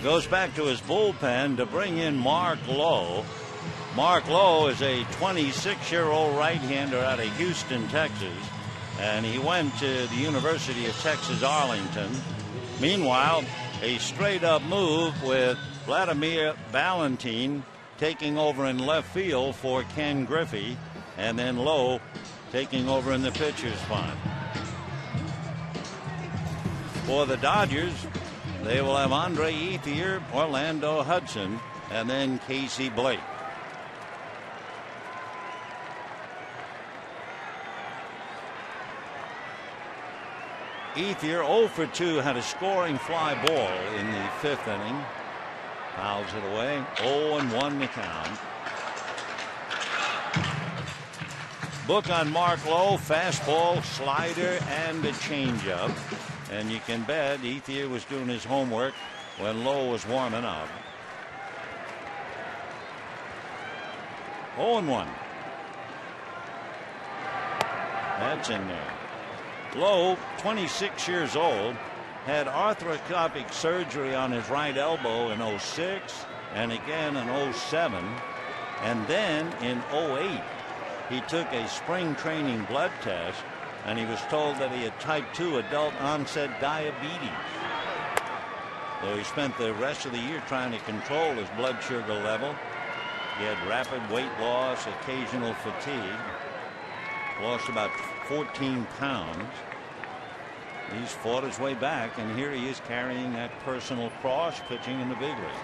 Goes back to his bullpen to bring in Mark Lowe. Mark Lowe is a 26-year-old right-hander out of Houston, Texas, and he went to the University of Texas Arlington. Meanwhile, a straight-up move with Vladimir Valentin taking over in left field for Ken Griffey, and then Lowe taking over in the pitcher's spot. For the Dodgers, they will have Andre Ethier, Orlando Hudson, and then Casey Blake. Ethier 0 for 2 had a scoring fly ball in the 5th inning. Fouls it away. 0-1 to count. Book on Mark Lowe, fastball, slider, and a changeup. And you can bet Ethier was doing his homework when Lowe was warming up. 0-1. That's in there. Lowe, 26 years old, had arthroscopic surgery on his right elbow in 06 and again in 07. And then in 08, he took a spring training blood test and he was told that he had type 2 adult onset diabetes. So he spent the rest of the year trying to control his blood sugar level. He had rapid weight loss, occasional fatigue, lost about 14 pounds. He's fought his way back, and here he is carrying that personal cross, pitching in the big leagues.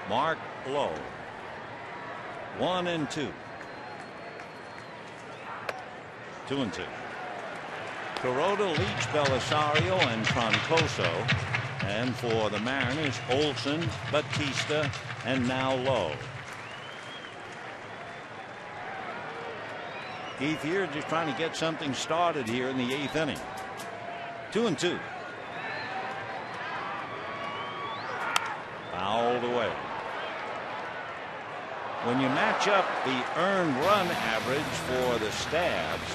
Mark Lowe. 1-2. 2-2. Kuroda, Leach, Belisario, and Troncoso. And for the Mariners, Olson, Batista, and now Lowe. Ethier just trying to get something started here in the 8th inning. 2-2. Fouled away. When you match up the earned run average for the Stabs,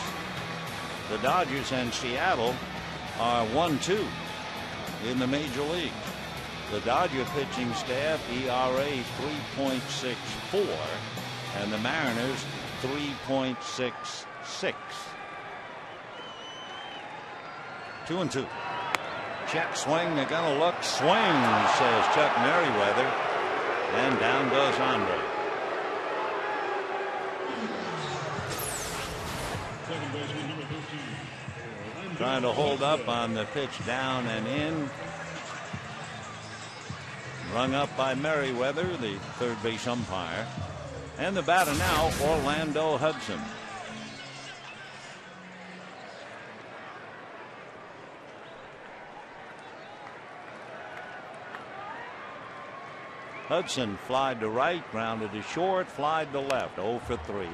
the Dodgers and Seattle are 1-2 in the major leagues. The Dodger pitching staff ERA 3.64 and the Mariners 3.66. 2-2. Check swing. They're going to look. Swing, says Chuck Merriweather. And down goes Andre. Trying to hold up on the pitch down and in. Rung up by Merriweather, the third base umpire. And the batter now, Orlando Hudson. Hudson flied to right, grounded to short, flied to left, 0 for 3.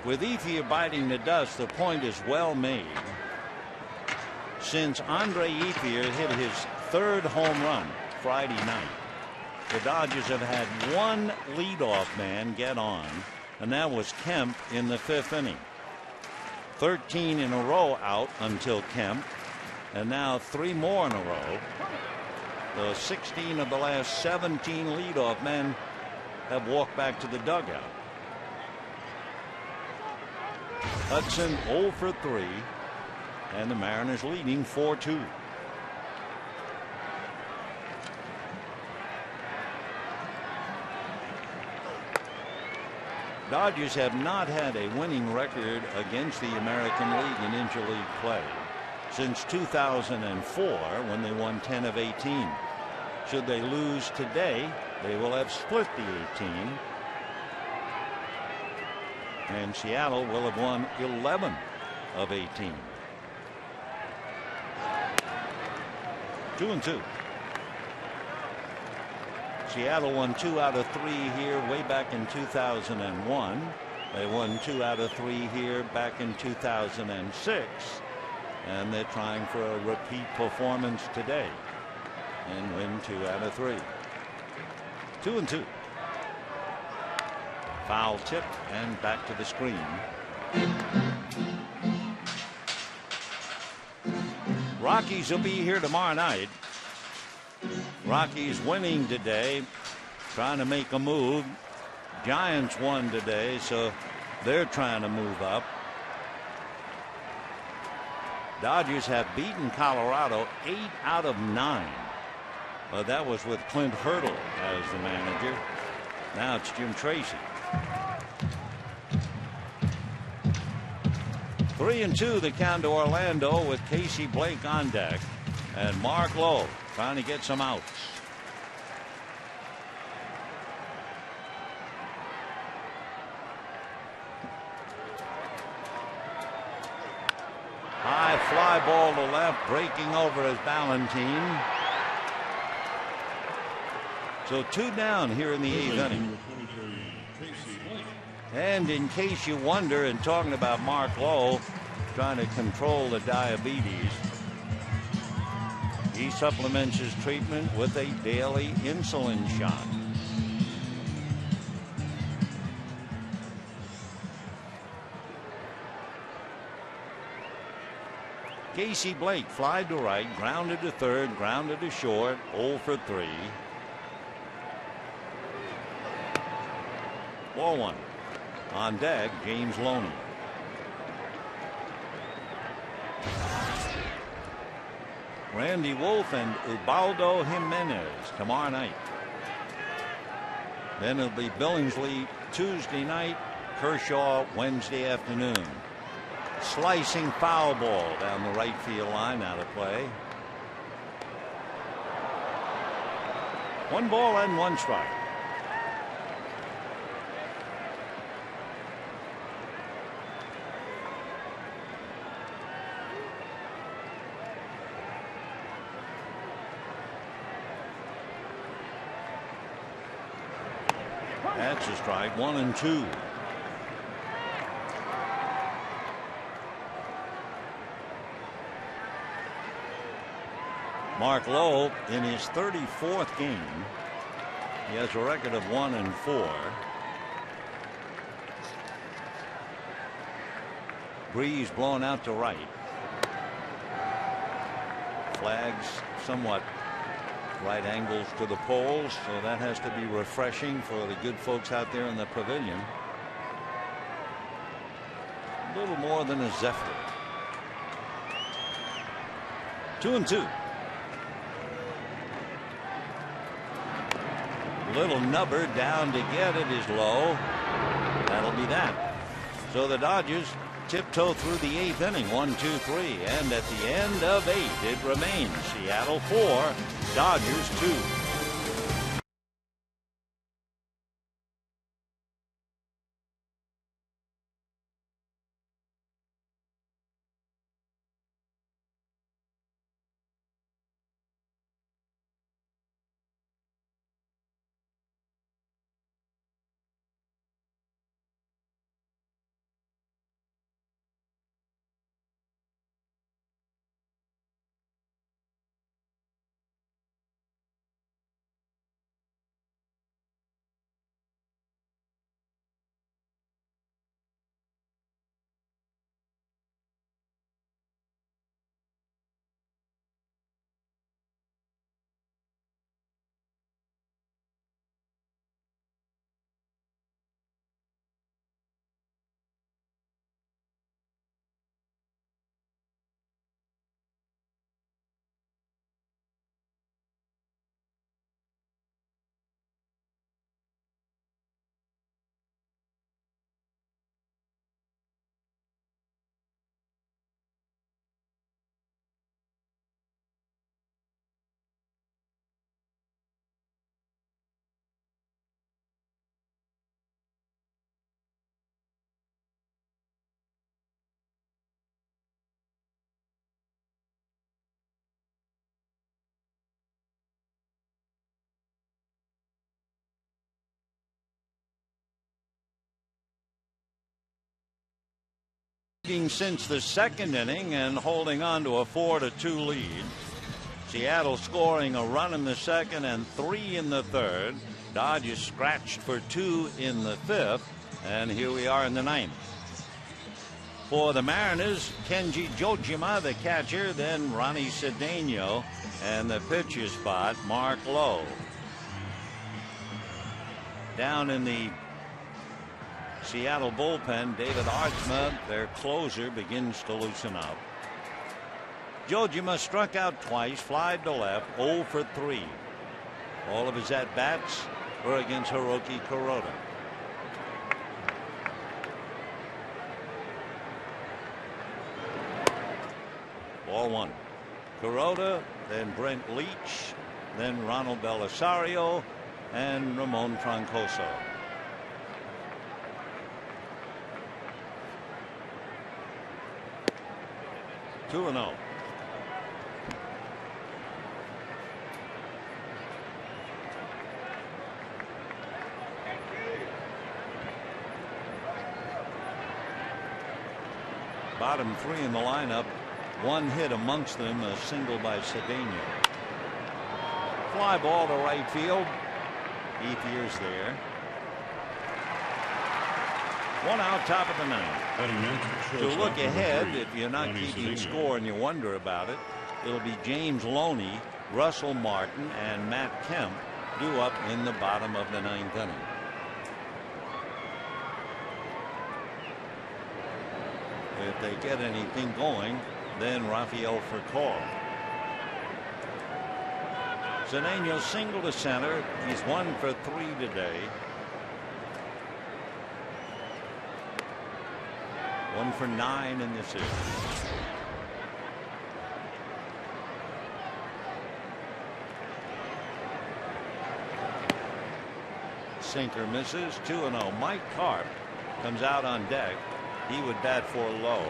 With Ethier biting the dust, the point is well made. Since Andre Ethier hit his 3rd home run Friday night, the Dodgers have had one leadoff man get on, and that was Kemp in the 5th inning. 13 in a row out until Kemp, and now 3 more in a row. The 16 of the last 17 leadoff men have walked back to the dugout. Hudson 0 for 3, and the Mariners leading 4-2. Dodgers have not had a winning record against the American League in Interleague play since 2004, when they won 10 of 18. Should they lose today, they will have split the 18. And Seattle will have won 11 of 18. 2-2. Seattle won 2 out of 3 here way back in 2001. They won 2 out of 3 here back in 2006. And they're trying for a repeat performance today and win 2 out of 3. 2-2. Foul tip and back to the screen. Rockies will be here tomorrow night. Rockies winning today, trying to make a move. Giants won today, so they're trying to move up. Dodgers have beaten Colorado 8 out of 9. But that was with Clint Hurdle as the manager. Now it's Jim Tracy. 3-2 the count to Orlando with Casey Blake on deck. And Mark Lowe trying to get some outs. High fly ball to left, breaking over as Ballantine. So 2 down here in the 8th inning. And in case you wonder, and talking about Mark Lowe trying to control the diabetes, he supplements his treatment with a daily insulin shot. Casey Blake flied to right, grounded to third, grounded to short, 0 for 3. Ball 1. On deck, James Loney. Randy Wolf and Ubaldo Jimenez tomorrow night. Then it'll be Billingsley Tuesday night, Kershaw Wednesday afternoon. Slicing foul ball down the right field line, out of play. 1 ball and 1 strike. That's a strike. 1 and 2. Mark Lowe in his 34th game. He has a record of 1 and 4. Breeze blowing out to right. Flags somewhat right angles to the poles, so that has to be refreshing for the good folks out there in the pavilion. A little more than a zephyr. 2 and 2. Little nubber down to get it is low. That'll be that. So the Dodgers tiptoe through the 8th inning. 1, 2, 3. And at the end of 8, it remains Seattle 4, Dodgers 2. Since the 2nd inning and holding on to a 4-2 lead. Seattle scoring a run in the 2nd and 3 in the 3rd. Dodgers scratched for 2 in the 5th, and here we are in the 9th. For the Mariners, Kenji Jojima, the catcher, then Ronnie Cedeno, and the pitcher spot, Mark Lowe. Down in the Seattle bullpen, David Archma, their closer, begins to loosen up. Jojima struck out twice, flied to left, 0 for 3. All of his at-bats were against Hiroki Kuroda. Ball 1. Kuroda, then Brent Leach, then Ronald Belisario, and Ramon Troncoso. 2-0. Bottom three in the lineup. One hit amongst them, a single by Cedeno. Fly ball to right field. Ethier's there. One out, top of the ninth. To look ahead, if you're not keeping score and you wonder about it, it'll be James Loney, Russell Martin, and Matt Kemp due up in the bottom of the ninth inning. If they get anything going, then Rafael Furcal. Cedeno single to center. He's 1 for 3 today. 1 for 9 in this series. Sinker misses. 2-0. Mike Carp comes out on deck. He would bat for low.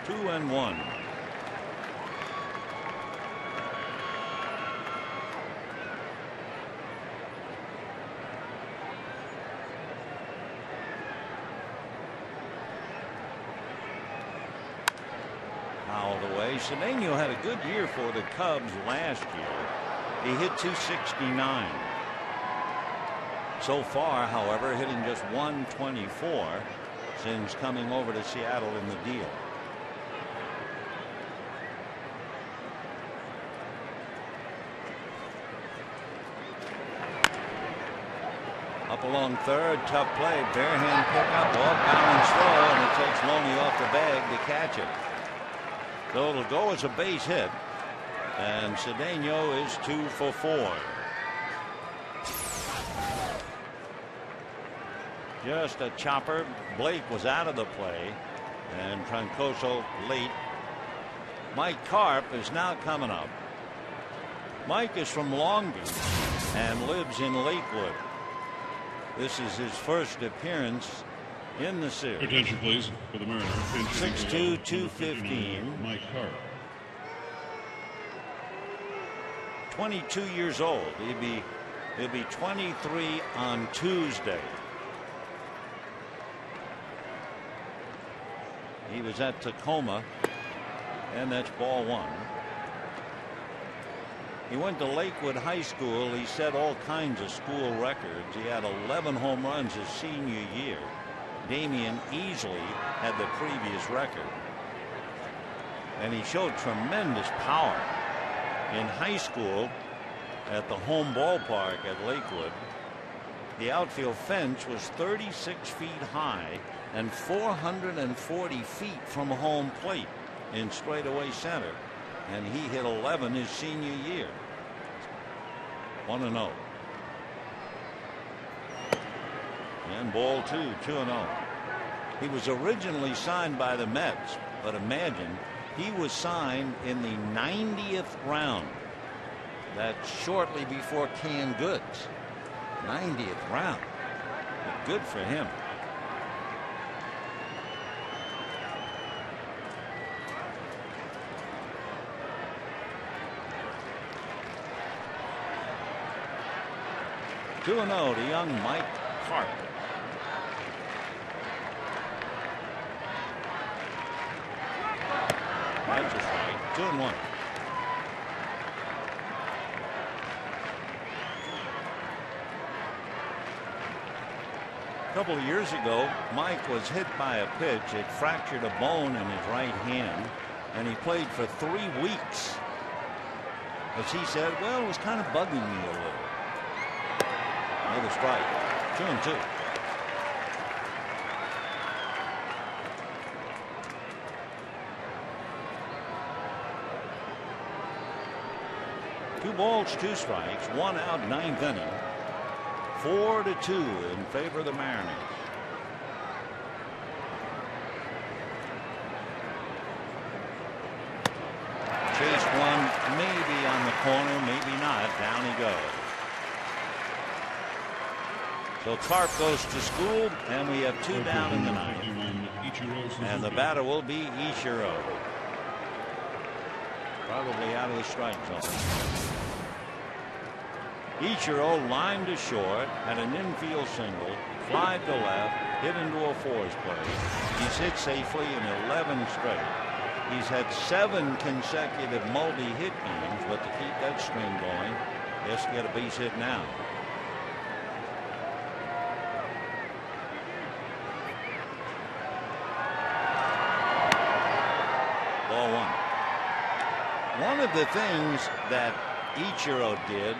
Two and one. Fouled away. Cedeno had a good year for the Cubs last year. He hit .269. So far, however, hitting just .124 since coming over to Seattle in the deal. Up along third, tough play, bare hand pickup, off balance throw, and it takes Loney off the bag to catch it. So it'll go as a base hit, and Cedeno is 2 for 4. Just a chopper. Blake was out of the play, and Troncoso late. Mike Carp is now coming up. Mike is from Long Beach and lives in Lakewood. This is his first appearance in the series. Attention, please, for the Mariners. 6'2", 215. Mike Carp. 22 years old. He'll be 23 on Tuesday. He was at Tacoma, and that's ball one. He went to Lakewood High School. He set all kinds of school records. He had 11 home runs his senior year. Damian Easley had the previous record. And he showed tremendous power. In high school, at the home ballpark at Lakewood, the outfield fence was 36 feet high and 440 feet from home plate in straightaway center. And he hit 11 his senior year. 1-0. And ball two, 2-0. He was originally signed by the Mets, but imagine he was signed in the 90th round. That's shortly before canned goods. 90th round. But good for him. Two and 0 to young Mike Carp. That's just right. 2-1. A couple of years ago, Mike was hit by a pitch. It fractured a bone in his right hand, and he played for 3 weeks. As he said, well, it was kind of bugging me a little. Another strike. 2-2. Two balls, 2 strikes, 1 out, 9th inning. 4-2 in favor of the Mariners. Chase one, maybe on the corner, maybe not. Down he goes. So Carp goes to school, and we have 2 down in the 9th. And the batter will be Ichiro. Probably out of the strike zone. Ichiro lined to short, had an infield single, flied to left, hit into a force play. He's hit safely in 11 straight. He's had 7 consecutive multi-hit games, but to keep that string going, he has to get a base hit now. Ball 1. One of the things that Ichiro did,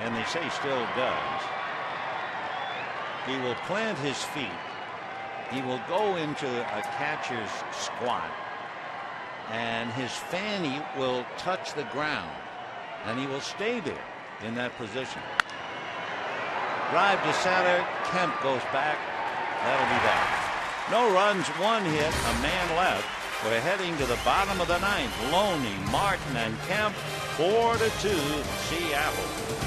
and they say still does, he will plant his feet. He will go into a catcher's squat, and his fanny will touch the ground, and he will stay there in that position. Drive to center. Kemp goes back. That'll be that. No runs, 1 hit, a man left. We're heading to the bottom of the 9th. Loney, Martin, and Kemp, 4-2, Seattle.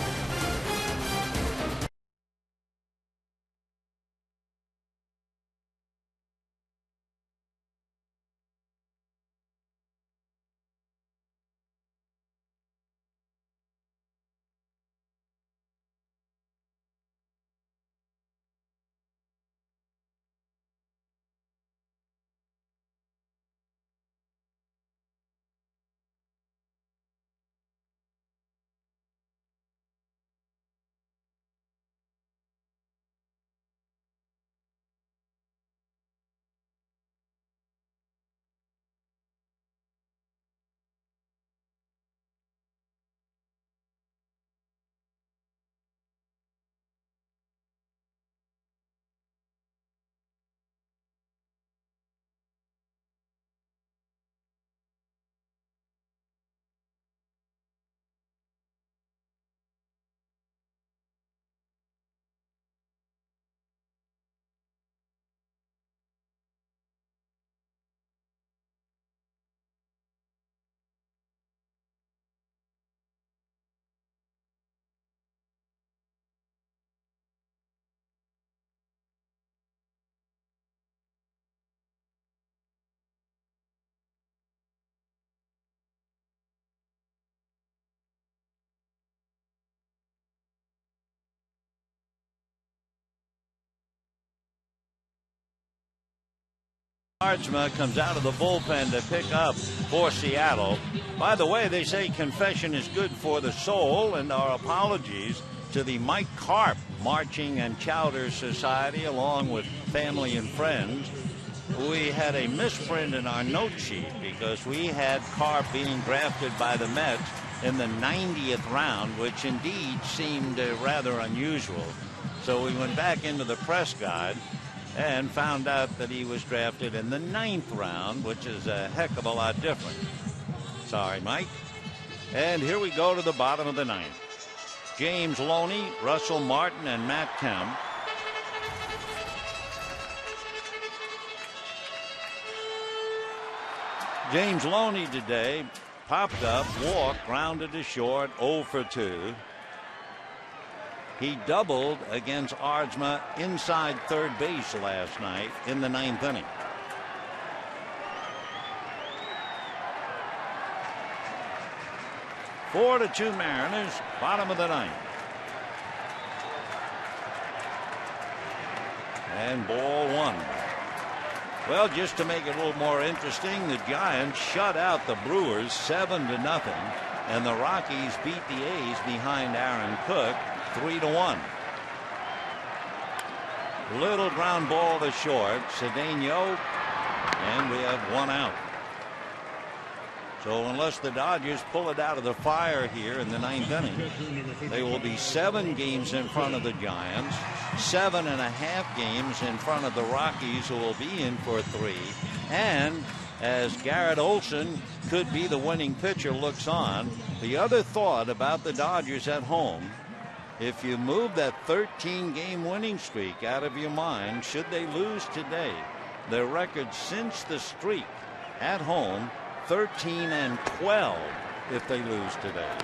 Ardsma comes out of the bullpen to pick up for Seattle. By the way, they say confession is good for the soul, and our apologies to the Mike Carp Marching and Chowder Society, along with family and friends. We had a misprint in our note sheet because we had Carp being drafted by the Mets in the 90th round, which indeed seemed rather unusual. So we went back into the press guide and found out that he was drafted in the 9th round, which is a heck of a lot different. Sorry, Mike. And here we go to the bottom of the 9th. James Loney, Russell Martin, and Matt Kemp. James Loney today popped up, walked, grounded to short, 0 for 2. He doubled against Ardsma inside third base last night in the 9th inning. Four to 2 Mariners, bottom of the 9th. And ball 1. Well, just to make it a little more interesting, the Giants shut out the Brewers 7-0, and the Rockies beat the A's behind Aaron Cook 3-1. Little ground ball to short. Cedeno, and we have 1 out. So unless the Dodgers pull it out of the fire here in the 9th inning, they will be 7 games in front of the Giants, 7.5 games in front of the Rockies, who will be in for 3. And as Garrett Olson could be the winning pitcher looks on, the other thought about the Dodgers at home, if you move that 13-game winning streak out of your mind, should they lose today, their record since the streak at home, 13-12 if they lose today.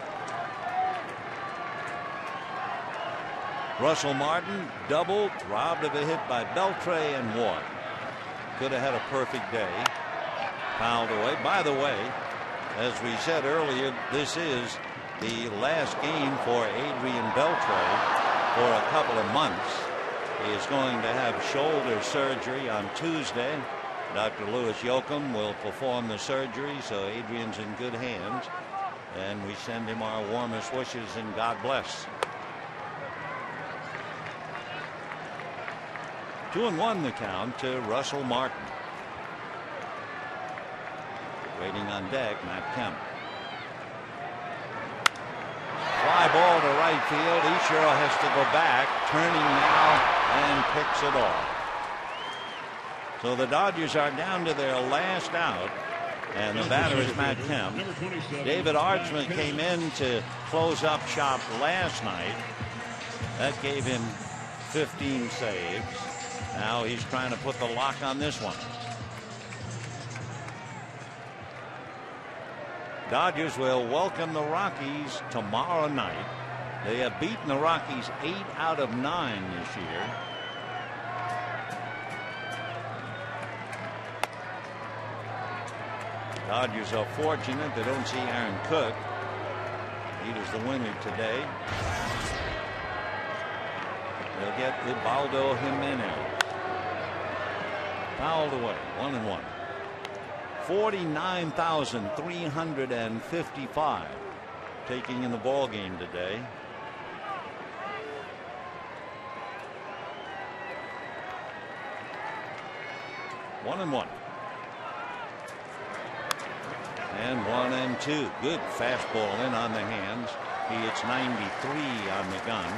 Russell Martin doubled, robbed of a hit by Beltre and Ward. Could have had a perfect day. Fouled away. By the way, as we said earlier, this is the last game for Adrian Beltre for a couple of months. He is going to have shoulder surgery on Tuesday. Dr. Louis Yoakum will perform the surgery, so Adrian's in good hands. And we send him our warmest wishes and God bless. 2-1 the count to Russell Martin. Waiting on deck, Matt Kemp. Fly ball to right field. Ichiro has to go back, turning now, and picks it off. So the Dodgers are down to their last out, and the batter is Matt Kemp. David Ardsman came in to close up shop last night. That gave him 15 saves. Now he's trying to put the lock on this one. Dodgers will welcome the Rockies tomorrow night. They have beaten the Rockies 8 out of 9 this year. Dodgers are fortunate they don't see Aaron Cook. He was the winner today. They'll get Ubaldo Jimenez. Fouled away. 1-1. 49,355 taking in the ball game today. One and 1-2. Good fastball in on the hands. He hits 93 on the gun.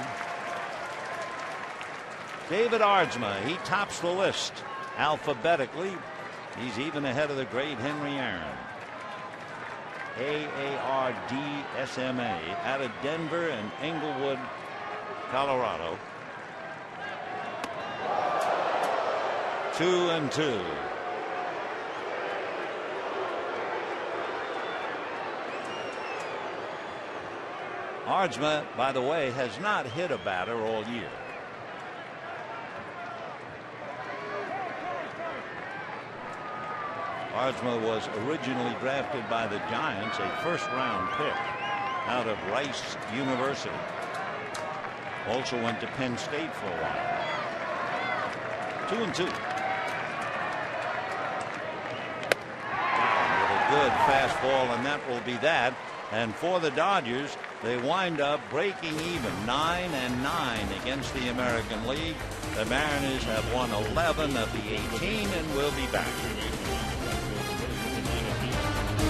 David Ardsma, he tops the list alphabetically. He's even ahead of the great Henry Aaron. AARDSMA out of Denver and Englewood, Colorado. 2-2. Ardsma, by the way, has not hit a batter all year. Ardsma was originally drafted by the Giants, a first-round pick out of Rice University. Also went to Penn State for a while. 2-2. With a good fastball, and that will be that. And for the Dodgers, they wind up breaking even 9-9 against the American League. The Mariners have won 11 of the 18 and will be back.